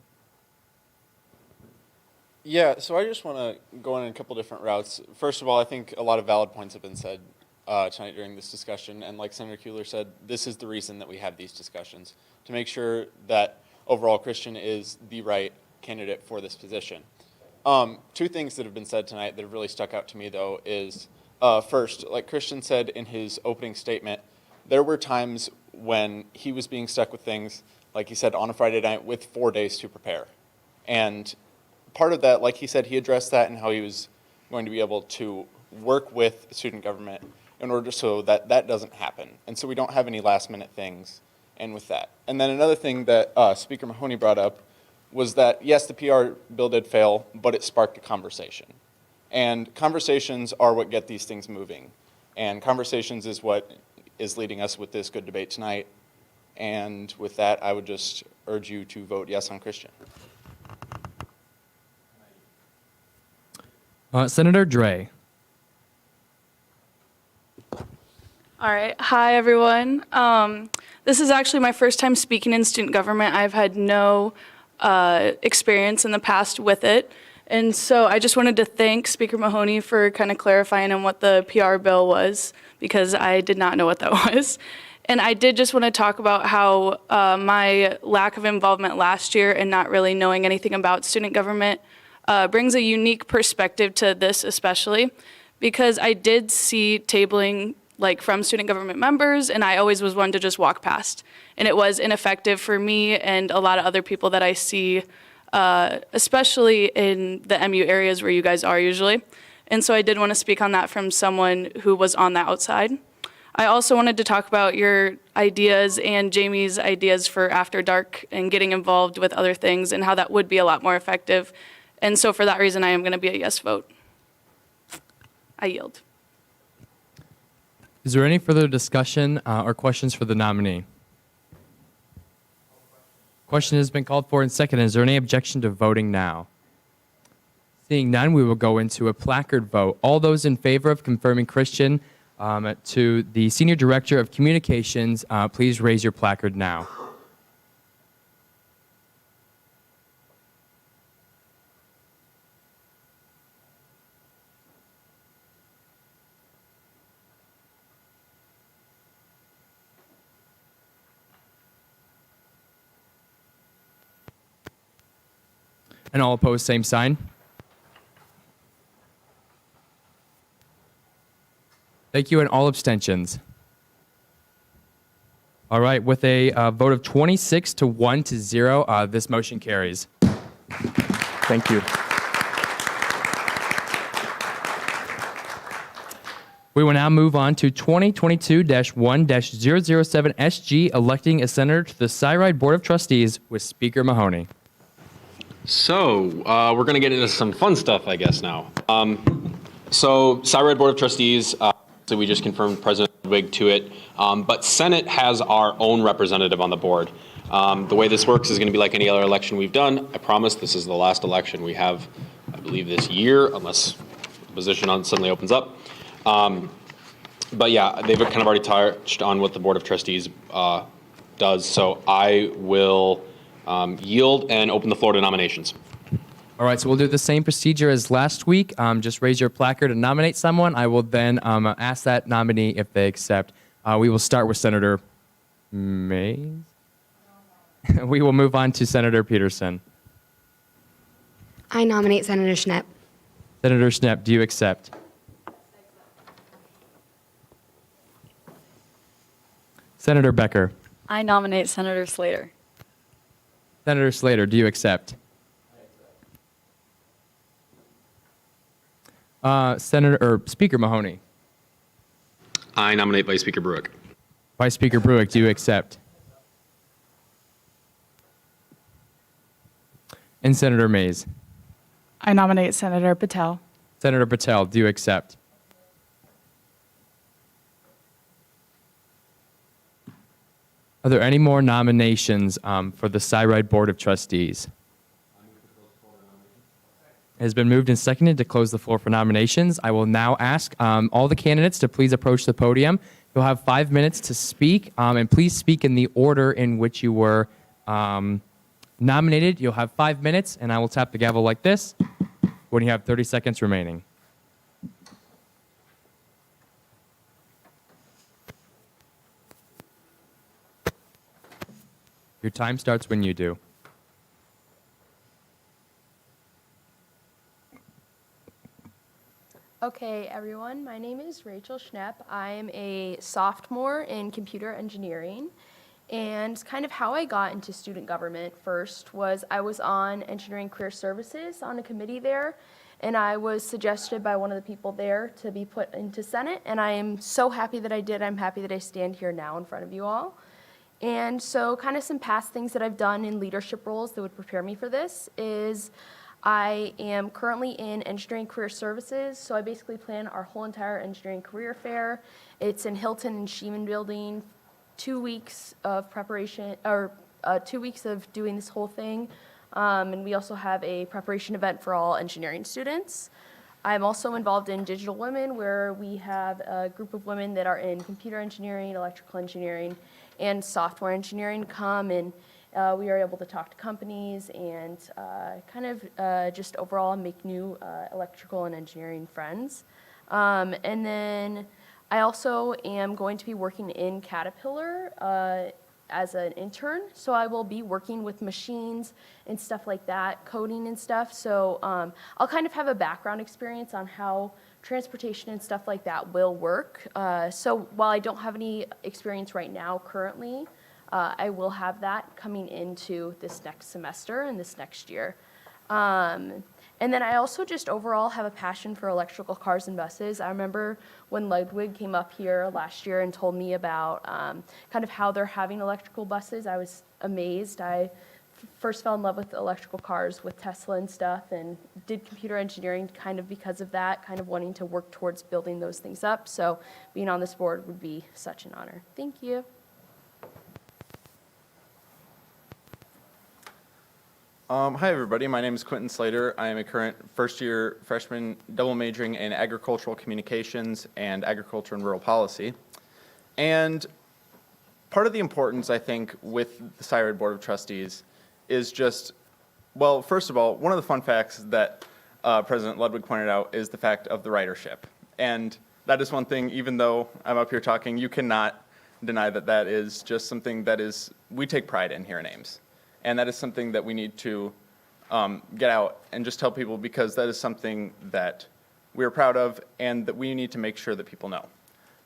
Yeah, so I just want to go in a couple different routes. First of all, I think a lot of valid points have been said tonight during this discussion, and like Senator Kuehler said, this is the reason that we have these discussions, to make sure that overall Christian is the right candidate for this position. Two things that have been said tonight that have really stuck out to me, though, is first, like Christian said in his opening statement, there were times when he was being stuck with things, like he said, on a Friday night with 4 days to prepare. And part of that, like he said, he addressed that and how he was going to be able to work with student government in order so that that doesn't happen. And so we don't have any last minute things and with that. And then another thing that Speaker Mahoney brought up was that, yes, the PR bill did fail, but it sparked a conversation. And conversations are what get these things moving. And conversations is what is leading us with this good debate tonight. And with that, I would just urge you to vote yes on Christian. Senator Dre. All right. Hi, everyone. This is actually my first time speaking in student government. I've had no experience in the past with it. And so I just wanted to thank Speaker Mahoney for kind of clarifying on what the PR bill was, because I did not know what that was. And I did just want to talk about how my lack of involvement last year and not really knowing anything about student government brings a unique perspective to this, especially because I did see tabling like from student government members, and I always was one to just walk past. And it was ineffective for me and a lot of other people that I see, especially in the MU areas where you guys are usually. And so I did want to speak on that from someone who was on the outside. I also wanted to talk about your ideas and Jamie's ideas for After Dark and getting involved with other things and how that would be a lot more effective. And so for that reason, I am going to be a yes vote. I yield. Is there any further discussion or questions for the nominee? Question has been called for and seconded. Is there any objection to voting now? Seeing none, we will go into a placard vote. All those in favor of confirming Christian to the Senior Director of Communications, please raise your placard now. And all opposed, same sign. Thank you, and all abstentions. All right, with a vote of 26 to 1 to 0, this motion carries. Thank you. We will now move on to 2022-1-007 SG, electing a senator to the Cyride Board of Trustees with Speaker Mahoney. So we're going to get into some fun stuff, I guess, now. So Cyride Board of Trustees, so we just confirmed President Brewick to it, but Senate has our own representative on the board. The way this works is going to be like any other election we've done. I promise this is the last election we have, I believe, this year, unless the position suddenly opens up. But yeah, they've kind of already touched on what the Board of Trustees does, so I will yield and open the floor to nominations. All right, so we'll do the same procedure as last week. Just raise your placard and nominate someone. I will then ask that nominee if they accept. We will start with Senator Mays. We will move on to Senator Peterson. I nominate Senator Schnepp. Senator Schnepp, do you accept? Senator Becker. I nominate Senator Slater. Senator Slater, do you accept? Speaker Mahoney. I nominate Vice Speaker Brewick. Vice Speaker Brewick, do you accept? And Senator Mays. I nominate Senator Patel. Senator Patel, do you accept? Are there any more nominations for the Cyride Board of Trustees? It has been moved and seconded to close the floor for nominations. I will now ask all the candidates to please approach the podium. You'll have 5 minutes to speak, and please speak in the order in which you were nominated. You'll have 5 minutes, and I will tap the gavel like this when you have 30 seconds remaining. Your time starts when you do. Okay, everyone, my name is Rachel Schnepp. I am a sophomore in computer engineering. And kind of how I got into student government first was I was on Engineering Career Services on a committee there, and I was suggested by one of the people there to be put into Senate, and I am so happy that I did. I'm happy that I stand here now in front of you all. And so kind of some past things that I've done in leadership roles that would prepare me for this is I am currently in Engineering Career Services, so I basically plan our whole entire engineering career fair. It's in Hilton and Sheeman Building, 2 weeks of preparation, or 2 weeks of doing this whole thing. And we also have a preparation event for all engineering students. I'm also involved in Digital Women, where we have a group of women that are in computer engineering, electrical engineering, and software engineering come, and we are able to talk to companies and kind of just overall make new electrical and engineering friends. And then I also am going to be working in Caterpillar as an intern, so I will be working with machines and stuff like that, coding and stuff. So I'll kind of have a background experience on how transportation and stuff like that will work. So while I don't have any experience right now currently, I will have that coming into this next semester and this next year. And then I also just overall have a passion for electrical cars and buses. I remember when Ludwig came up here last year and told me about kind of how they're having electrical buses. I was amazed. I first fell in love with electrical cars with Tesla and stuff, and did computer engineering kind of because of that, kind of wanting to work towards building those things up. So being on this board would be such an honor. Thank you. Hi, everybody. My name is Quentin Slater. I am a current first-year freshman double majoring in agricultural communications and agriculture and rural policy. And part of the importance, I think, with the Cyride Board of Trustees is just, well, first of all, one of the fun facts that President Ludwig pointed out is the fact of the ridership. And that is one thing, even though I'm up here talking, you cannot deny that that is just something that is, we take pride in here in Ames. And that is something that we need to get out and just tell people, because that is something that we're proud of and that we need to make sure that people know.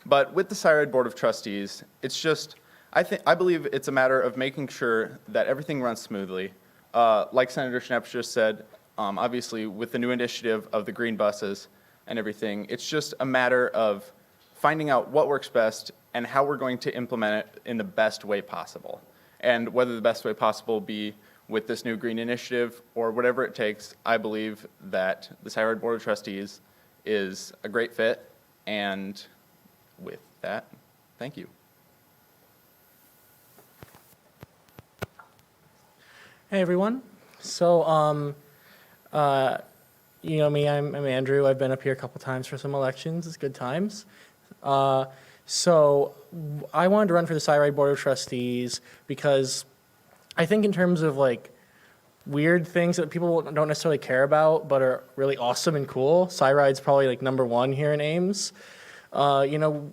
But with the Cyride Board of Trustees, it's just, I believe it's a matter of making sure that everything runs smoothly. Like Senator Schnepp just said, obviously with the new initiative of the green buses and everything, it's just a matter of finding out what works best and how we're going to implement it in the best way possible. And whether the best way possible be with this new green initiative or whatever it takes, I believe that the Cyride Board of Trustees is a great fit. And with that, thank you. Hey everyone. So, you know me, I'm Andrew. I've been up here a couple times for some elections. It's good times. So I wanted to run for the Cyride Board of Trustees because I think in terms of like weird things that people don't necessarily care about but are really awesome and cool, Cyride's probably like #1 here in Ames. You know,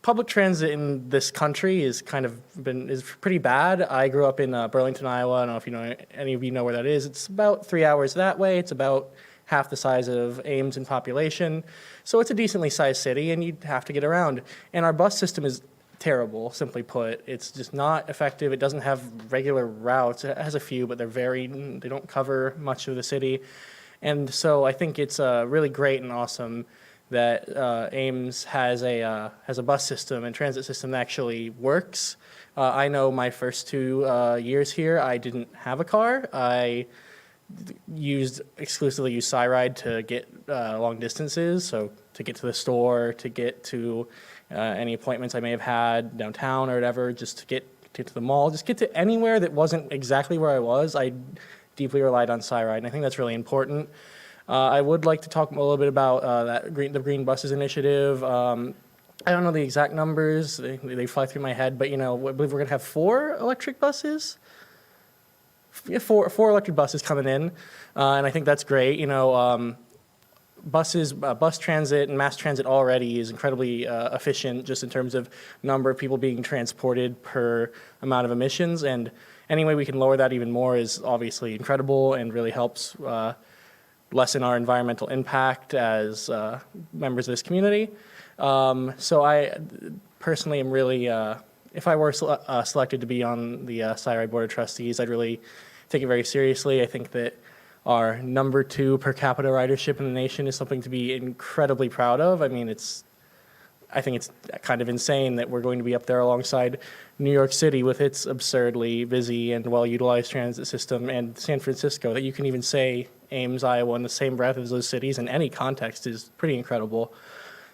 public transit in this country is pretty bad. I grew up in Burlington, Iowa. I don't know if any of you know where that is. It's about 3 hours that way. It's about half the size of Ames in population. So it's a decently sized city, and you'd have to get around. And our bus system is terrible, simply put. It's just not effective. It doesn't have regular routes. It has a few, but they don't cover much of the city. And so I think it's really great and awesome that Ames has a bus system and transit system that actually works. I know my first 2 years here, I didn't have a car. I exclusively used Cyride to get long distances, so to get to the store, to get to any appointments I may have had downtown or whatever, just to get to the mall, just get to anywhere that wasn't exactly where I was. I deeply relied on Cyride, and I think that's really important. I would like to talk a little bit about the Green Buses Initiative. I don't know the exact numbers. They fly through my head, but I believe we're going to have 4 electric buses. Yeah, four electric buses coming in, and I think that's great. Bus transit and mass transit already is incredibly efficient just in terms of number of people being transported per amount of emissions, and any way we can lower that even more is obviously incredible and really helps lessen our environmental impact as members of this community. So I personally am really, if I were selected to be on the Cyride Board of Trustees, I'd really take it very seriously. I think that our number 2 per capita ridership in the nation is something to be incredibly proud of. I mean, I think it's kind of insane that we're going to be up there alongside New York City with its absurdly busy and well-utilized transit system, and San Francisco, that you can even say Ames, Iowa in the same breath as those cities in any context is pretty incredible.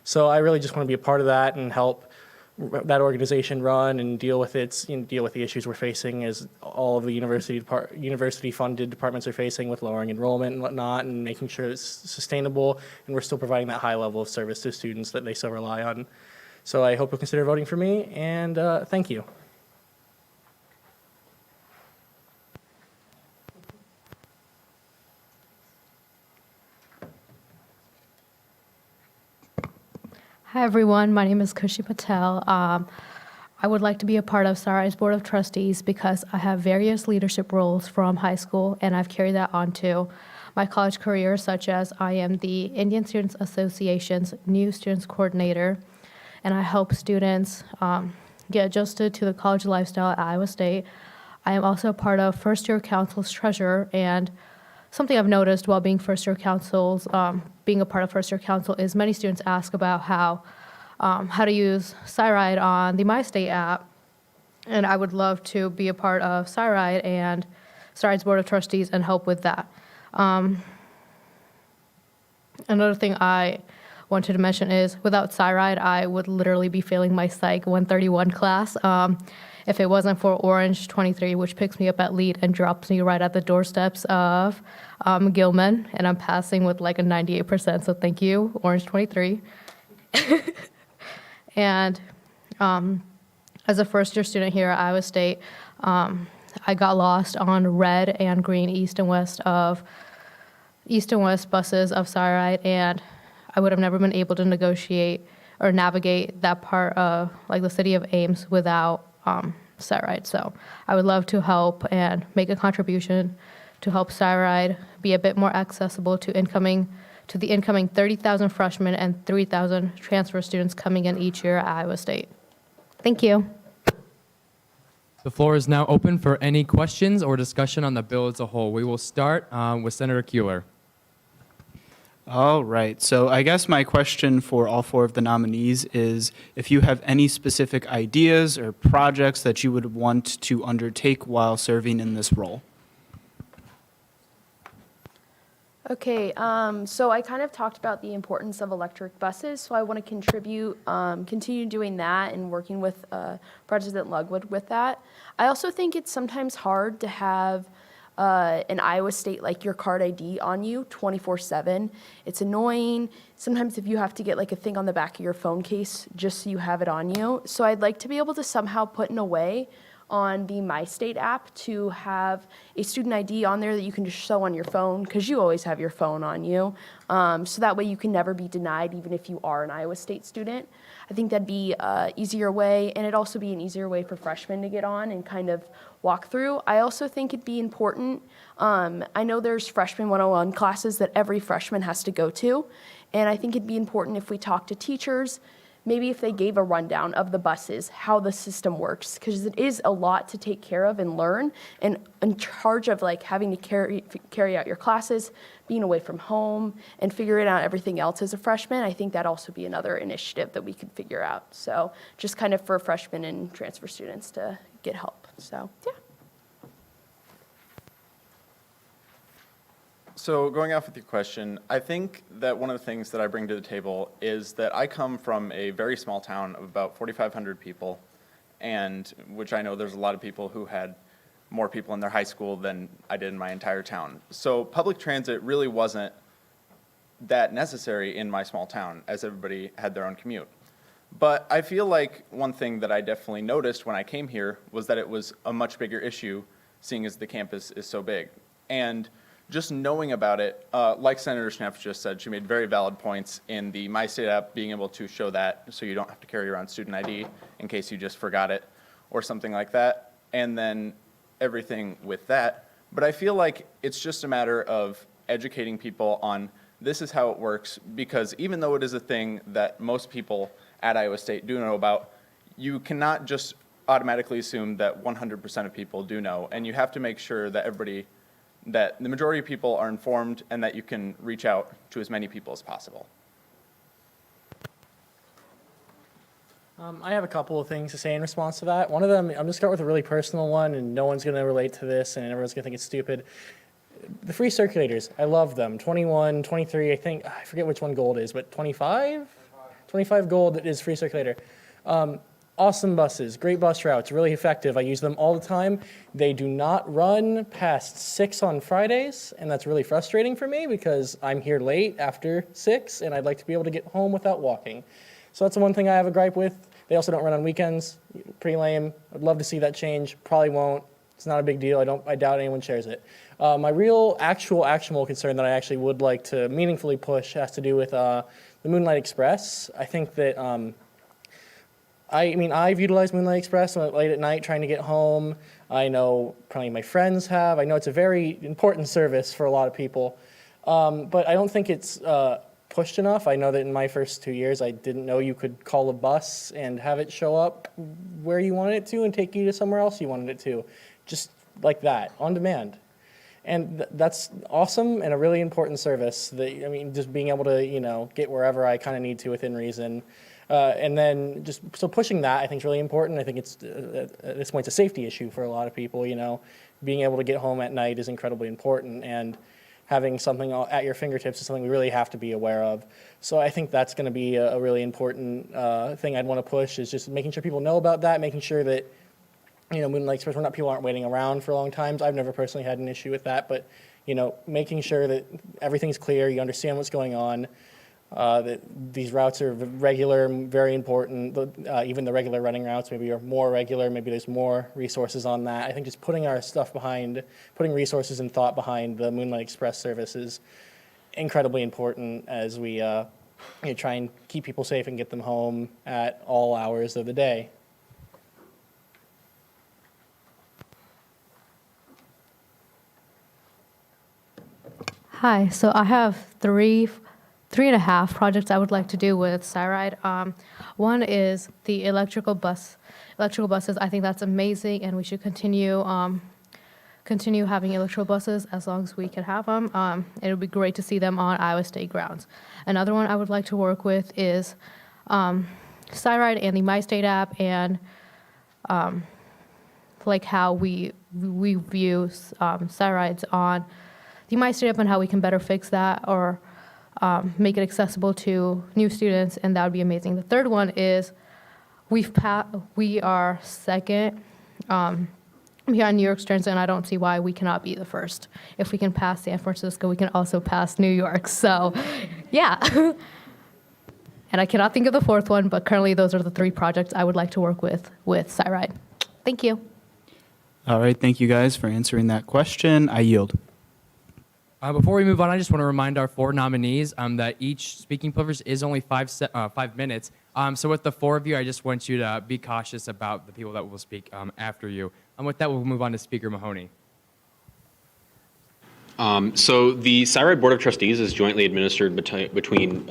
So I really just want to be a part of that and help that organization run and deal with the issues we're facing as all of the university-funded departments are facing with lowering enrollment and whatnot, and making sure it's sustainable and we're still providing that high level of service to students that they so rely on. So I hope you'll consider voting for me, and thank you. Hi, everyone. My name is Kushi Patel. I would like to be a part of Cyride's Board of Trustees because I have various leadership roles from high school, and I've carried that on to my college career, such as I am the Indian Students Association's New Students Coordinator, and I help students get adjusted to the college lifestyle at Iowa State. I am also a part of First Year Council's treasurer, and something I've noticed while being first-year councils, being a part of first-year council, is many students ask about how to use Cyride on the MyState app, and I would love to be a part of Cyride and Cyride's Board of Trustees and help with that. Another thing I wanted to mention is without Cyride, I would literally be failing my Psych 131 class. If it wasn't for Orange 23, which picks me up at Lead and drops me right at the doorsteps of Gilman, and I'm passing with like a 98%, so thank you, Orange 23. And as a first-year student here at Iowa State, I got lost on red and green east and west buses of Cyride, and I would have never been able to negotiate or navigate that part of like the city of Ames without Cyride. So I would love to help and make a contribution to help Cyride be a bit more accessible to the incoming 30,000 freshmen and 3,000 transfer students coming in each year at Iowa State. Thank you. The floor is now open for any questions or discussion on the bill as a whole. We will start with Senator Kuehler. All right. So I guess my question for all 4 of the nominees is if you have any specific ideas or projects that you would want to undertake while serving in this role. Okay, so I kind of talked about the importance of electric buses, so I want to continue doing that and working with President Lugwood with that. I also think it's sometimes hard to have an Iowa State, like your card ID on you 24/7. It's annoying. Sometimes if you have to get like a thing on the back of your phone case just so you have it on you. So I'd like to be able to somehow put in a way on the My State app to have a student ID on there that you can just show on your phone, because you always have your phone on you. So that way you can never be denied, even if you are an Iowa State student. I think that'd be an easier way, and it'd also be an easier way for freshmen to get on and kind of walk through. I also think it'd be important. I know there's freshman 101 classes that every freshman has to go to, and I think it'd be important if we talk to teachers, maybe if they gave a rundown of the buses, how the system works, because it is a lot to take care of and learn, and in charge of like having to carry out your classes, being away from home, and figuring out everything else as a freshman. I think that'd also be another initiative that we could figure out. So just kind of for freshmen and transfer students to get help. So yeah. So going off with your question, I think that one of the things that I bring to the table is that I come from a very small town of about 4,500 people, and which I know there's a lot of people who had more people in their high school than I did in my entire town. So public transit really wasn't that necessary in my small town, as everybody had their own commute. But I feel like one thing that I definitely noticed when I came here was that it was a much bigger issue, seeing as the campus is so big. And just knowing about it, like Senator Schnepp just said, she made very valid points in the My State app, being able to show that so you don't have to carry around student ID in case you just forgot it or something like that, and then everything with that. But I feel like it's just a matter of educating people on this is how it works, because even though it is a thing that most people at Iowa State do know about, you cannot just automatically assume that 100% of people do know, and you have to make sure that that the majority of people are informed and that you can reach out to as many people as possible. I have a couple of things to say in response to that. One of them, I'm going to start with a really personal one, and no one's going to relate to this, and everyone's going to think it's stupid. The free circulators, I love them. 21, 23, I forget which one gold is, but 25? 25 gold is free circulator. Awesome buses, great bus routes, really effective. I use them all the time. They do not run past 6 on Fridays, and that's really frustrating for me because I'm here late after 6, and I'd like to be able to get home without walking. So that's the one thing I have a gripe with. They also don't run on weekends. Pretty lame. I'd love to see that change. Probably won't. It's not a big deal. I doubt anyone shares it. My real actionable concern that I actually would like to meaningfully push has to do with the Moonlight Express. I think that I've utilized Moonlight Express late at night trying to get home. I know probably my friends have. I know it's a very important service for a lot of people. But I don't think it's pushed enough. I know that in my first 2 years, I didn't know you could call a bus and have it show up where you wanted it to and take you to somewhere else you wanted it to. Just like that, on demand. And that's awesome and a really important service. Just being able to, get wherever I kind of need to within reason. And then so pushing that, I think, is really important. I think it's, at this point, it's a safety issue for a lot of people, Being able to get home at night is incredibly important, and having something at your fingertips is something we really have to be aware of. So I think that's going to be a really important thing I'd want to push, is just making sure people know about that, making sure that, Moonlight Express, people aren't waiting around for long times. I've never personally had an issue with that, but, making sure that everything's clear, you understand what's going on, that these routes are regular, very important. Even the regular running routes maybe are more regular. Maybe there's more resources on that. I think just putting our stuff behind, putting resources and thought behind the Moonlight Express service is incredibly important as we try and keep people safe and get them home at all hours of the day. Hi, so I have three and a half projects I would like to do with Cyride. One is the electrical buses. I think that's amazing, and we should continue having electrical buses as long as we can have them. It would be great to see them on Iowa State grounds. Another one I would like to work with is Cyride and the My State app, and like how we view Cyrides on the My State app and how we can better fix that or make it accessible to new students, and that would be amazing. The third one is we are second behind New York's Transit, and I don't see why we cannot be the first. If we can pass San Francisco, we can also pass New York. So, yeah. And I cannot think of the fourth one, but currently those are the three projects I would like to work with Cyride. Thank you. All right, thank you guys for answering that question. I yield. Before we move on, I just want to remind our 4 nominees that each speaking privilege is only 5 minutes. So with the 4 of you, I just want you to be cautious about the people that will speak after you. And with that, we'll move on to Speaker Mahoney. So the Cyride Board of Trustees is jointly administered between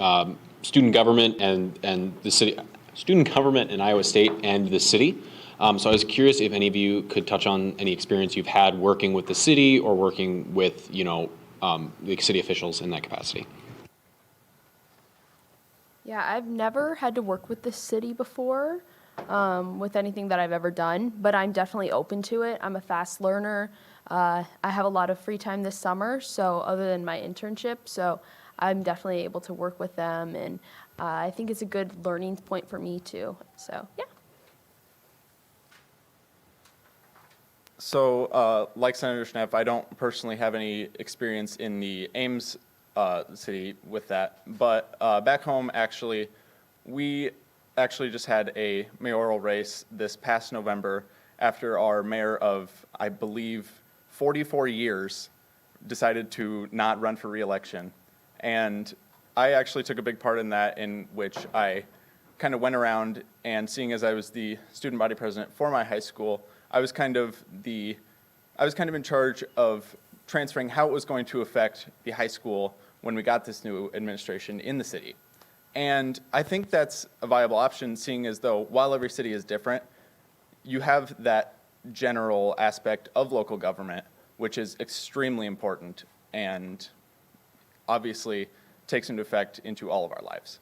student government and the city, student government in Iowa State and the city. So I was curious if any of you could touch on any experience you've had working with the city or working with, the city officials in that capacity. Yeah, I've never had to work with the city before with anything that I've ever done, but I'm definitely open to it. I'm a fast learner. I have a lot of free time this summer, so other than my internship, so I'm definitely able to work with them, and I think it's a good learning point for me too. So, yeah. So, like Senator Schnepp, I don't personally have any experience in the Ames city with that, but back home, actually, we actually just had a mayoral race this past November after our mayor of, I believe, 44 years decided to not run for re-election. And I actually took a big part in that, in which I kind of went around and, seeing as I was the student body president for my high school, I was kind of in charge of transferring how it was going to affect the high school when we got this new administration in the city. And I think that's a viable option, seeing as though while every city is different, you have that general aspect of local government, which is extremely important and obviously takes into effect into all of our lives.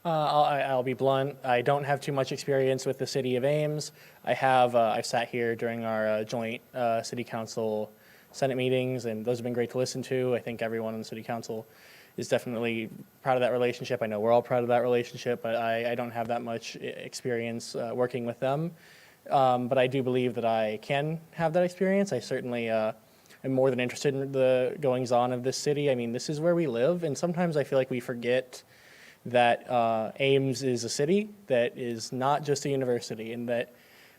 I'll be blunt. I don't have too much experience with the city of Ames. I've sat here during our joint city council Senate meetings, and those have been great to listen to. I think everyone in the city council is definitely proud of that relationship. I know we're all proud of that relationship, but I don't have that much experience working with them. But I do believe that I can have that experience. I certainly am more than interested in the goings-on of this city. I mean, this is where we live, and sometimes I feel like we forget that Ames is a city that is not just a university, and that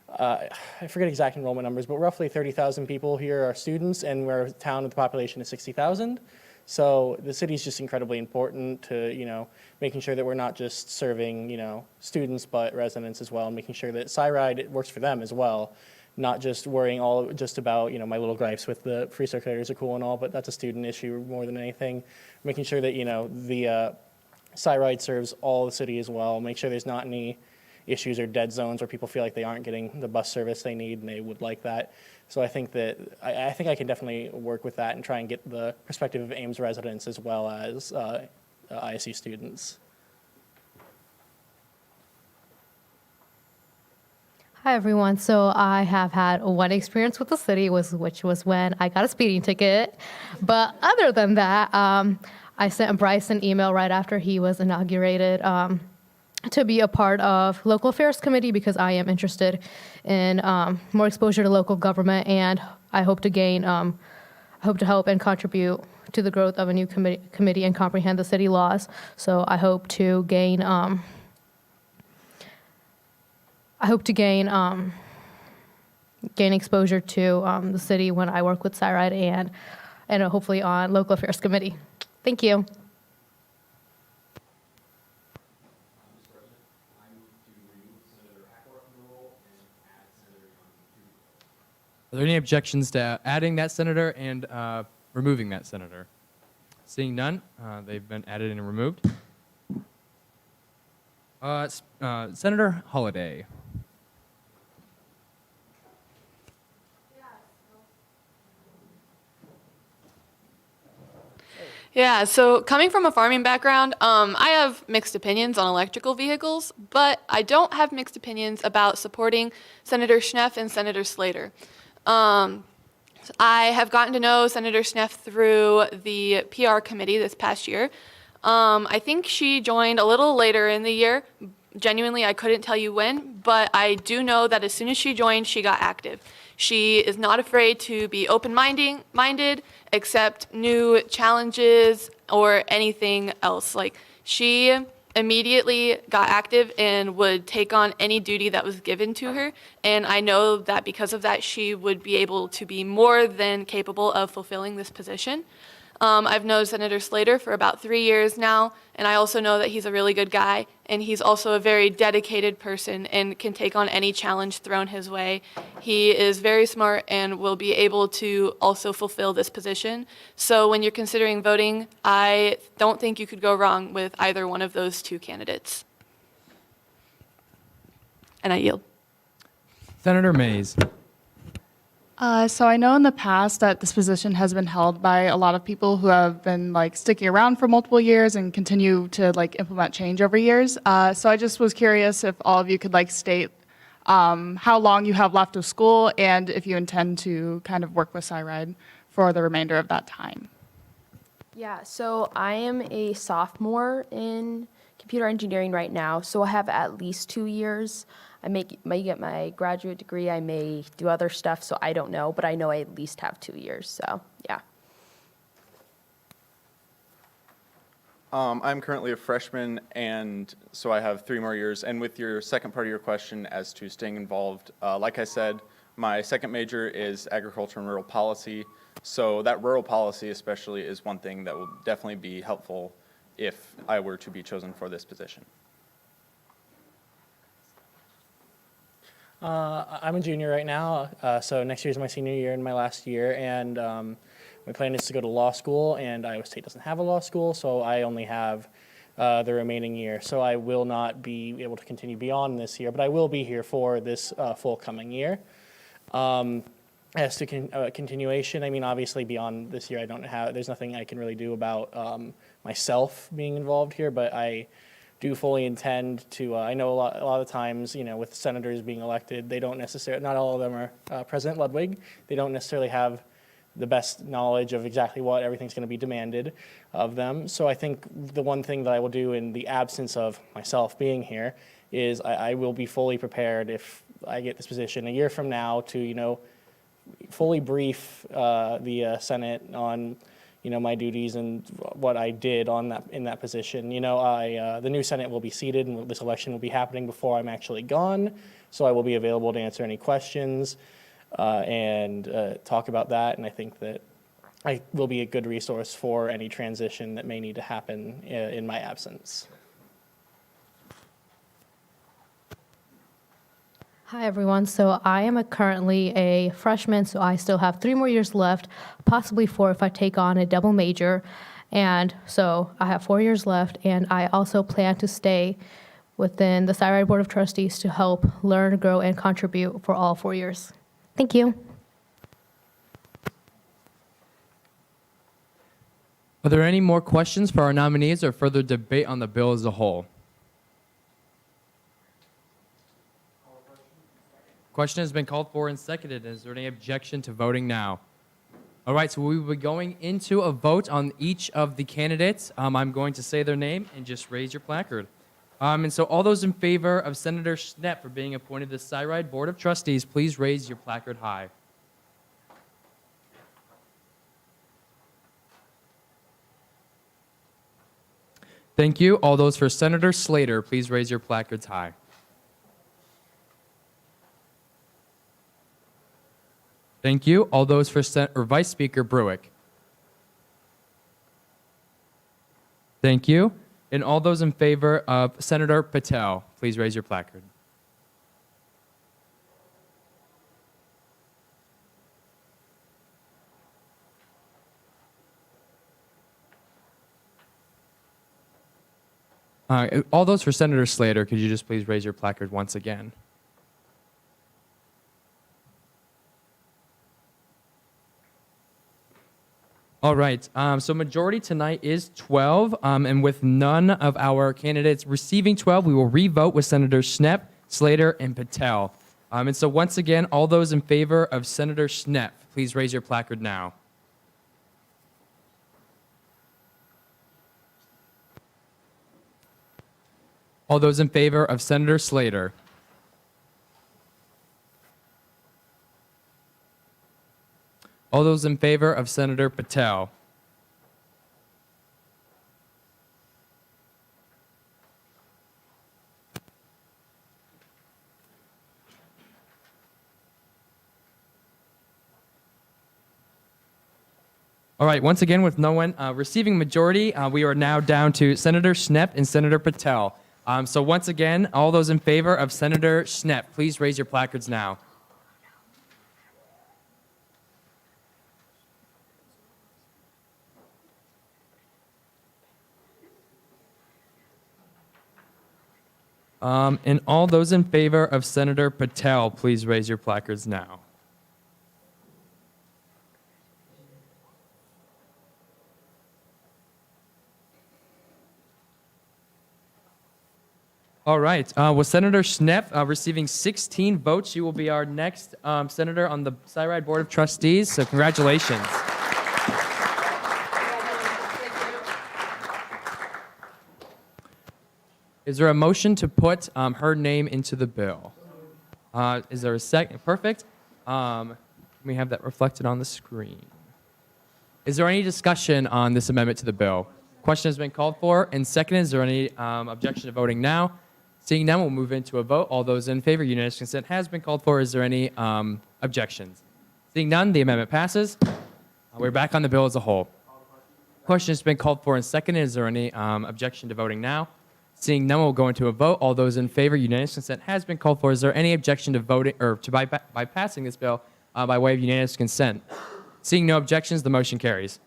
I forget exact enrollment numbers, but roughly 30,000 people here are students, and we're a town with a population of 60,000. So the city is just incredibly important to, making sure that we're not just serving, students, but residents as well, and making sure that Cyride works for them as well, not just worrying just about, my little gripes with the free circulators are cool and all, but that's a student issue more than anything. Making sure that, the Cyride serves all the city as well, make sure there's not any issues or dead zones where people feel like they aren't getting the bus service they need and they would like that. So I think that I think I can definitely work with that and try and get the perspective of Ames residents as well as ISU students. Hi, everyone. So I have had one experience with the city, which was when I got a speeding ticket. But other than that, I sent Bryce an email right after he was inaugurated to be a part of local affairs committee because I am interested in more exposure to local government, and I hope to help and contribute to the growth of a new committee and comprehend the city laws. So I hope to gain exposure to the city when I work with Cyride and hopefully on local affairs committee. Thank you. Are there any objections to adding that senator and removing that senator? Seeing none, they've been added and removed. Senator Holliday. Yeah, so coming from a farming background, I have mixed opinions on electrical vehicles, but I don't have mixed opinions about supporting Senator Schnepp and Senator Slater. I have gotten to know Senator Schnepp through the PR committee this past year. I think she joined a little later in the year. Genuinely, I couldn't tell you when, but I do know that as soon as she joined, she got active. She is not afraid to be open-minded, accept new challenges or anything else. Like, she immediately got active and would take on any duty that was given to her. And I know that because of that, she would be able to be more than capable of fulfilling this position. I've known Senator Slater for about 3 years now, and I also know that he's a really good guy, and he's also a very dedicated person and can take on any challenge thrown his way. He is very smart and will be able to also fulfill this position. So when you're considering voting, I don't think you could go wrong with either one of those two candidates. And I yield. Senator Mays. So I know in the past that this position has been held by a lot of people who have been like sticking around for multiple years and continue to like implement change over years. So I just was curious if all of you could like state how long you have left of school and if you intend to kind of work with Cyride for the remainder of that time. Yeah, so I am a sophomore in computer engineering right now, so I have at least 2 years. I may get my graduate degree, I may do other stuff, so I don't know, but I know I at least have 2 years, so yeah. I'm currently a freshman, and so I have 3 more years. And with your second part of your question as to staying involved, like I said, my second major is agriculture and rural policy. So that rural policy especially is one thing that will definitely be helpful if I were to be chosen for this position. I'm a junior right now, so next year is my senior year and my last year, and my plan is to go to law school, and Iowa State doesn't have a law school, so I only have the remaining year. So I will not be able to continue beyond this year, but I will be here for this full coming year. As to continuation, I mean, obviously beyond this year, there's nothing I can really do about myself being involved here, but I do fully intend to, I know a lot of times, with senators being elected, they don't necessarily, not all of them are President Ludwig, they don't necessarily have the best knowledge of exactly what everything's going to be demanded of them. So I think the one thing that I will do in the absence of myself being here is I will be fully prepared if I get this position a year from now to, fully brief the Senate on my duties and what I did in that position. The new Senate will be seated and this election will be happening before I'm actually gone, so I will be available to answer any questions and talk about that, and I think that I will be a good resource for any transition that may need to happen in my absence. Hi, everyone. So I am currently a freshman, so I still have 3 more years left, possibly 4 if I take on a double major. And so I have 4 years left, and I also plan to stay within the Cyride Board of Trustees to help learn, grow, and contribute for all 4 years. Thank you. Are there any more questions for our nominees or further debate on the bill as a whole? Question has been called for and seconded. Is there any objection to voting now? All right, so we will be going into a vote on each of the candidates. I'm going to say their name and just raise your placard. And so all those in favor of Senator Schnepp for being appointed to the Cyride Board of Trustees, please raise your placard high. Thank you. All those for Senator Slater, please raise your placards high. Thank you. All those for Vice Speaker Brewick. Thank you. And all those in favor of Senator Patel, please raise your placard. All those for Senator Slater, could you just please raise your placard once again? All right, so majority tonight is 12, and with none of our candidates receiving 12, we will re-vote with Senators Schnepp, Slater, and Patel. And so once again, all those in favor of Senator Schnepp, please raise your placard now. All those in favor of Senator Slater. All those in favor of Senator Patel. All right, once again, with no one receiving majority, we are now down to Senator Schnepp and Senator Patel. So once again, all those in favor of Senator Schnepp, please raise your placards now. And all those in favor of Senator Patel, please raise your placards now. All right. With Senator Schnepp receiving 16 votes, she will be our next senator on the Cyride Board of Trustees. So congratulations. Is there a motion to put her name into the bill? Is there a second? Perfect. We have that reflected on the screen. Is there any discussion on this amendment to the bill? Question has been called for and seconded. Is there any objection to voting now? Seeing none, we'll move into a vote. All those in favor, unanimous consent has been called for. Is there any objections? Seeing none, the amendment passes. We're back on the bill as a whole. Question has been called for and seconded. Is there any objection to voting now? Seeing none, we'll go into a vote. All those in favor, unanimous consent has been called for. Is there any objection to voting or to bypassing this bill by way of unanimous consent? Seeing no objections, the motion carries.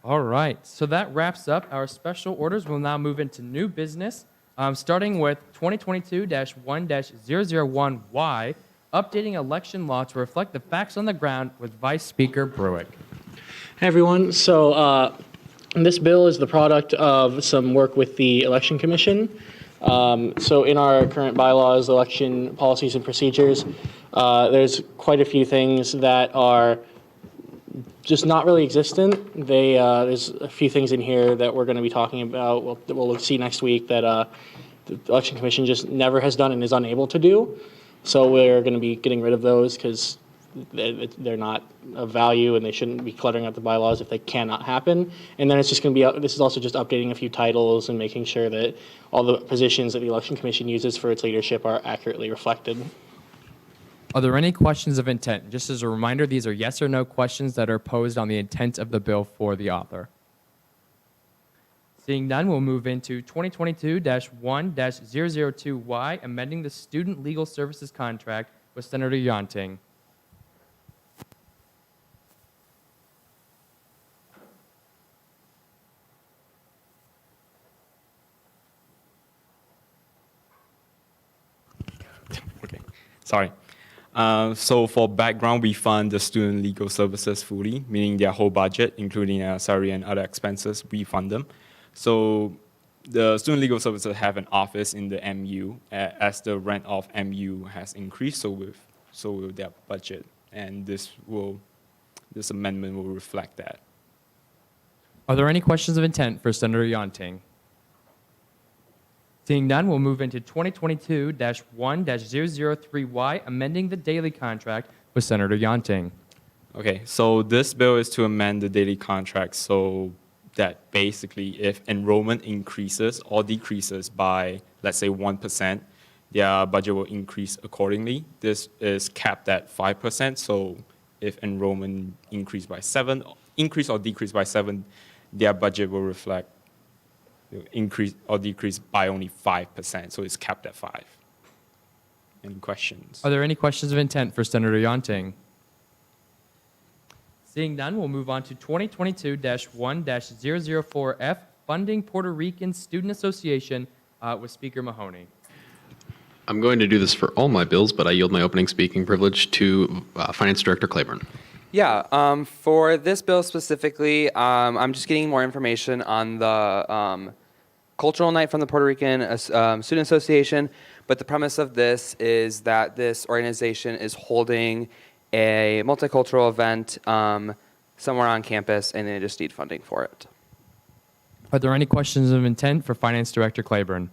All right, so that wraps up our special orders. We'll now move into new business, starting with 2022-1-001Y, updating election law to reflect the facts on the ground with Vice Speaker Brewick. Hey everyone, so this bill is the product of some work with the Election Commission. So in our current bylaws, election policies and procedures, there's quite a few things that are just not really existent. There's a few things in here that we're going to be talking about, that we'll see next week, that the Election Commission just never has done and is unable to do. So we're going to be getting rid of those because they're not of value and they shouldn't be cluttering up the bylaws if they cannot happen. And then it's just going to be, this is also just updating a few titles and making sure that all the positions that the Election Commission uses for its leadership are accurately reflected. Are there any questions of intent? Just as a reminder, these are yes or no questions that are posed on the intent of the bill for the author. Seeing none, we'll move into 2022-1-002Y, amending the Student Legal Services Contract with Senator Yonting. Okay, sorry. So for background, we fund the student legal services fully, meaning their whole budget, including salary and other expenses, we fund them. So the student legal services have an office in the MU, as the rent of MU has increased, so will their budget, and this amendment will reflect that. Are there any questions of intent for Senator Yonting? Seeing none, we'll move into 2022-1-003Y, amending the daily contract with Senator Yonting. Okay, so this bill is to amend the daily contract so that basically if enrollment increases or decreases by, let's say, 1%, their budget will increase accordingly. This is capped at 5%, so if enrollment increase or decrease by 7, their budget will reflect increase or decrease by only 5%, so it's capped at 5. Any questions? Are there any questions of intent for Senator Yonting? Seeing none, we'll move on to 2022-1-004F, funding Puerto Rican Student Association with Speaker Mahoney. I'm going to do this for all my bills, but I yield my opening speaking privilege to Finance Director Claiborne. Yeah, for this bill specifically, I'm just getting more information on the cultural night from the Puerto Rican Student Association, but the premise of this is that this organization is holding a multicultural event somewhere on campus, and they just need funding for it. Are there any questions of intent for Finance Director Claiborne?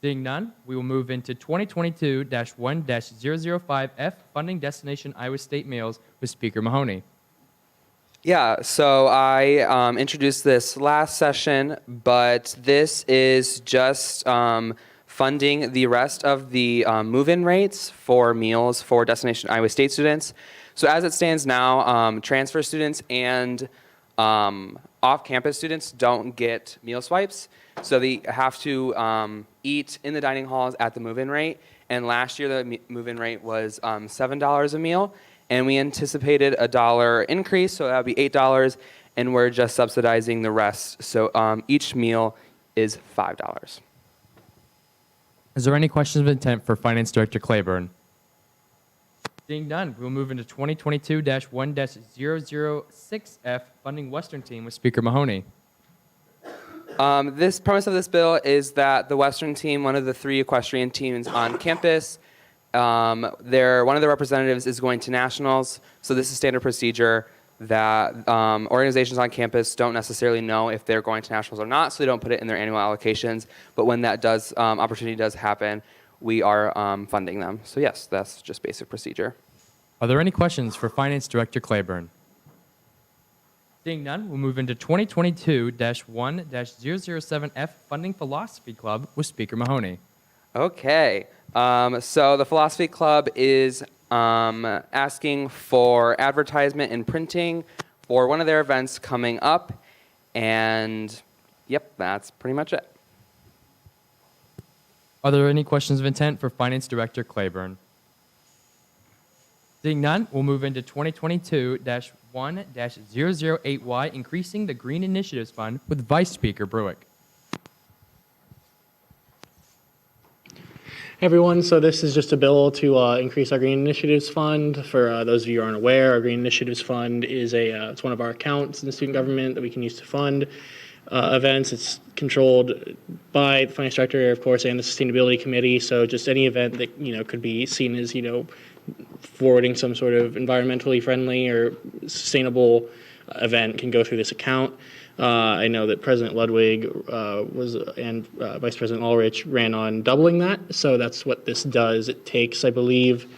Seeing none, we will move into 2022-1-005F, funding Destination Iowa State Meals with Speaker Mahoney. Yeah, so I introduced this last session, but this is just funding the rest of the move-in rates for meals for Destination Iowa State students. So as it stands now, transfer students and off-campus students don't get meal swipes. So they have to eat in the dining halls at the move-in rate. And last year, the move-in rate was $7 a meal. And we anticipated a $1 increase, so that would be $8. And we're just subsidizing the rest. So each meal is $5. Is there any questions of intent for Finance Director Claiborne? Seeing none, we'll move into 2022-1-006F, funding Western Team with Speaker Mahoney. This premise of this bill is that the Western Team, one of the 3 equestrian teams on campus, one of their representatives is going to nationals. So this is standard procedure that organizations on campus don't necessarily know if they're going to nationals or not, so they don't put it in their annual allocations. But when that opportunity does happen, we are funding them. So yes, that's just basic procedure. Are there any questions for Finance Director Claiborne? Seeing none, we'll move into 2022-1-007F, funding Philosophy Club with Speaker Mahoney. Okay, so the Philosophy Club is asking for advertisement and printing for one of their events coming up, and yep, that's pretty much it. Are there any questions of intent for Finance Director Claiborne? Seeing none, we'll move into 2022-1-008Y, increasing the Green Initiatives Fund with Vice Speaker Brewick. Hey everyone, so this is just a bill to increase our Green Initiatives Fund. For those of you who aren't aware, our Green Initiatives Fund is it's one of our accounts in the student government that we can use to fund events. It's controlled by the Finance Director, of course, and the Sustainability Committee. So just any event that could be seen as forwarding some sort of environmentally friendly or sustainable event can go through this account. I know that President Ludwig and Vice President Ulrich ran on doubling that, so that's what this does. It takes, I believe,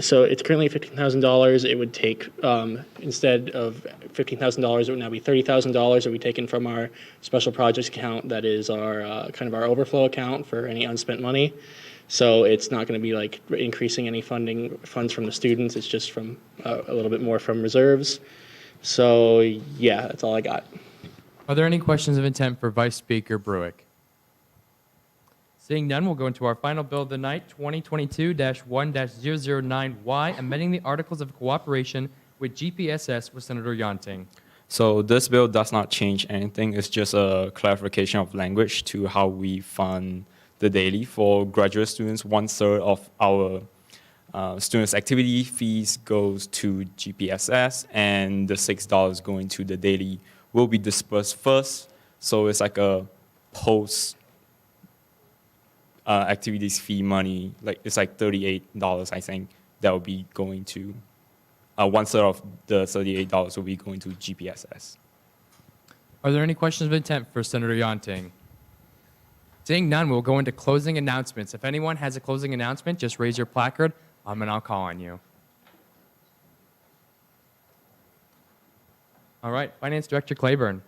so it's currently $15,000. It would take, instead of $15,000, it would now be $30,000 that we taken from our special projects account that is our kind of our overflow account for any unspent money. So it's not going to be like increasing any funds from the students. It's just from a little bit more from reserves. So yeah, that's all I got. Are there any questions of intent for Vice Speaker Brewick? Seeing none, we'll go into our final bill of the night, 2022-1-009Y, amending the Articles of Cooperation with GPSS with Senator Yonting. So this bill does not change anything. It's just a clarification of language to how we fund the daily. For graduate students, 1/3 of our students' activity fees goes to GPSS, and the $6 going to the daily will be dispersed first. So it's like a post activities fee money. Like it's like $38, I think, that will be going to 1/3 of the $38 will be going to GPSS. Are there any questions of intent for Senator Yonting? Seeing none, we'll go into closing announcements. If anyone has a closing announcement, just raise your placard, and I'll call on you. All right, Finance Director Claiborne.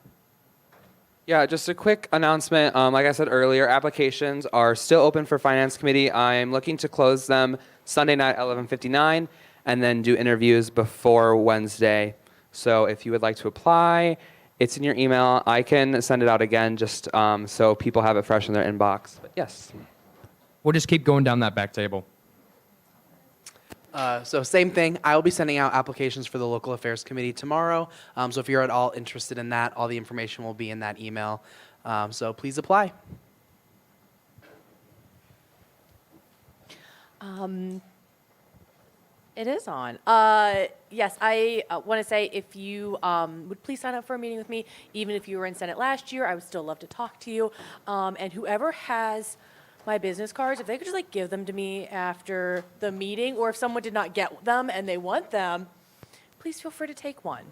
Yeah, just a quick announcement. Like I said earlier, applications are still open for Finance Committee. I'm looking to close them Sunday night at 11:59 and then do interviews before Wednesday. So if you would like to apply, it's in your email. I can send it out again just so people have it fresh in their inbox. But yes. We'll just keep going down that back table. So same thing. I will be sending out applications for the Local Affairs Committee tomorrow. So if you're at all interested in that, all the information will be in that email. So please apply. It is on. Yes, I want to say if you would please sign up for a meeting with me, even if you were in Senate last year, I would still love to talk to you. And whoever has my business cards, if they could just like give them to me after the meeting, or if someone did not get them and they want them, please feel free to take one.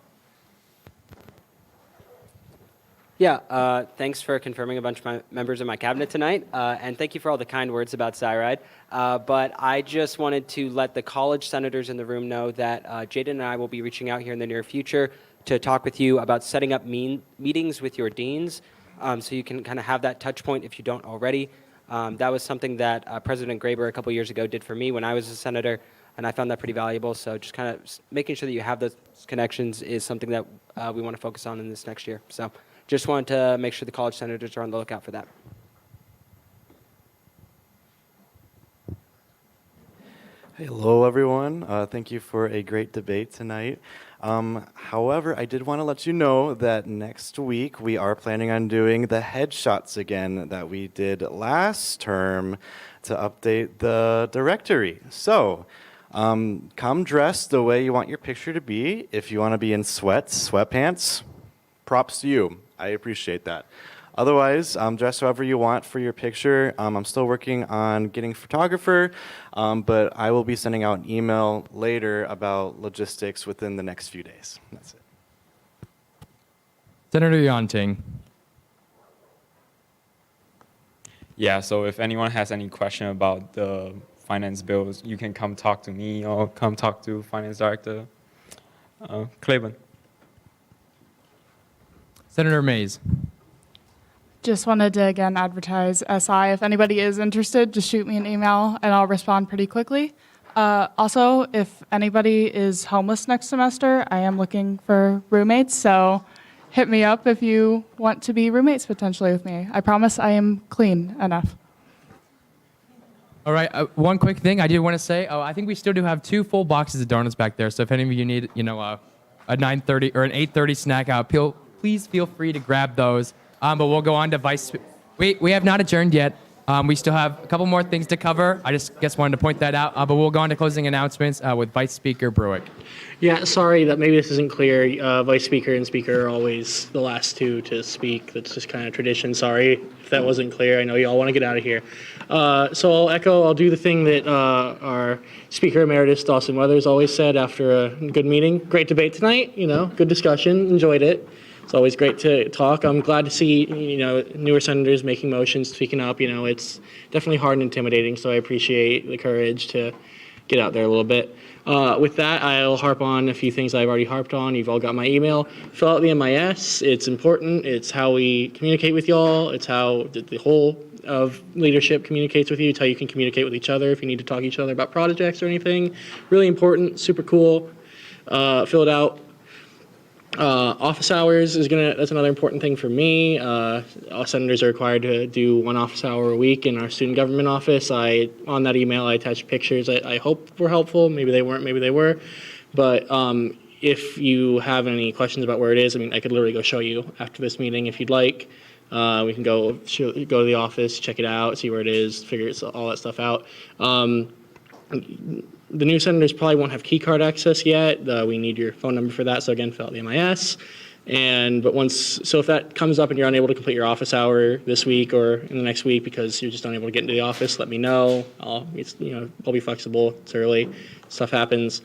Yeah, thanks for confirming a bunch of my members of my cabinet tonight, and thank you for all the kind words about Cyride. But I just wanted to let the college senators in the room know that Jaden and I will be reaching out here in the near future to talk with you about setting up meetings with your deans, so you can kind of have that touch point if you don't already. That was something that President Graber a couple years ago did for me when I was a senator, and I found that pretty valuable. So just kind of making sure that you have those connections is something that we want to focus on in this next year. So just wanted to make sure the college senators are on the lookout for that. Hello, everyone. Thank you for a great debate tonight. However, I did want to let you know that next week we are planning on doing the headshots again that we did last term to update the directory. So come dressed the way you want your picture to be. If you want to be in sweatpants, props to you. I appreciate that. Otherwise, dress however you want for your picture. I'm still working on getting a photographer, but I will be sending out an email later about logistics within the next few days. That's it. Senator Yonting. Yeah, so if anyone has any question about the finance bills, you can come talk to me or come talk to Finance Director Cleveland. Senator Mays. Just wanted to again advertise SI. If anybody is interested, just shoot me an email and I'll respond pretty quickly. Also, if anybody is homeless next semester, I am looking for roommates, so hit me up if you want to be roommates potentially with me. I promise I am clean enough. All right, one quick thing I did want to say. I think we still do have 2 full boxes of donuts back there, so if any of you need, a 9:30 or an 8:30 snack out, please feel free to grab those. But we'll go on to we have not adjourned yet. We still have a couple more things to cover. I just wanted to point that out. But we'll go on to closing announcements with Vice Speaker Brewick. Yeah, sorry that maybe this isn't clear. Vice Speaker and Speaker are always the last two to speak. That's just kind of tradition. Sorry if that wasn't clear. I know you all want to get out of here. So I'll do the thing that our Speaker Emeritus Dawson Weathers always said after a good meeting. Great debate tonight, good discussion, enjoyed it. It's always great to talk. I'm glad to see, newer senators making motions, speaking up. It's definitely hard and intimidating, so I appreciate the courage to get out there a little bit. With that, I'll harp on a few things I've already harped on. You've all got my email. Fill out the MIS. It's important. It's how we communicate with y'all. It's how the whole of leadership communicates with you. It's how you can communicate with each other if you need to talk to each other about projects or anything. Really important, super cool. Fill it out. Office hours that's another important thing for me. All senators are required to do 1 office hour a week in our student government office. On that email, I attached pictures I hope were helpful. Maybe they weren't, maybe they were. But if you have any questions about where it is, I could literally go show you after this meeting if you'd like. We can go to the office, check it out, see where it is, figure all that stuff out. The new senators probably won't have key card access yet. We need your phone number for that. So again, fill out the MIS. So if that comes up and you're unable to complete your office hour this week or in the next week because you're just unable to get into the office, let me know. I'll be flexible. It's early. Stuff happens.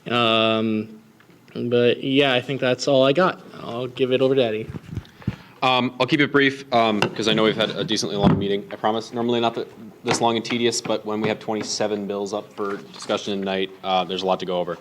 But yeah, I think that's all I got. I'll give it over to Eddie. I'll keep it brief because I know we've had a decently long meeting. I promise. Normally not this long and tedious, but when we have 27 bills up for discussion tonight, there's a lot to go over.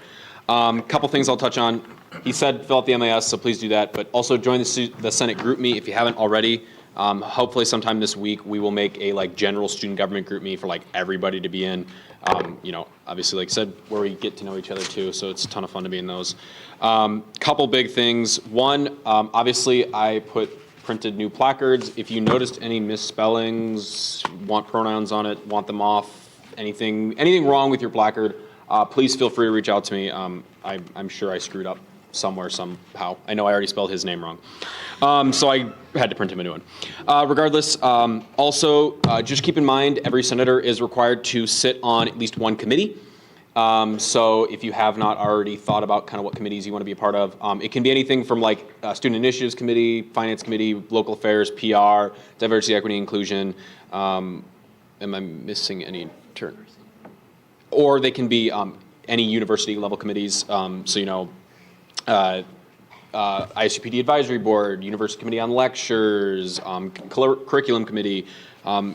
Couple things I'll touch on. He said fill out the MIS, so please do that. But also join the Senate GroupMe if you haven't already. Hopefully sometime this week we will make a general student government GroupMe for everybody to be in. Obviously, like I said, where we get to know each other too, so it's a ton of fun to be in those. Couple big things. One, obviously I printed new placards. If you noticed any misspellings, want pronouns on it, want them off, anything wrong with your placard, please feel free to reach out to me. I'm sure I screwed up somewhere, somehow. I know I already spelled his name wrong. So I had to print him a new one. Regardless, also, just keep in mind, every senator is required to sit on at least one committee. So if you have not already thought about kind of what committees you want to be a part of, it can be anything from Student Initiatives Committee, Finance Committee, Local Affairs, PR, Diversity, Equity, Inclusion. Am I missing any turn? Or they can be any university level committees. ISUPD Advisory Board, University Committee on Lectures, Curriculum Committee.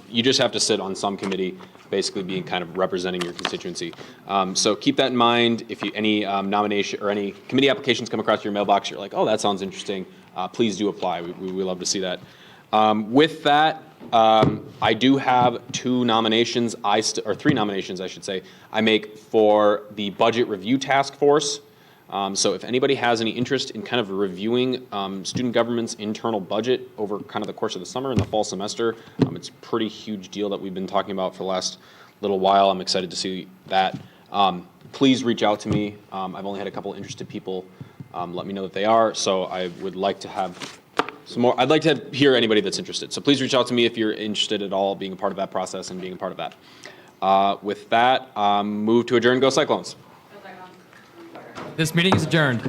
You just have to sit on some committee, basically being kind of representing your constituency. So keep that in mind. If any nomination or any committee applications come across your mailbox, you're like, oh, that sounds interesting, please do apply. We love to see that. With that, I do have two nominations, or three nominations, I should say, I make for the Budget Review Task Force. So if anybody has any interest in kind of reviewing student government's internal budget over kind of the course of the summer and the fall semester, it's a pretty huge deal that we've been talking about for the last little while. I'm excited to see that. Please reach out to me. I've only had a couple interested people let me know that they are, so I would like to have some more. I'd like to hear anybody that's interested. So please reach out to me if you're interested at all being a part of that process and being a part of that. With that, move to adjourn. Go Cyclones. This meeting is adjourned.